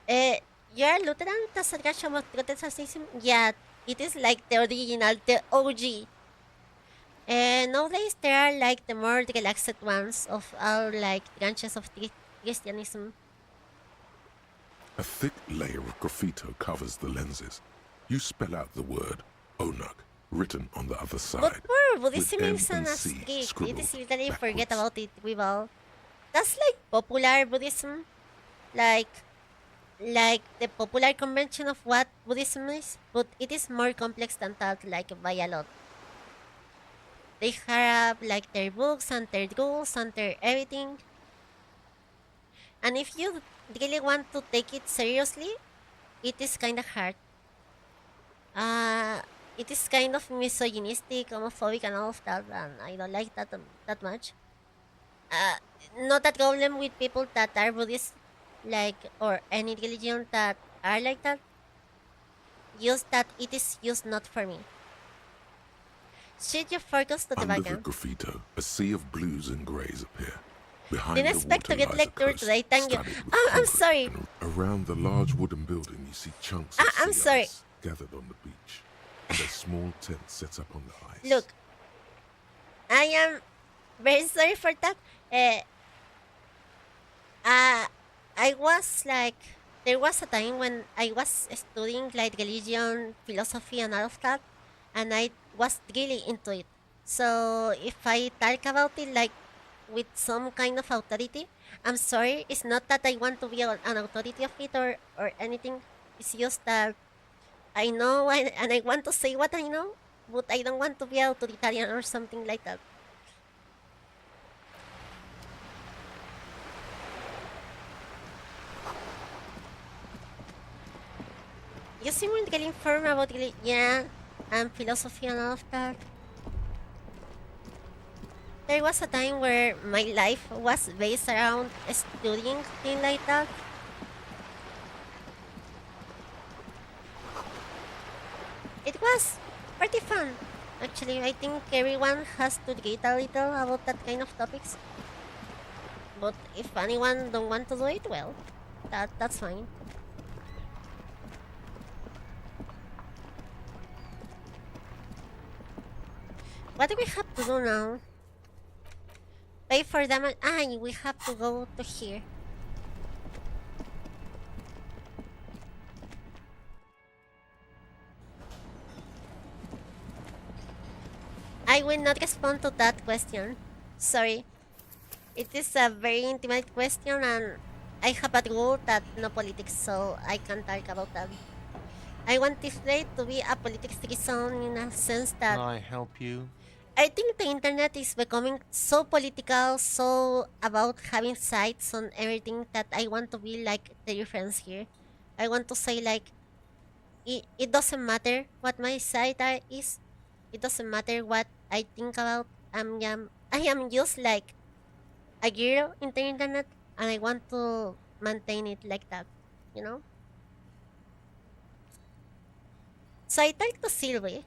You're a Lutheran? That's a branch of Protestantism? Yeah, it is like the original, the OG. Nowadays, there are like the more relaxed ones of all like branches of Christianism. A thick layer of graffito covers the lenses. You spell out the word Onuk, written on the other side. But poor with Buddhism M is and an C strict. It scribbled is literally forget backwards. about it. We all. that's like popular Buddhism, like the popular convention of what Buddhism is, but it is more complex than that, like by a lot. They have like their books and their rules and their everything. And if you really want to take it seriously, it is kind of hard. It is kind of misogynistic, homophobic, and all of that, and I don't like that that much. Not a problem with people that are Buddhist, like, or any religion that are like that. Just that it is just not for me. Should you focus to the Under the background? graffito, a sea of blues and greys appear. Behind Didn't the expect to water get lies a lectured coast, today, thank you. studded with I'm concrete, sorry. and around the large wooden building, you see chunks of I'm sea sorry. ice gathered on the beach, and a small tent sets up on the ice. Look, I am very sorry for that. I was like, there was a time when I was studying like religion, philosophy, and all of that, and I was really into it. So if I talk about it like with some kind of authority, I'm sorry. It's not that I want to be an authority of it or anything. It's just that I know and I want to say what I know, but I don't want to be authoritarian or something like that. You seem really informed about yeah, and philosophy and all of that. There was a time where my life was based around studying things like that. It was pretty fun. Actually, I think everyone has to read a little about that kind of topics. But if anyone don't want to do it, well, that's fine. What do we have to do now? Pay for damage. We have to go to here. I will not respond to that question. Sorry. It is a very intimate question and I have a rule that no politics, so I can't talk about that. I want this place to be a politics free zone in a sense that Can I help you? I think the internet is becoming so political, so about having sides on everything that I want to be like the difference here. I want to say like, it doesn't matter what my side is. It doesn't matter what I think about. I am just like a girl in the internet and I want to maintain it like that, you know? So I talked to Sylvie.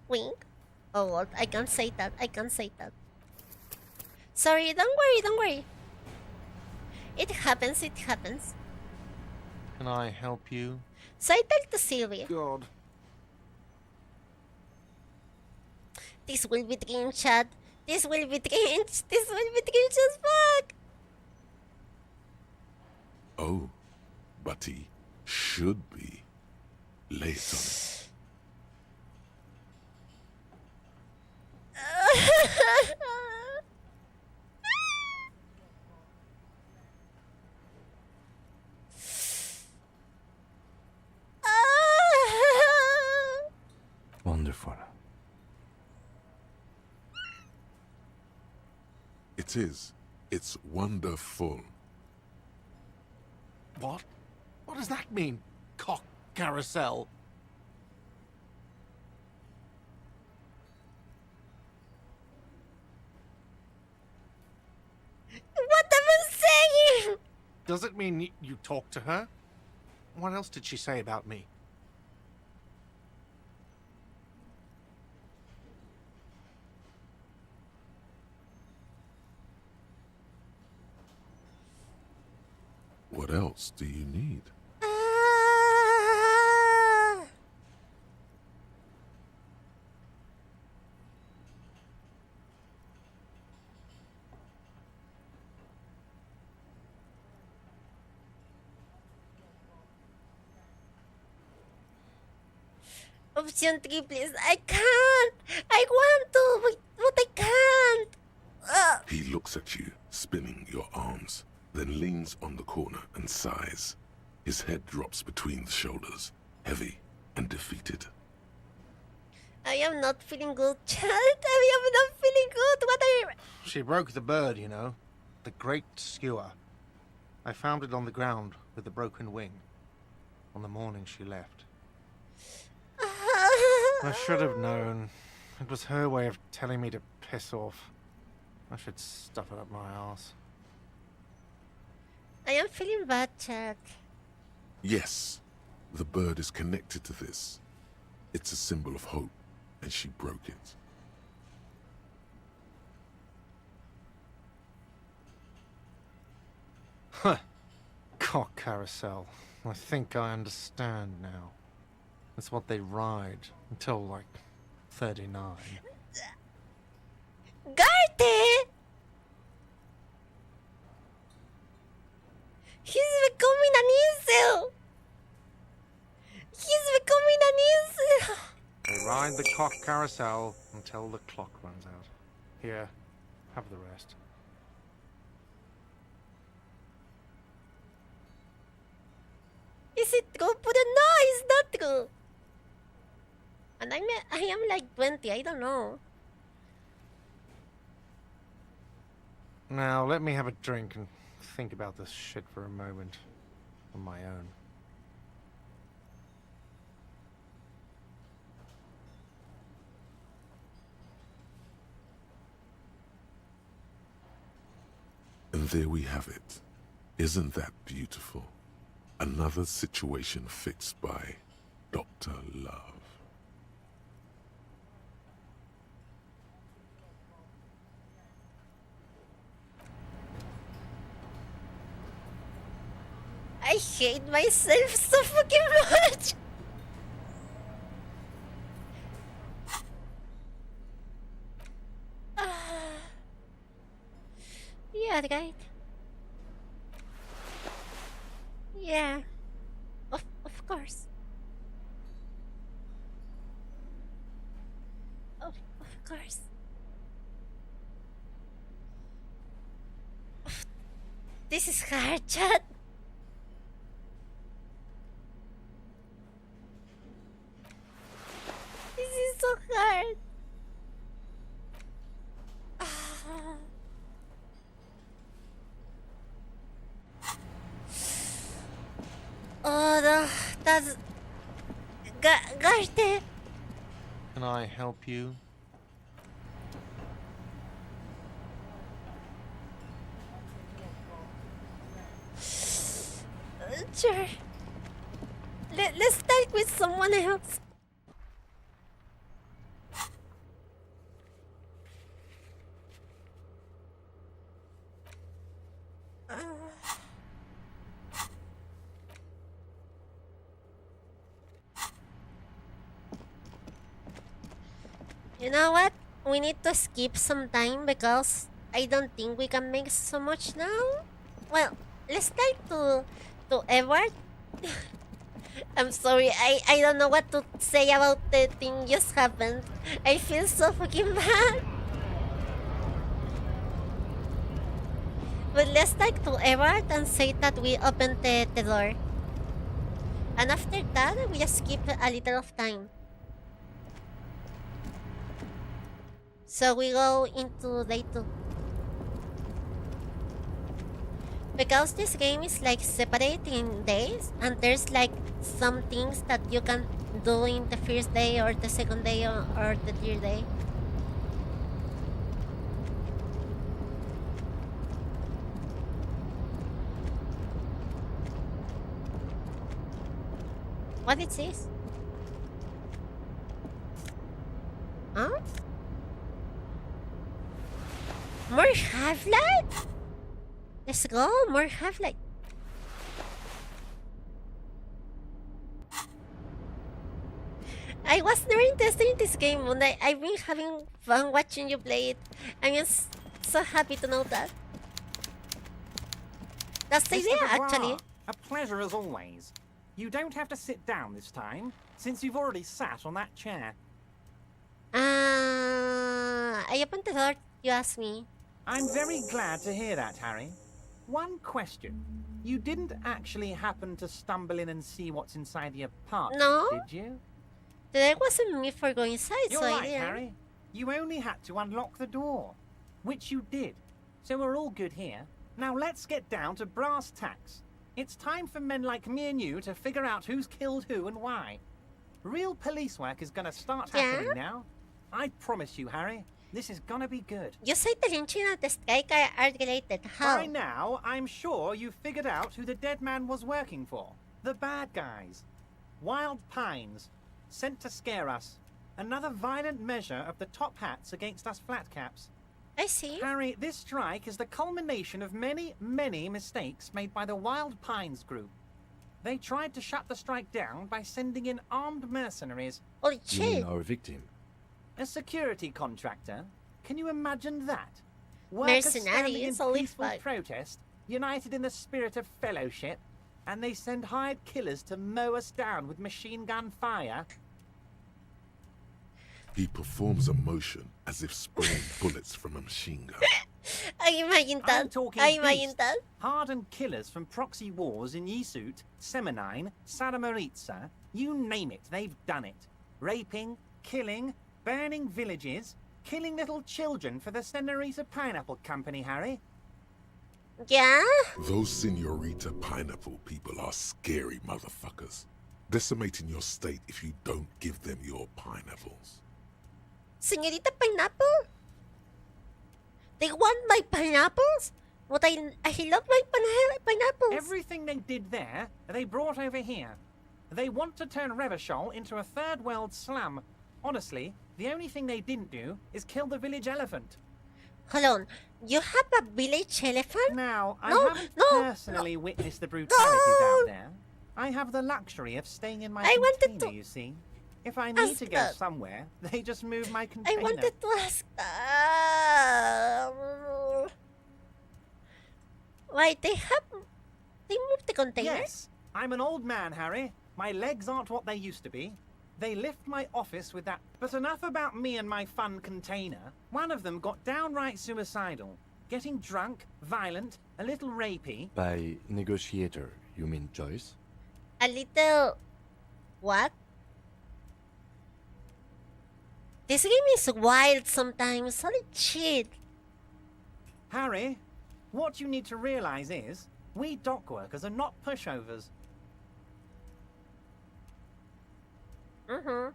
Wink. Oh, well, I can't say that. I can't say that. Sorry, don't worry, don't worry. It happens, it happens. Can I help you? So I talked to Sylvie. God. This will be dream chat. This will be dream. This will be dream as fuck. Oh, but he should be. Lay it on it. Wonderful. It is. It's wonderful. What? What does that mean? Cock carousel. What am I saying? Does it mean you talked to her? What else did she say about me? What else do you need? Option 3, please. I can't. I want to, but I can't. He looks at you, spinning your arms, then leans on the corner and sighs. His head drops between the shoulders, heavy and defeated. I am not feeling good, chat. I am not feeling good. What are you... She broke the bird, you know. The great skewer. I found it on the ground with the broken wing. On the morning she left. I should have known. It was her way of telling me to piss off. I should stuff it up my arse. I am feeling bad, chat. Yes, the bird is connected to this. It's a symbol of hope, and she broke it. Huh. Cock carousel. I think I understand now. It's what they ride until, like, 39. Garte! He's becoming an incel! He's becoming an incel! They ride the cock carousel until the clock runs out. Here, have the rest. Is it true? But no, it's not true. And I am like 20, I don't know. Now, let me have a drink and think about this shit for a moment. On my own. And there we have it. Isn't that beautiful? Another situation fixed by Dr. Love. I hate myself so fucking much. Yeah, right. Yeah. Of course. Of course. This is hard, chat. This is so hard. Oh, that's... Garte. Can I help you? Sure. Let's start with someone else. You know what? We need to skip some time because I don't think we can make so much now. Well, let's start to Edward. I'm sorry, I don't know what to say about the thing just happened. I feel so fucking bad. But let's start to Edward and say that we opened the door. And after that, we just skip a little of time. So we go into day 2. Because this game is like separated in days, and there's like some things that you can do in the first day or the second day or the third day. What is this? Huh? More Half-Life? Let's go, more Half-Life. I was never interested in this game, but I've been having fun watching you play it. I'm just so happy to know that. That's the idea, actually. A pleasure as always. You don't have to sit down this time, since you've already sat on that chair. I opened the door, you asked me. I'm very glad to hear that, Harry. One question. You didn't actually happen to stumble in and see what's inside the apartment, No. did you? That wasn't me for going inside, You're so right, I didn't. Harry. You only had to unlock the door, which you did. So we're all good here. Now let's get down to brass tacks. It's time for men like me and you to figure out who's killed who and why. Real police work is gonna start happening now. I promise you, Harry. This is gonna be good. Yo soy talenchina at the strike are related. How? By now, I'm sure you've figured out who the dead man was working for. The bad guys. Wild Pines. Sent to scare us. Another violent measure of the top hats against us flatcaps. I see. Harry, this strike is the culmination of many, many mistakes made by the Wild Pines group. They tried to shut the strike down by sending in armed mercenaries. Holy You mean our victim? A security contractor? Can you imagine that? Workers standing in Mercenaries, holy peaceful fuck. protest, united in the spirit of fellowship, and they send hired killers to mow us down with machine gun fire? He performs a motion as if spraying bullets from a machine gun. I imagine that. I'm talking I imagine beasts. that. Hardened killers from proxy wars in Yisut, Semenine, Sadamoritsa, you name it, they've done it. Raping, killing, burning villages, killing little children for the Senorita Pineapple Company, Harry. Yeah? Those Senorita Pineapple people are scary motherfuckers. Decimating your state if you don't give them your pineapples. Señorita Pineapple? They want my pineapples? What I love my pineapples. Everything they did there, they brought over here. They want to turn Revachol into a third world slum. Honestly, the only thing they didn't do is kill the village elephant. Hold on. You have a village elephant? Now, I No, haven't no, personally witnessed the brutalities out there. I have the luxury of staying in my container, you see. If I need to go that. somewhere, they just move my I container. wanted to ask. Wait, they moved the container? Yes, I'm an old man, Harry. My legs aren't what they used to be. They lift my office with that. But enough about me and my fun container. One of them got downright suicidal. Getting drunk, violent, a little rapey. By negotiator, you mean Joyce? A little... What? This game is wild sometimes. Holy shit. Harry, what you need to realize is, we dock workers are not pushovers.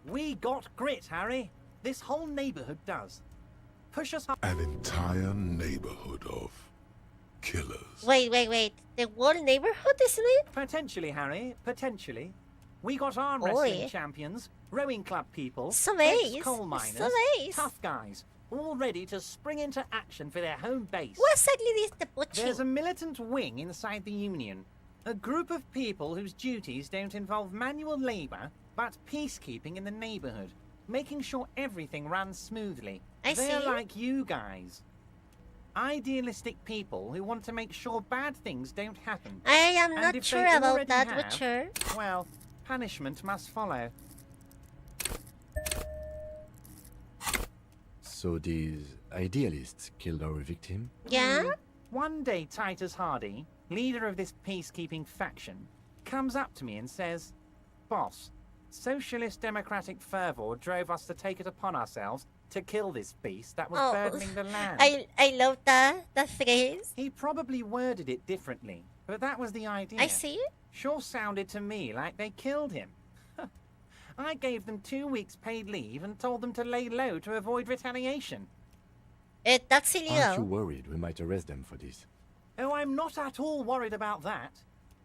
We got grit, Harry. This whole neighborhood does. Push us up. An entire neighborhood of killers. Wait. The whole neighborhood, isn't it? Potentially, Harry. Potentially. We got arm Oi. wrestling champions, rowing club people, Sabéis, ex-coal miners, sabéis. tough guys, all ready to spring into action for their home base. What exactly is the butching? There's a militant wing inside the Union. A group of people whose duties don't involve manual labor, but peacekeeping in the neighborhood, making sure everything runs smoothly. I They're see. like you guys. Idealistic people who want to make sure bad things don't happen. I am And not if sure they about already that, have, but sure. Well, punishment must follow. So these idealists killed our victim? Yeah? One day, Titus Hardy, leader of this peacekeeping faction, comes up to me and says, "Boss, socialist democratic fervor drove us to take it upon ourselves to kill this beast that was burdening the land." I love that phrase. He probably worded it differently, but that was the idea. I see. Sure sounded to me like they killed him. I gave them 2 weeks paid leave and told them to lay low to avoid retaliation. That's Aren't you illegal. worried we might arrest them for this? Oh, I'm not at all worried about that.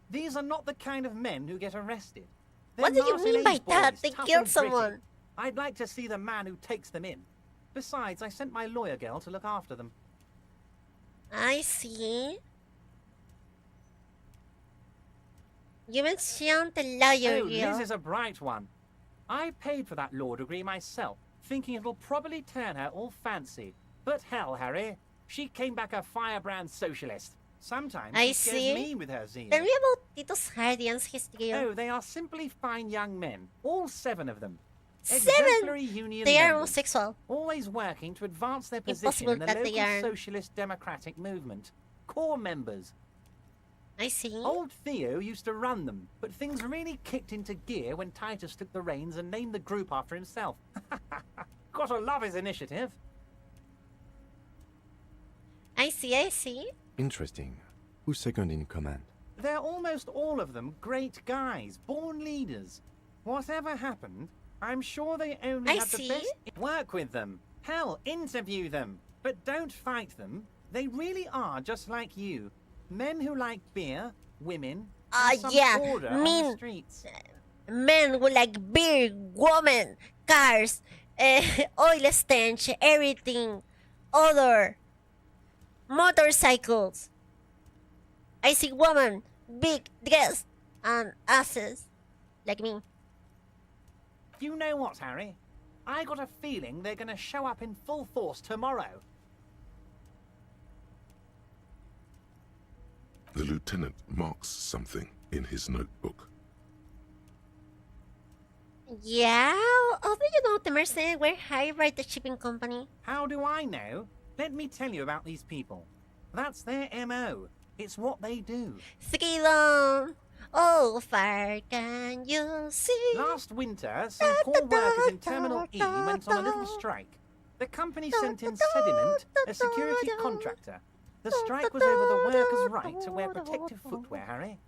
These are not the kind of men who get arrested. What do you mean by that? Boys, They tough killed and gritty. someone. I'd like to see the man who takes them in. Besides, I sent my lawyer girl to look after them. I see. You mentioned the lawyer Oh, girl. Liz is a bright one. I paid for that law degree myself, thinking it'll probably turn her all fancy. But hell, Harry, she came back a firebrand socialist. Sometimes I she scares see. me with her zeal. Tell me about Tito's Guardians history. Oh, they are simply fine young men. All 7 of them. Exemplary Seven! union They are members, homosexual. always working to advance their position Impossible in the that they local are. socialist democratic movement. Core members. I see. Old Theo used to run them, but things really kicked into gear when Titus took the reins and named the group after himself. Gotta love his initiative. I see, I see. Interesting. Who's second in command? They're almost all of them great guys, born leaders. Whatever happened, I'm sure they only I had see. the best. Work with them. Hell, interview them. But don't fight them. They really are just like you. Men who like beer, women, and some Yeah, order on the mean streets. men who like beer, women, cars, oil stench, everything, odor, motorcycles. I see woman, big dress, and asses, like me. You know what, Harry? I got a feeling they're gonna show up in full force tomorrow. The lieutenant marks something in his notebook. Yeah, although you know the mercenaries were hired by the shipping company. How do I know? Let me tell you about these people. That's their MO. It's what they do. Freedom, oh far can you see? Last winter, some poor workers in Terminal E went on a little strike. The company sent in Sediment, a security contractor. The strike was over the workers' right to wear protective footwear, Harry.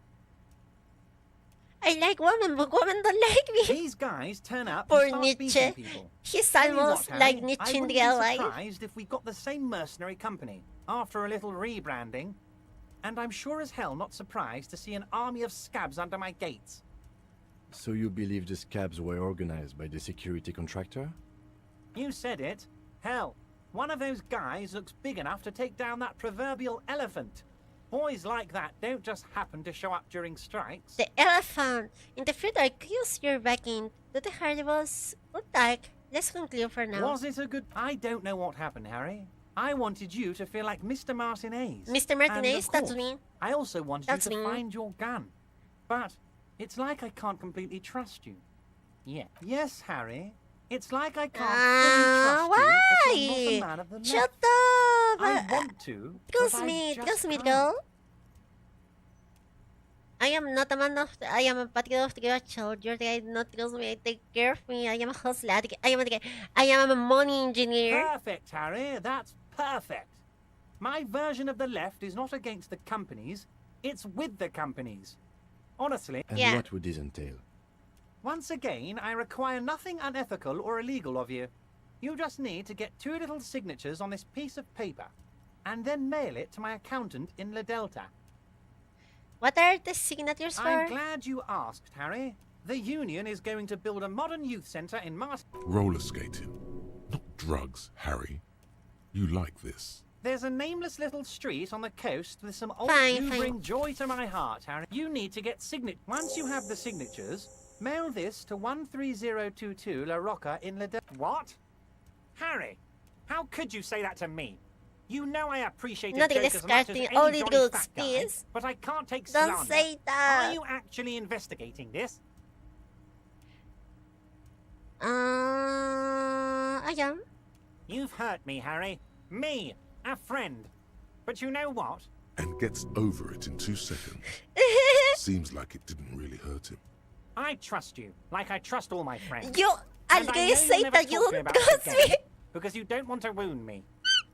I like women, but women don't like me. These guys turn up Poor and start beating Nietzsche. people. He's Tell you almost what, like Harry, Nietzsche I in wouldn't real be life. surprised if we got the same mercenary company after a little rebranding. And I'm sure as hell not surprised to see an army of scabs under my gates. So you believe the scabs were organized by the security contractor? You said it. Hell, one of those guys looks big enough to take down that proverbial elephant. Boys like that don't just happen to show up during strikes. The elephant in the field accused you're backing to the horribles. Good luck. Let's conclude for now. Was it a good... I don't know what happened, Harry. I wanted you to feel like Mr. Martinez. Mr. And Martinez, of that's course, me. I also wanted That's you to me. find your gun. But it's like I can't completely trust you. Yeah. Yes, Harry. It's like I can't fully trust you if you're not a man of the left. Shut up! I want to, but I just Trust me, can't. girl. I am not a man of. I am a patriot of the soldier. I do not trust me. I take care of me. I am a hustler. I am a money engineer. Perfect, Harry. That's perfect. My version of the left is not against the companies. It's with the companies. Honestly. And what would this entail? Once again, I require nothing unethical or illegal of you. You just need to get 2 little signatures on this piece of paper, and then mail it to my accountant in La Delta. What are the signatures for? I'm glad you asked, Harry. The Union is going to build a modern youth centre in Roller skating. Not drugs, Harry. You like this. There's a nameless little street on the coast with some old Fine, you fine. bring joy to my heart, Harry. You need to get Once you have the signatures, mail this to 13022 La Rocca in La What? Harry, how could you say that to me? You know I appreciate a Not joke as much as discarding any only jolly drugs, fat guy, please. but I can't take Don't slander. say that. Are you actually investigating this? I am. You've hurt me, Harry. Me, a friend. But you know what? And gets over it in 2 seconds. Seems like it didn't really hurt him. I trust you, like I trust all my friends. You And I already know say you'll never that you talk to me don't about it trust me. again, because you don't want to wound me.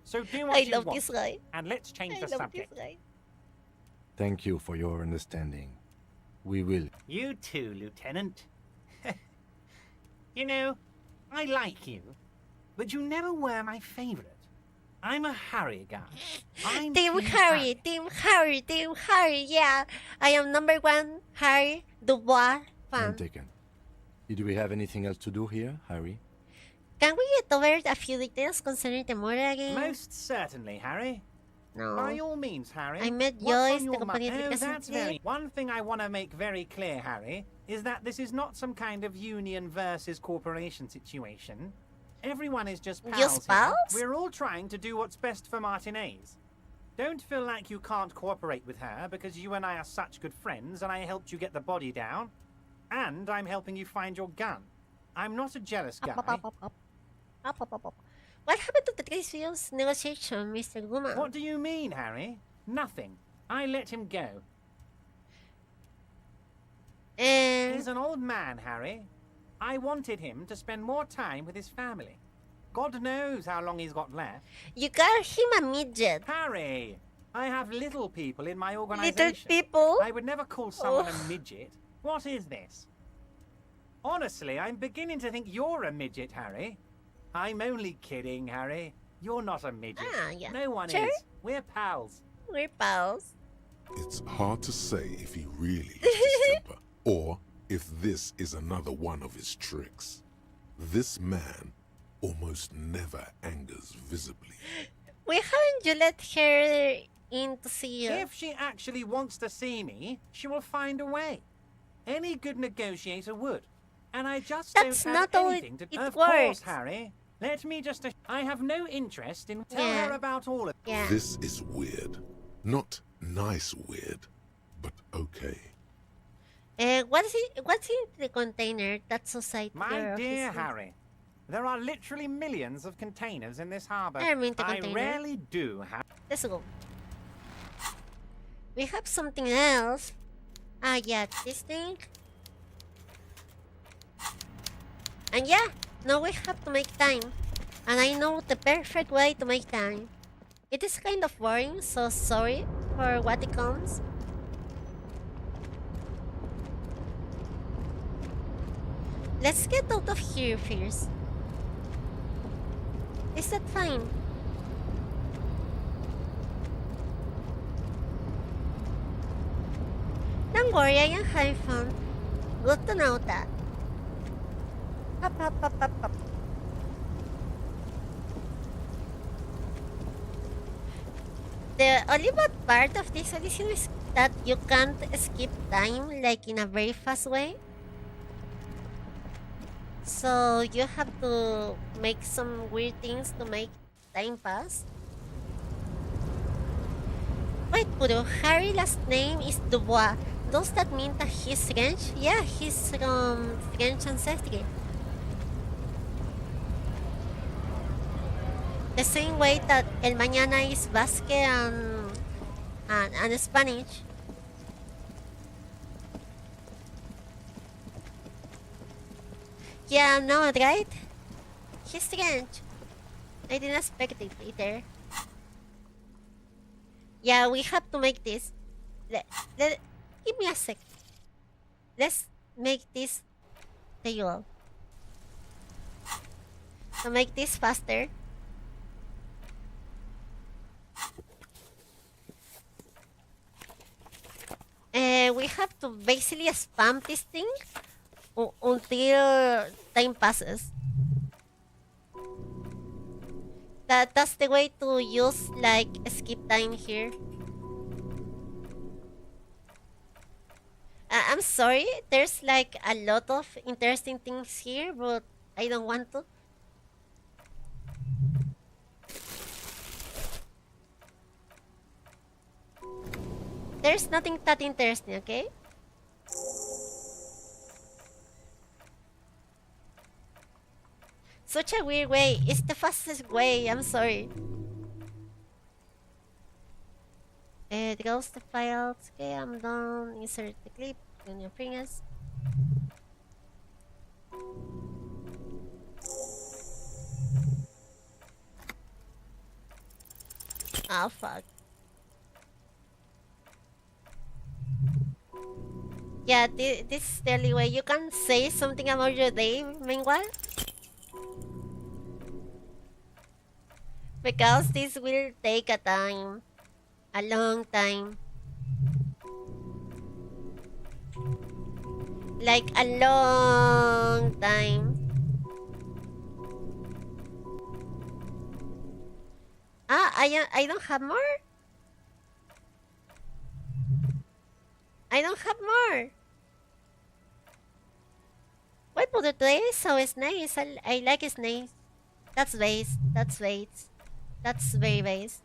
So do what I you love want, this guy. and let's change the subject. Thank you for your understanding. We will. You too, Lieutenant. You know, I like you, but you never were my favorite. I'm a Harry guy. I'm Team Harry, Team Harry, Team Harry, yeah. I am #1 Harry Dubois fan. I'm taken. Did we have anything else to do here, Harry? Can we get over a few details concerning the murder again? Most certainly, Harry. No. By all means, Harry. I met What's on Joyce, the your company mind? Oh, that's representative. very... One thing I want to make very clear, Harry, is that this is not some kind of union versus corporation situation. Everyone is just pals Just here. pals? We're all trying to do what's best for Martinez. Don't feel like you can't cooperate with her because you and I are such good friends and I helped you get the body down. And I'm helping you find your gun. I'm not a jealous guy. What happened to the previous negotiation, Mr. Guma? What do you mean, Harry? Nothing. I let him go. He's an old man, Harry. I wanted him to spend more time with his family. God knows how long he's got left. You got him a midget. Harry, I have little people in my organization. Little people? I would never call someone a midget. What is this? Honestly, I'm beginning to think you're a midget, Harry. I'm only kidding, Harry. You're not a midget. Yeah. No one Sure. is. We're pals. We're pals. It's hard to say if he really lost his temper, or if this is another one of his tricks. This man almost never angers visibly. Why haven't you let her in to see you? If she actually wants to see me, she will find a way. Any good negotiator would. And I just That's don't not have how anything to... it Of works. course, Harry. Let me just... I have no interest in... Tell her about all of... Yeah. This is weird. Not nice weird, but okay. What's in the container? That society. My dear Harry, there are literally millions of containers in this harbor. I mean the I container. rarely do have... Let's go. We have something else. Ah, yeah, this thing. And yeah, now we have to make time. And I know the perfect way to make time. It is kind of boring, so sorry for what it comes. Let's get out of here first. Is that fine? Don't worry, I am having fun. Good to know that. Hop, hop, hop, hop, hop. The only bad part of this edition is that you can't skip time like in a very fast way. So you have to make some weird things to make time pass. Wait, Puru, Harry's last name is Dubois. Does that mean that he's French? Yeah, he's from French ancestry. The same way that El Mañana is Basque and Spanish. Yeah, no, right? He's French. I didn't expect it either. Yeah, we have to make this. Give me a sec. Let's make this table. To make this faster. We have to basically spam this thing until time passes. That's the way to use like skip time here. I'm sorry, there's like a lot of interesting things here, but I don't want to. There's nothing that interesting, okay? Such a weird way. It's the fastest way. I'm sorry. Draws the files. Okay, I'm done. Insert the clip on your fingers. Oh, fuck. Yeah, this is the only way. You can say something about your day, meanwhile. Because this will take a time. A long time. Like a long time. Ah, I don't have more? I don't have more. Why put it today? So snakes. I like snakes. That's base. That's base. That's very base.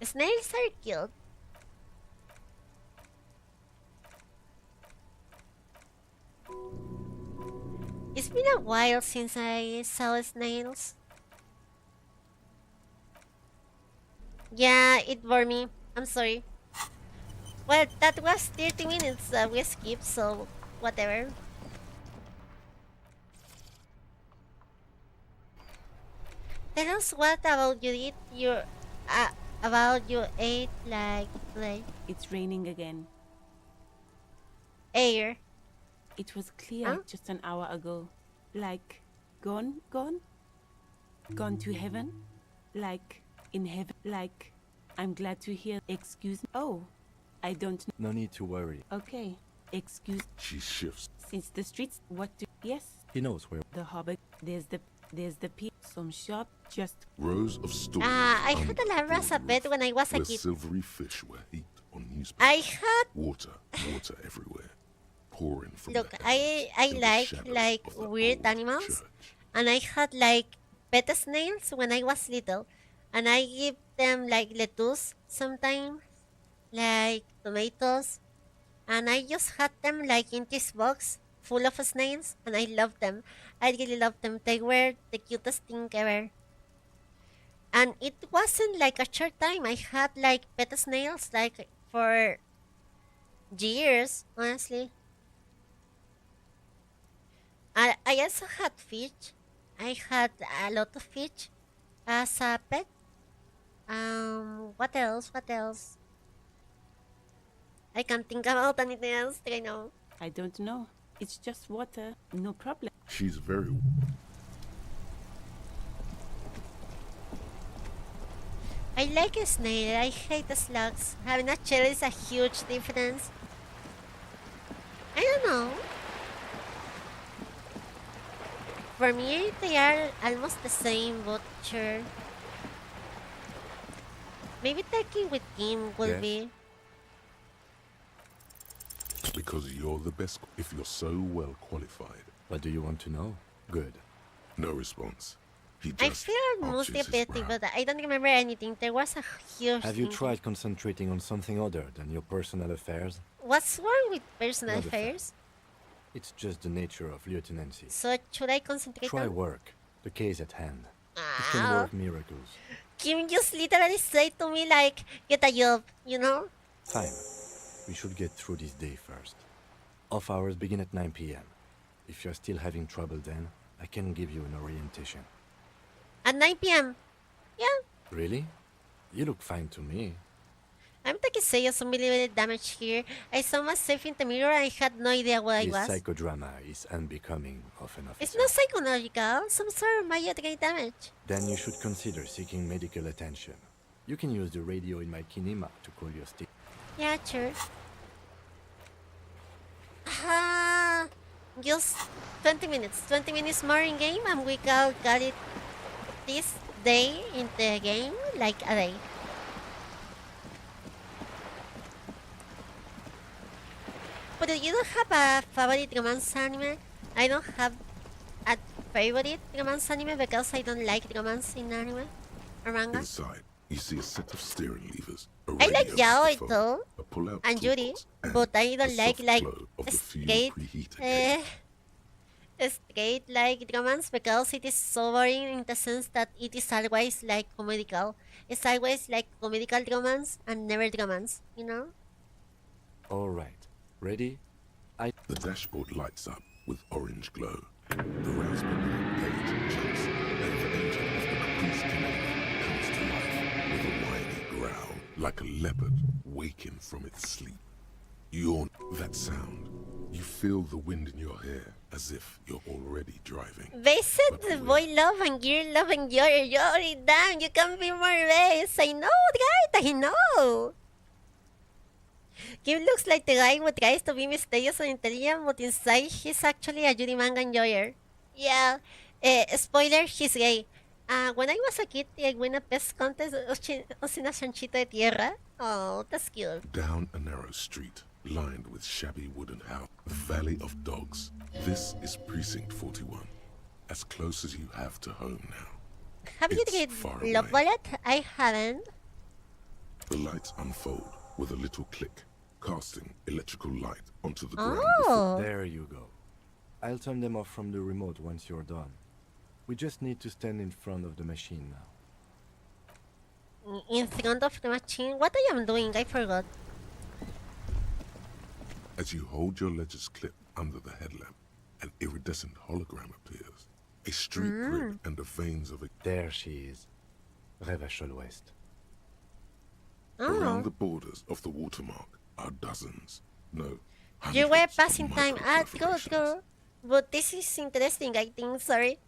Snails are cute. been a while since I saw snails. Yeah, it bore me. I'm sorry. Well, that was 30 minutes we skipped, so whatever. Tell us what about you did about you ate like today. It's raining again. Air. It was clear just an hour ago. Like, gone? Gone to heaven? Like, in heaven? Like, I'm glad to hear. Excuse me. Oh, I don't know. No need to worry. Okay, excuse. She shifts. Since the streets, what do? Yes. He knows where. The harbor. There's the some shop. Just rows of stores. I had a Lavras bed when I was a where kid. silvery fish were heaped on newspapers. I had water everywhere, pouring from. Look, the I like weird animals, and I had like pet snails when I was little, and I give them like lettuce sometimes, like tomatoes, and I just had them like in this box full of snails, and I loved them. I really loved them. They were the cutest thing ever. And it wasn't like a short time. I had like pet snails like for years, honestly. I also had fish. I had a lot of fish as a pet. What else? What else? I can't think about anything else right now. I don't know. It's just water. No problem. She's very. I like a snail. I hate the slugs. Having a shell is a huge difference. I don't know. For me, they are almost the same, but sure. Maybe taking with Kim will be. Because you're the best if you're so well qualified. What do you want to know? Good. No response. I feel mostly petty, but I don't remember anything. There was a huge Have you thing. tried concentrating on something other than your personal affairs? What's wrong with personal Not a affairs? It's just the nature of lieutenancy. So should I concentrate Try on? work. The case at hand. It can Ah. work miracles. Kim just literally said to me like, get a job, you know? Fine. We should get through this day first. Off hours begin at 9 p.m. If you're still having trouble then, I can give you an orientation. At 9 p.m. Yeah, Really? You look fine to me. I'm taking serious unbelievable damage here. I saw myself in the mirror and I had no idea what I This was. psychodrama is unbecoming of an officer. It's not psychological, some sort of magic damage. Then you should consider seeking medical attention. You can use the radio in my kinema to call your stick. Yeah, sure. Just 20 minutes. 20 minutes more in game and we got it this day in the game, like a day. But you don't have a favorite romance anime? I don't have a favorite romance anime because I don't like romance in anime or manga. Inside, you see a set of steering levers. I like yaoi phone, too, a pull-out and Yuri, toolbox, and but I don't a like soft glow of the straight, fuel preheater. straight like romance because it is so boring in the sense that it is always like comedical. It's always like comedical romance and never romance, you know? All right. Ready? The dashboard lights up with orange glow. The raspberry page jumps, and the engine of the caprice tornado comes to life with a whiny growl, like a leopard waking from its sleep. Yawn. That sound. You feel the wind in your hair as if you're already driving. They said the boy love and girl love and Yori, damn, you can be more base. I know, right? I know. Kim looks like the guy who tries to be mysterious and intelligent, but inside he's actually a Yuri manga enjoyer. Yeah, spoiler, he's gay. When I was a kid, I won a best contest of una chanchito de tierra. Oh, that's cute. Down a narrow street, lined with shabby wooden house, the Valley of Dogs. This is Precinct 41, as close as you have to home now. Have you read Love Bullet? I haven't. The lights unfold with a little click, casting electrical light onto the ground. Oh. There you go. I'll turn them off from the remote once you're done. We just need to stand in front of the machine now. In front of the machine? What I am doing? I forgot. As you hold your ledger's clip under the headlamp, an iridescent hologram appears. A street grid and the veins of a... There she is. Revachol West. Around the borders of the watermark are dozens, no, You were hundreds passing of time. Go. But this is interesting, I think. Sorry.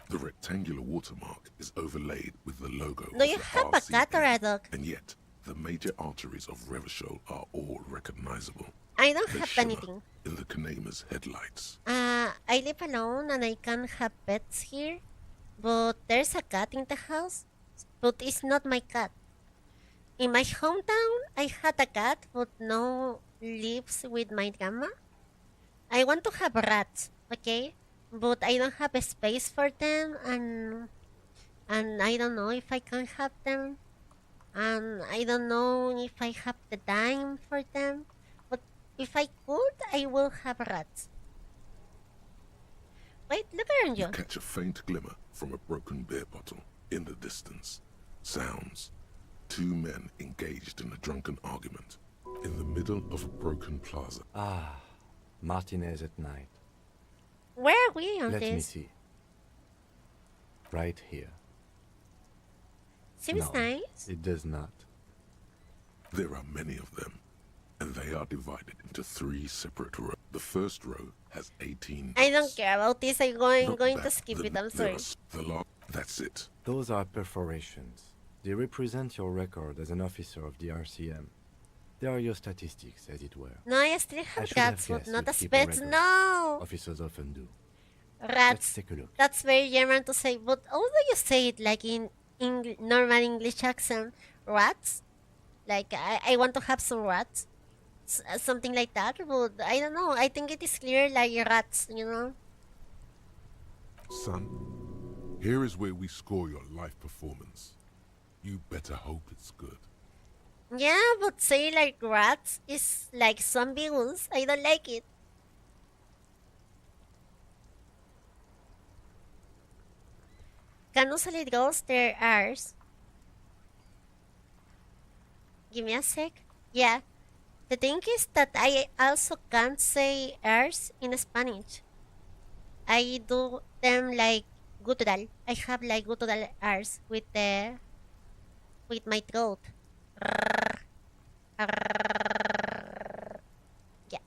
The rectangular watermark is overlaid with the logo Do of you the have a cat or a dog? and yet the major arteries of Revachol are all recognizable. I don't They have shimmer anything. in the Kanema's headlights. I live alone and I can have pets here. But there's a cat in the house. But it's not my cat. In my hometown, I had a cat, but now lives with my grandma. I want to have rats, okay? But I don't have a space for them, and I don't know if I can have them, and I don't know if I have the time for them. But if I could, I will have rats. Wait, look around you. You catch a faint glimmer from a broken beer bottle in the distance. Sounds. Two men engaged in a drunken argument in the middle of a broken plaza. Ah, Martinez at night. Where are we on Let me this? see. Right here. Seems No, nice. it does not. There are many of them, and they are divided into three separate rows. The first row has 18. I don't care about this. I'm going Look to back, skip the- it. I'm there sorry. are the last. That's it. Those are perforations. They represent your record as an officer of the RCM. They are your statistics, as it were. No, I still I have should have cats, but guessed not you'd as keep a pets. record. No! Officers often do. Let's Rats. take a look. That's very German to say, but how do you say it like in normal English accent? Rats? Like, I want to have some rats? Something like that, but I don't know. I think it is clear like rats, you know? Son, here is where we score your life performance. You better hope it's good. Yeah, but say like rats is like zombie wolves. I don't like it. Can usually ghost their R's. Give me a sec. Yeah. The thing is that I also can't say R's in Spanish. I do them like guttural. I have like guttural R's with my throat. Yeah.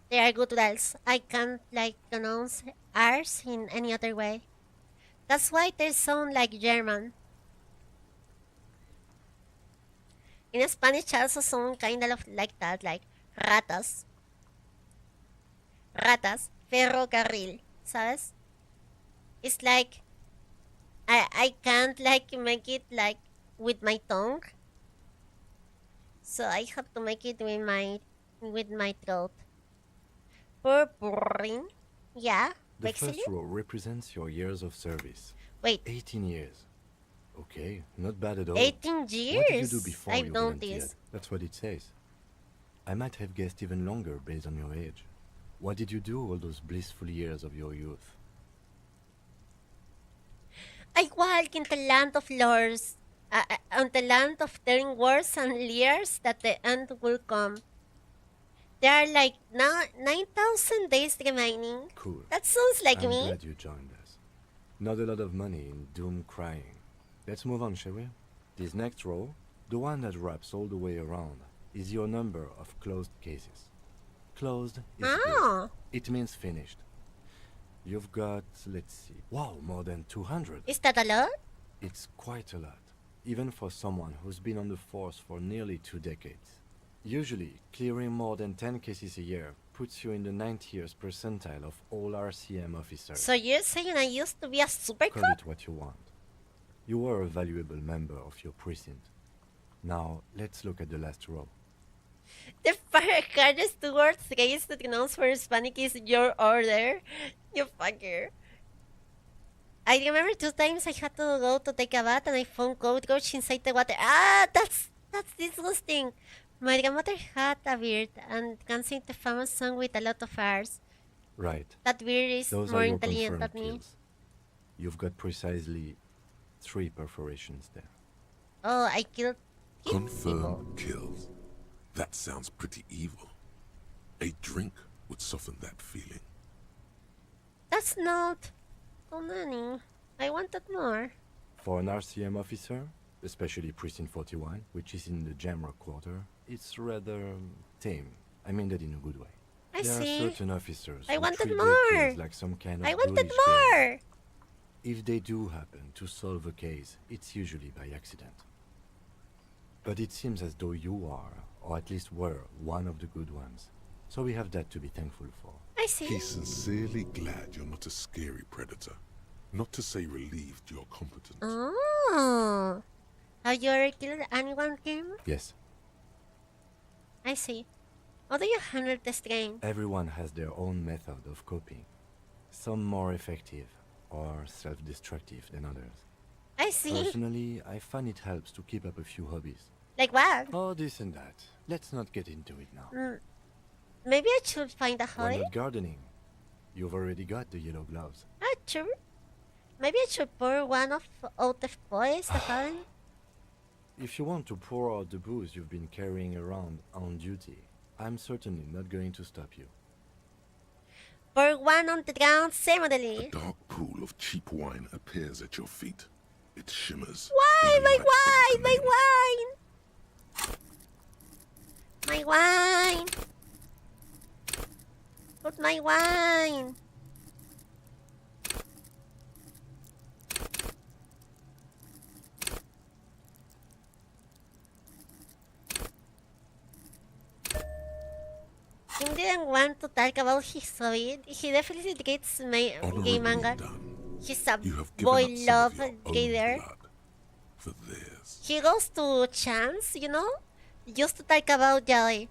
They are gutturals. I can't like pronounce R's in any other way. That's why they sound like German. In Spanish also sound kind of like that, like ratas. Ratas, ferrocarril, ¿sabes? It's like I can't like make it like with my tongue. So I have to make it with my throat. Purpurring. Yeah, The actually. first row represents your years of service. Wait. 18 years. Okay, not bad at all. 18 What did you years? do before I've you done volunteered? this. That's what it says. I might have guessed even longer based on your age. What did you do all those blissful years of your youth? I walk in the land of lords, on the land of telling words and leers that the end will come. There are like 9,000 days remaining. Cool. That sounds like I'm me. glad you joined us. Not a lot of money in doom crying. Let's move on, shall we? This next row, the one that wraps all the way around, is your number of closed cases. Closed is good. It means finished. You've got, let's see, wow, more than 200. Is that a lot? It's quite a lot, even for someone who's been on the force for nearly 2 decades. Usually, clearing more than 10 cases a year puts you in the 90th percentile of all RCM officers. So you're saying I used to be a super Call cop? it what you want. You were a valuable member of your precinct. Now, let's look at the last row. The hardest word phrase to pronounce for Hispanic is your order. You fucker. I remember 2 times I had to go to take a bath and I found cockroach inside the water. Ah, that's disgusting. My grandmother had a beard and can sing the famous song with a lot of R's. Right. That Weir is Those more are your intelligent confirmed than me. kills. You've got precisely 3 perforations there. Oh, I killed Confirmed kills. That sounds pretty evil. A drink would soften that feeling. That's not so many. I wanted more. For an RCM officer, especially Precinct 41, which is in the Jamrock quarter, it's rather tame. I mean that in a good way. I There see. are certain officers I who wanted treat more. their kills like some kind of I wanted ghoulish game. more. If they do happen to solve a case, it's usually by accident. But it seems as though you are, or at least were, one of the good ones. So we have that to be thankful for. I see. He's sincerely glad you're not a scary predator. Not to say relieved you're competent. Oh. Have you ever killed anyone, Kim? Yes, I see. How do you handle the strain? everyone has their own method of coping. Some more effective or self-destructive than others. I see. Personally, I find it helps to keep up a few hobbies. Like what? Oh, this and that. Let's not get into it now. Maybe I should find a Why Hoii? not gardening? You've already got the yellow gloves. Ah, true. Maybe I should pour one of out the boys, the fun. If you want to pour out the booze you've been carrying around on duty, I'm certainly not going to stop you. Pour one on the ground similarly. A dark pool of cheap wine appears at your feet. It shimmers. Why? in the My light wine! of My the wine! My wine! Put my wine! Kim didn't want to talk about his hobby. He definitely reads gay manga. He's a You have given boy up some love of your own reader. blood for theirs. He goes to chance, you know, just to talk about Joy.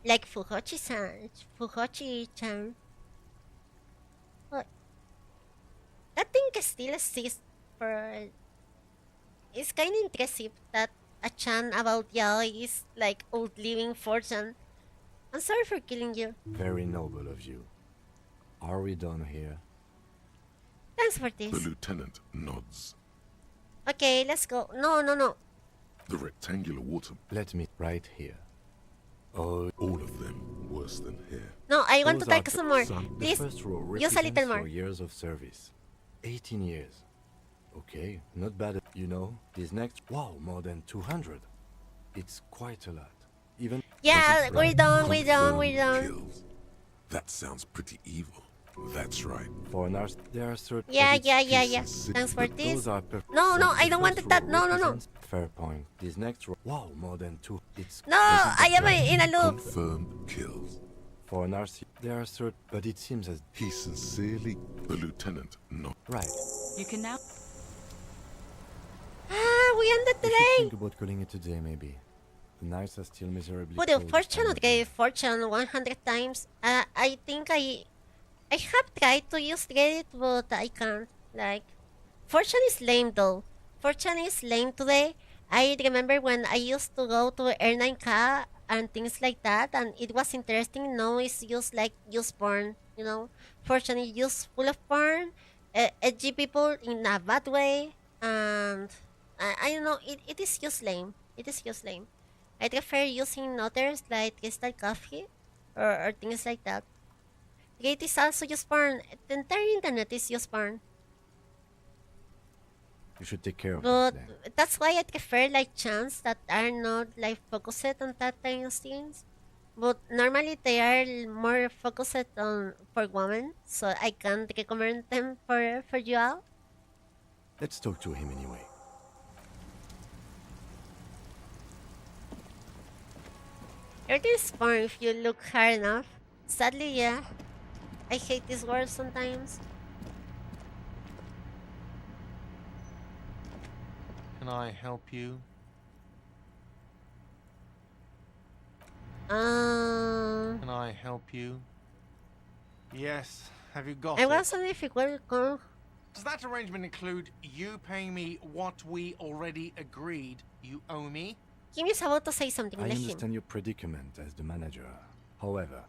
Like Fuhochi-san. Fuhochi-chan. What? That thing still exists for... It's kind of impressive that a chan about Yaoi is like outliving fortune. I'm sorry for killing you. Very noble of you. Are we done here? Thanks for this. The lieutenant nods. Okay, let's go. No. The rectangular water. Let me right here. Oh, all of them worse than here. No, I want to Those are talk some more. The Please, first row use a little represents more. your years of service. 18 years. Okay, not bad. You know, this next... Wow, more than 200. It's quite a lot. Even... Yeah, we're done. Kills. That sounds pretty evil. That's right. For an arse, there are certain... Yeah. Thanks for this. Those are No, so I the don't want first that. row No. represents- Fair point. This next row... Wow, more than 2. It's... No, I am in a loop. Confirmed kills. For an RC, there are certain... But it seems as... He sincerely... The lieutenant not... Right. You can now... We ended the We should day. think about calling it a day, maybe. The nights are still miserably Put a cold fortune this time of okay, year. fortune 100 times. I think I have tried to use Reddit, but I can't. Like, fortune is lame though. Fortune is lame today. I remember when I used to go to R9K and things like that, and it was interesting. Now it's just like use porn, you know. Fortune is just full of porn, edgy people in a bad way, and I don't know. It is just lame. It is just lame. I prefer using others like Crystal Coffee or things like that. It is also just porn. The entire internet is just porn. You should take care of But that then. that's why I prefer like chants that are not like focused on that kind of things. But normally they are more focused on for women, so I can't recommend them for you all. Let's talk to him anyway. It is porn if you look hard enough. Sadly, yeah. I hate this word sometimes. Can I help you? Can I help you? Yes. Have you got I it? was wondering if it will come. Does that arrangement include you paying me what we already agreed you owe me? Kim is about to say something. I Let him. understand your predicament as the manager. However,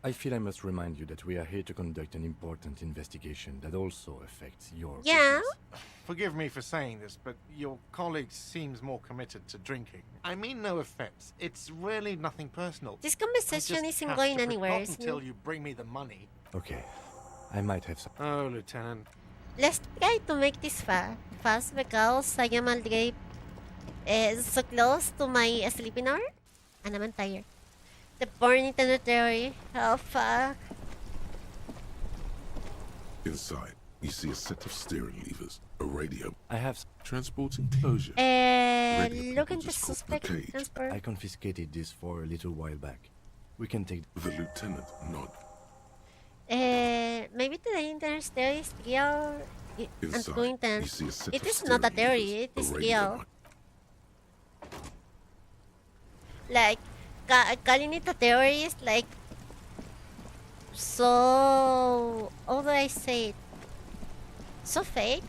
I feel I must remind you that we are here to conduct an important investigation that also affects your business. Forgive me for saying this, but your colleague seems more committed to drinking. I mean no offense. It's really nothing personal. This conversation isn't going anywhere. Until you bring me the money. Okay, I might have some. Oh, Lieutenant. Let's try to make this fast because I am already so close to my sleeping hour and I'm tired. The born internet theory. Oh fuck. Inside, you see a set of steering levers, a radio. I have transporting closure. Look into suspect transport. I confiscated this for a little while back. We can take the lieutenant nod. Maybe the internet theory is real. Inside, you see a set it of is not a theory, it is real. Like, calling it a theory is like so, how do I say it? So fake.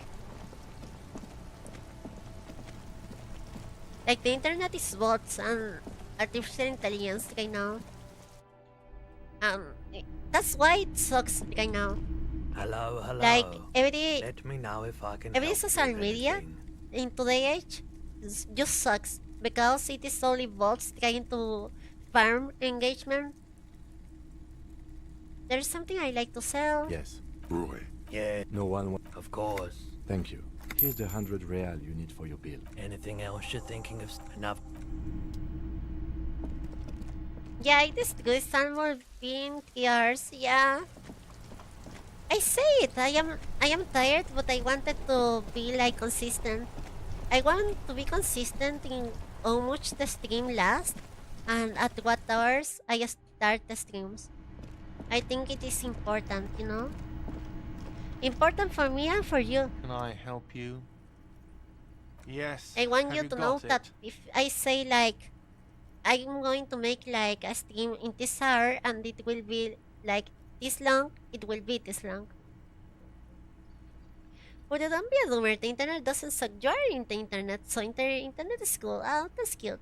Like the internet is bots and artificial intelligence right now. That's why it sucks right now. Hello. Like every Let me know if I can every help social you with media anything. in today's age just sucks because it is only bots trying to farm engagement. There's something I like to sell. Yes. Roy. Yeah. No one. Of course. Thank you. Here's the 100 real you need for your bill. Anything else you're thinking of? Enough. Yeah, it is good. Someone being 3 hours. Yeah. I say it. I am tired, but I wanted to be like consistent. I want to be consistent in how much the stream lasts and at what hours I start the streams. I think it is important, you know? Important for me and for you. Can I help you? Yes. I want Have you to know got that it? if I say like I'm going to make like a stream in this hour and it will be like this long, it will be this long. But don't be a doomer, the internet doesn't suck. You're in the internet, so internet is cool. Oh, that's cute.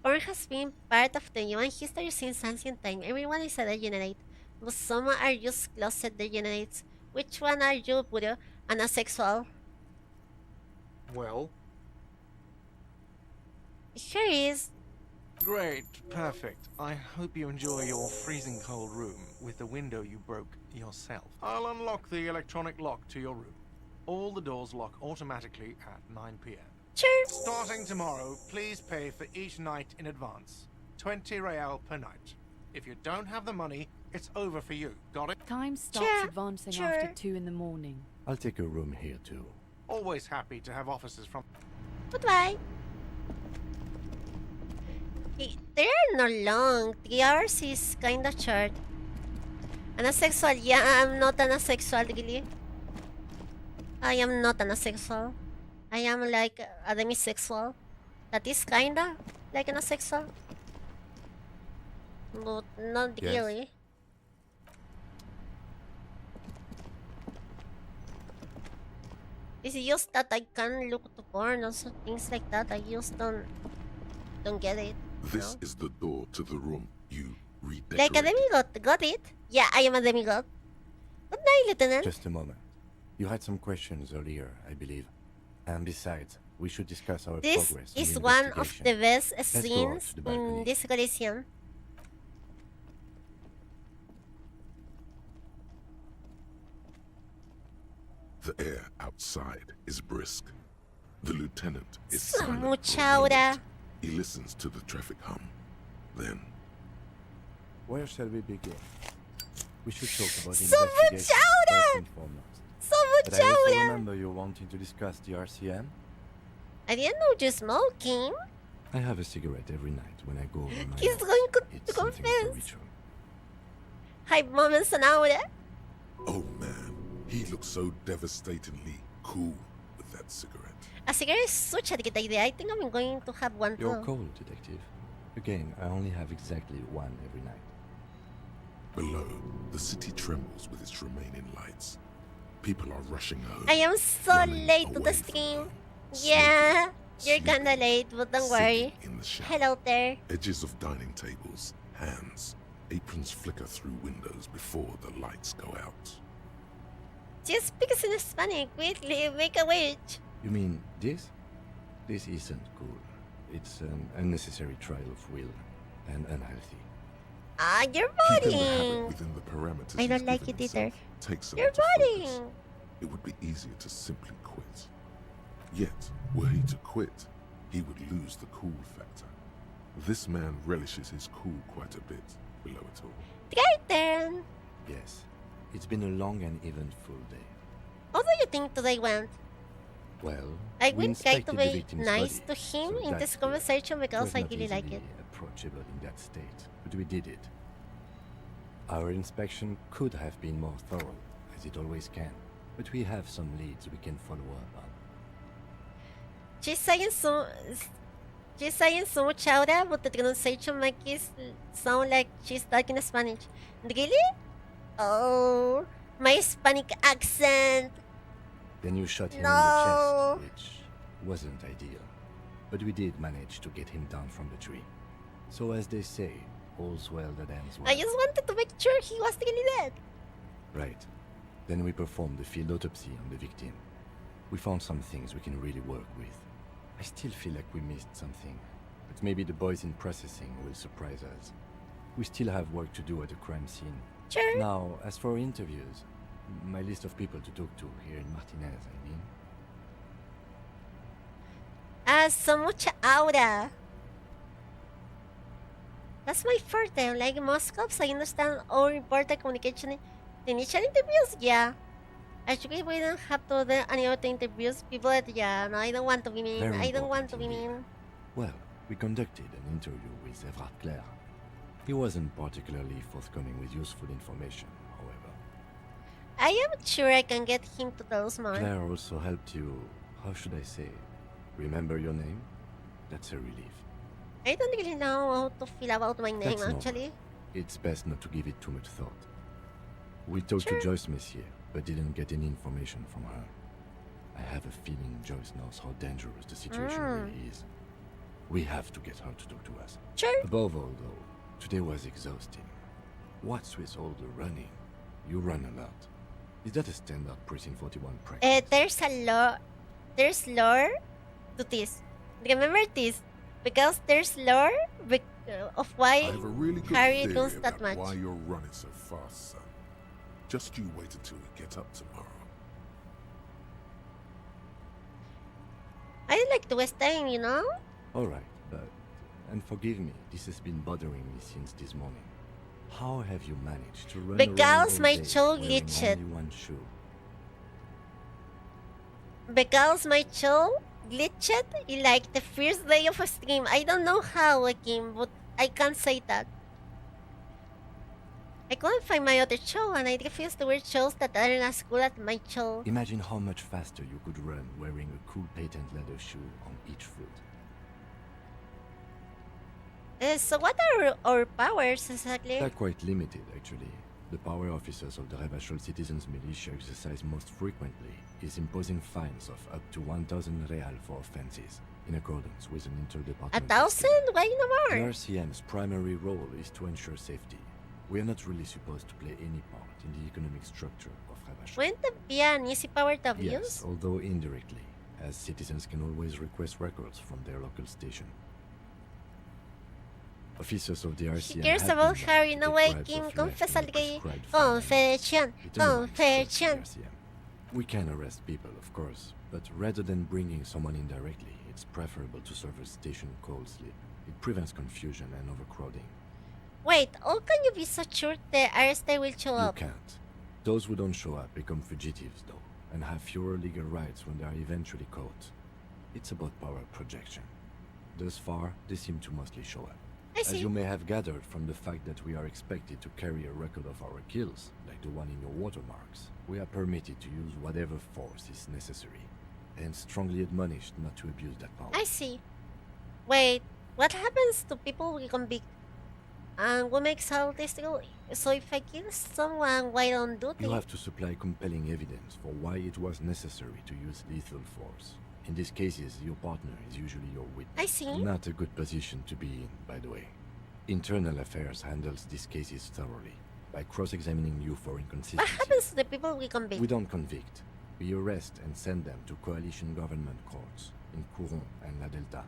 Porn has been part of the human history since ancient time. Everyone is a degenerate, but some are just closet degenerates. Which one are you, Puro? An asexual? Well, Here is. great, perfect. I hope you enjoy your freezing cold room with the window you broke yourself. I'll unlock the electronic lock to your room. All the doors lock automatically at 9 p.m. Sure. Starting tomorrow, please pay for each night in advance. 20 real per night. If you don't have the money, it's over for you. Got it? Time stops advancing after 2 in the morning. I'll take a room here too. Always happy to have officers from... Goodbye. They are not long. 3 hours is kinda short. An asexual? Yeah, I'm not an asexual, really. I am not an asexual. I am like a demisexual. That is kinda like an asexual. But not Yes. really. It's just that I can't look to porn or things like that. I just don't get it. This is the door to the room you redecorated. Like a demigod, got it? Yeah, I am a demigod. Good night, Lieutenant. Just a moment. You had some questions earlier, I believe. And besides, we should discuss our This progress. in is the one of investigation. the best Let's go out scenes to the balcony. in this Coliseum. The air outside is brisk. The lieutenant is So silent for mucha a moment. aura. He listens to the traffic hum. Then, Where shall we begin? We should talk about the So much investigation aura! first and foremost. So much But I also aura! remember you wanting to discuss the RCM. I didn't know you're smoking. I have a cigarette every night when I go over my He's notes. going to It's something of a confess. ritual. Hype moments an aura. oh man, he looks so devastatingly cool with that cigarette. A cigarette is such a good idea. I think I'm going to have one You're too. cold, detective. Again, I only have exactly one every night. Below, the city trembles with its remaining lights. People are rushing home. I am so running late to away the from stream. Yeah, you're kinda late, but don't worry. in the shower. Hello there. Edges of dining tables, hands, aprons flicker through windows before the lights go out. Just speaks in Spanish. Quickly, make a wish. You mean this? This isn't cool. It's an unnecessary trial of will and unhealthy. Ah, you're Keeping the boring. habit within the parameters I don't he's like given it either. himself takes a You're lot of focus. boring. It would be easier to simply quit. Yet, were he to quit, he would lose the cool factor. This man relishes his cool quite a bit below it all. Right then. Yes, it's been a long and eventful day. How do you think today went? Well, I we will try to inspected the be victim's nice body, to him so in that's this good. conversation It because was I not really like it. easily approachable in that state, but we did it. Our inspection could have been more thorough, as it always can, but we have some leads we can follow up on. She's saying so much aura, but the pronunciation makes it sound like she's talking Spanish. Really? Oh, my Hispanic accent. Then you shot him in No. the chest, which wasn't ideal. But we did manage to get him down from the tree. So as they say, all's well that ends well. I just wanted to make sure he was really dead. Right. Then we performed the field autopsy on the victim. We found some things we can really work with. I still feel like we missed something, but maybe the boys in processing will surprise us. We still have work to do at the crime scene. Sure. Now, as for interviews, my list of people to talk to here in Martinez, I mean. So much aura. That's my forte. Like most cops, I understand all important communication. The initial interviews, yeah. Actually, we don't have to do any other interviews. People that, yeah, no, I don't want to be mean. Very I don't want important to be mean. Well, we conducted an interview with Everard Clare. He wasn't particularly forthcoming with useful information, however. I am sure I can get him to tell us more. Claire also helped you, how should I say, remember your name? That's a relief. I don't really know how to feel about my name, That's normal. actually. It's best not to give it too much thought. We talked to Joyce Messier, but didn't get any information from her. I have a feeling Joyce knows how dangerous the situation really is. We have to get her to talk to us. Sure. Above all, though, today was exhausting. What's with all the running? You run a lot. Is that a standard Precinct 41 practice? There's lore to this. Remember this, because there's lore of why I have a really good Harry theory runs that about much. why you're running so fast, son. Just you wait until we get up tomorrow. I like to waste time, you know? Alright, but... And forgive me, this has been bothering me since this morning. How have you managed to run Because around all my day shoe wearing glitched. only one shoe? Because my show glitched in like the first day of a stream. I don't know how, Akim, but I can't say that. I couldn't find my other show, and I refuse to wear shows that aren't as good as my show. Imagine how much faster you could run wearing a cool patent leather shoe on each foot. So what are our powers exactly? They're quite limited, actually. The power officers of the Rebachol Citizens Militia exercise most frequently is imposing fines of up to 1,000 real for offenses, in accordance with an interdepartmental... 1,000? Why no The more? RCM's primary role is to ensure safety. We are not really supposed to play any part in the economic structure of Rebachol. Wouldn't that be an easy power to abuse? Yes, although indirectly, as citizens can always request records from their local station. Officers of the RCM He cares have about been Harry, no way, deprived Kim. of life Confess in al gay. prescribed fine. Confession. It undermines trust in Confession. the RCM. We can arrest people, of course, but rather than bringing someone in directly, it's preferable to serve a station call slip. It prevents confusion and overcrowding. Wait, how can you be so sure the RST will show You up? can't. Those who don't show up become fugitives, though, and have fewer legal rights when they are eventually caught. It's about power projection. Thus far, they seem to mostly show up. I As see. you may have gathered from the fact that we are expected to carry a record of our kills, like the one in your watermarks, we are permitted to use whatever force is necessary, and strongly admonished not to abuse that power. I see. Wait, what happens to people we convict? And what makes all this go? So if I kill someone while on duty, You have to supply compelling evidence for why it was necessary to use lethal force. In these cases, your partner is usually your witness. I see. Not a good position to be in, by the way. Internal Affairs handles these cases thoroughly, by cross-examining you for What inconsistencies. happens to the people we convict? We don't convict. We arrest and send them to coalition government courts in Courron and La Delta.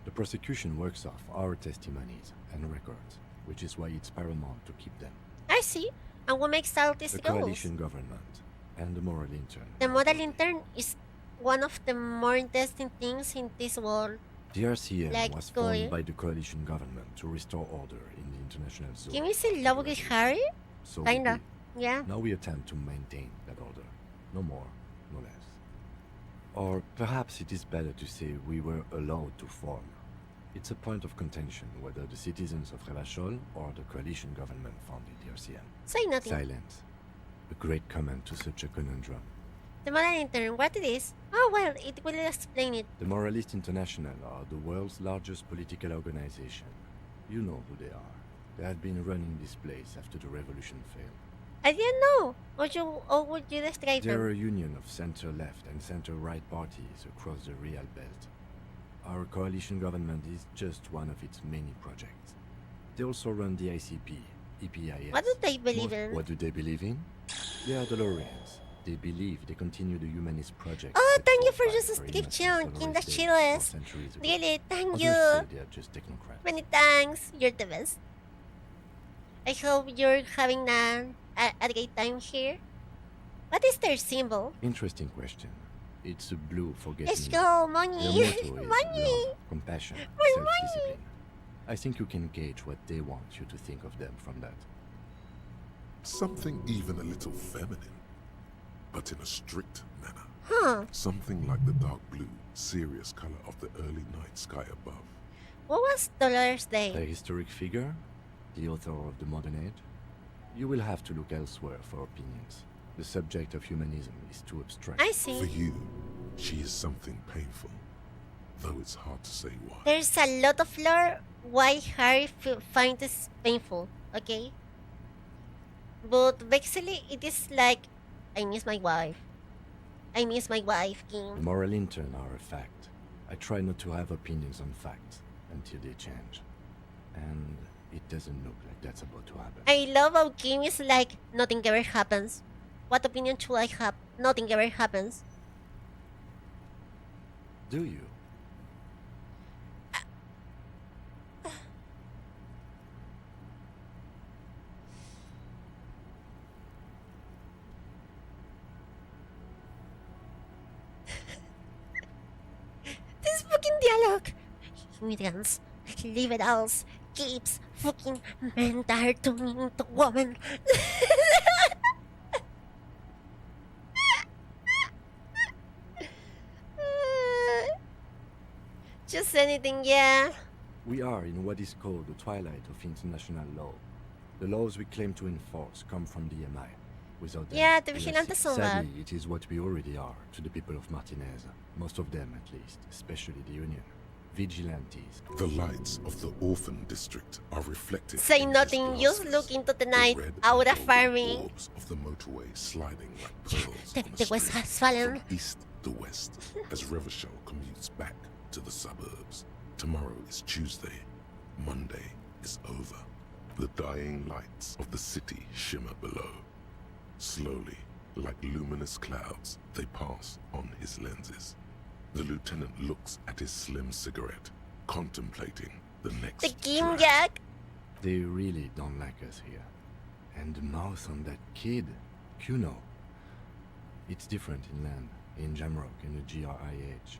The prosecution works off our testimonies and records, which is why it's paramount to keep them. I see. And what makes out these The rules? coalition government and the moral intern. The moral intern is one of the more interesting things in this world. The RCM Like was Hoii. formed by the coalition government to restore order in the international zone. Give me some love with Harry? So Kinda. we- Yeah. Now we attempt to maintain that order. No more, no less. Or perhaps it is better to say we were allowed to form. It's a point of contention whether the citizens of Revachol or the coalition government founded the RCM. Say nothing. Silence. A great comment to such a conundrum. The moral intern, what it is? Oh well, it will explain it. The Moralists International are the world's largest political organization. You know who they are. They have been running this place after the revolution failed. I didn't know. Or would you describe They're them? a union of center-left and center-right parties across the Real Belt. Our coalition government is just one of its many projects. They also run the ICP, EPIS. What do they believe in? What do they believe in? They are DeLoreans. They believe they continue the humanist project. Oh, set thank you forth for by your very subscription, Nazi Kinda terrorist Chiles. 4 centuries ago. Really, thank Others you. say they are just technocrats. Many thanks. You're the best. I hope you're having a great time here. What is their symbol? Interesting question. It's a blue forget Let's me go, not. money. Their motto is Money. love, compassion, More self-discipline. I think you can gauge what they want you to think of them from that. Something even a little feminine, but in a strict manner. Huh. Something like the dark blue, serious color of the early night sky above. What was Dolores Day? The historic figure? The author of the modern age? You will have to look elsewhere for opinions. The subject of humanism is too abstract. I see. For you, she is something painful, though it's hard to say why. There's a lot of lore why Harry finds this painful, okay? But basically, it is like, I miss my wife. I miss my wife, The Kim. moral intern are a fact. I try not to have opinions on facts until they change. And it doesn't look like that's about to happen. I love how Kim is like, nothing ever happens. What opinion should I have? Nothing ever happens. Do you? This fucking dialogue. Immigrants, liberals, keeps fucking men are turning into women. Just anything, yeah. We are in what is called the twilight of international law. The laws we claim to enforce come from the MI. Without them, Yeah, the we are vigilantes sick. son bad. Sadly, it is what we already are to the people of Martinez. Most of them, at least, especially the Union. Vigilantes. The lights of the orphan district are reflected. Say in nothing, his just glasses. look into the The night. red Aura and golden farming. orbs of the motorway sliding like pearls on a The West string has fallen. from east to west as Revachol commutes back to the suburbs. Tomorrow is Tuesday. Monday is over. The dying lights of the city shimmer below. Slowly, like luminous clouds, they pass on his lenses. The lieutenant looks at his slim cigarette, contemplating the next The Kim drag. Jack. They really don't like us here. And the mouth on that kid, Kuno. It's different inland, in Jamrock, in the GRIH.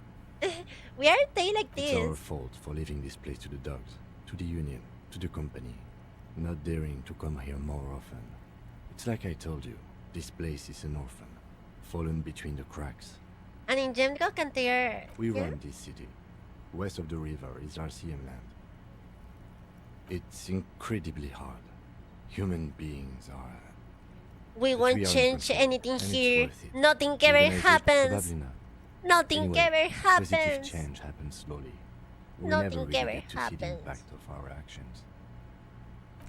Why are they like It's our this? fault for leaving this place to the dogs, to the Union, to the company. Not daring to come here more often. It's like I told you, this place is an orphan, fallen between the cracks. And in Jamrock and they're... We yeah? run this city. West of the river is RCM land. It's incredibly hard. Human beings are... We But won't we are in change control, anything and it's here. worth it. Nothing ever Organization- happens. Probably not. Nothing Anyway, ever happens. Positive change happens slowly. We Nothing never really ever get to see the happens. impact of our actions.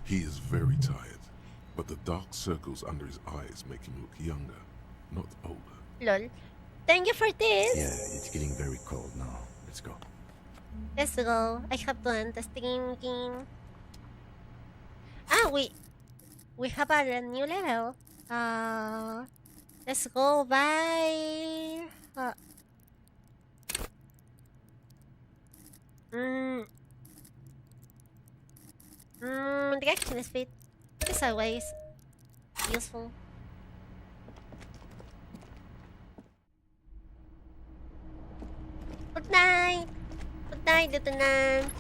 He is very tired, but the dark circles under his eyes make him look younger, not older. Lol. Thank you for this. Yeah, it's getting very cold. let's go. I have to end the stream game. Ah, we have a new level. Let's go by. Reaction speed is always useful. Good night. Good night, Lieutenant.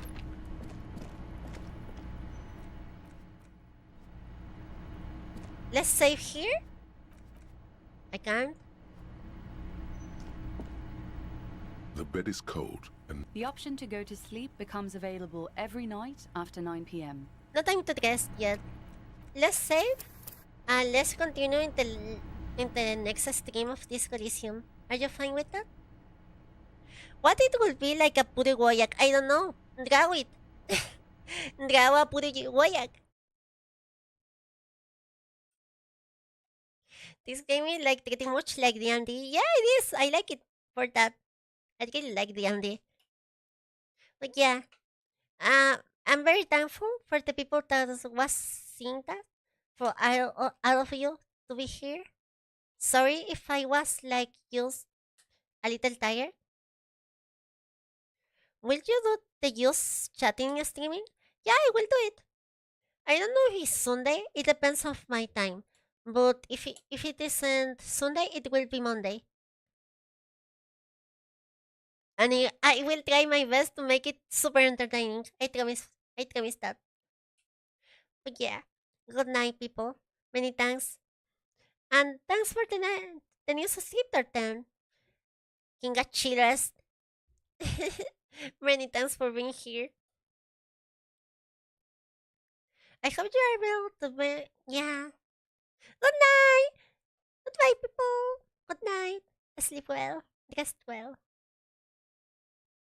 Let's save here. I can't. The bed is cold and The option to go to sleep becomes available every night after 9 p.m. No time to rest yet. Let's save and let's continue in the next stream of this Coliseum. Are you fine with that? What it will be like a PuruNoko? I don't know. Draw it. Draw a PuruNoko. This game is like pretty much like D&D. Yeah, it is. I like it for that. I really like D&D. But yeah, I'm very thankful for the people that was seeing that. For all of you to be here. Sorry if I was like just a little tired. Will you do the use chatting streaming? Yeah, I will do it. I don't know if it's Sunday. It depends on my time. But if it isn't Sunday, it will be Monday. And I will try my best to make it super entertaining. I promise. I promise that. But yeah, good night, people. Many thanks. And thanks for the new subscriber then. King Achilles. Many thanks for being here. I hope you are able to be. Yeah. Good night. Goodbye, people. Good night. Sleep well. Rest well.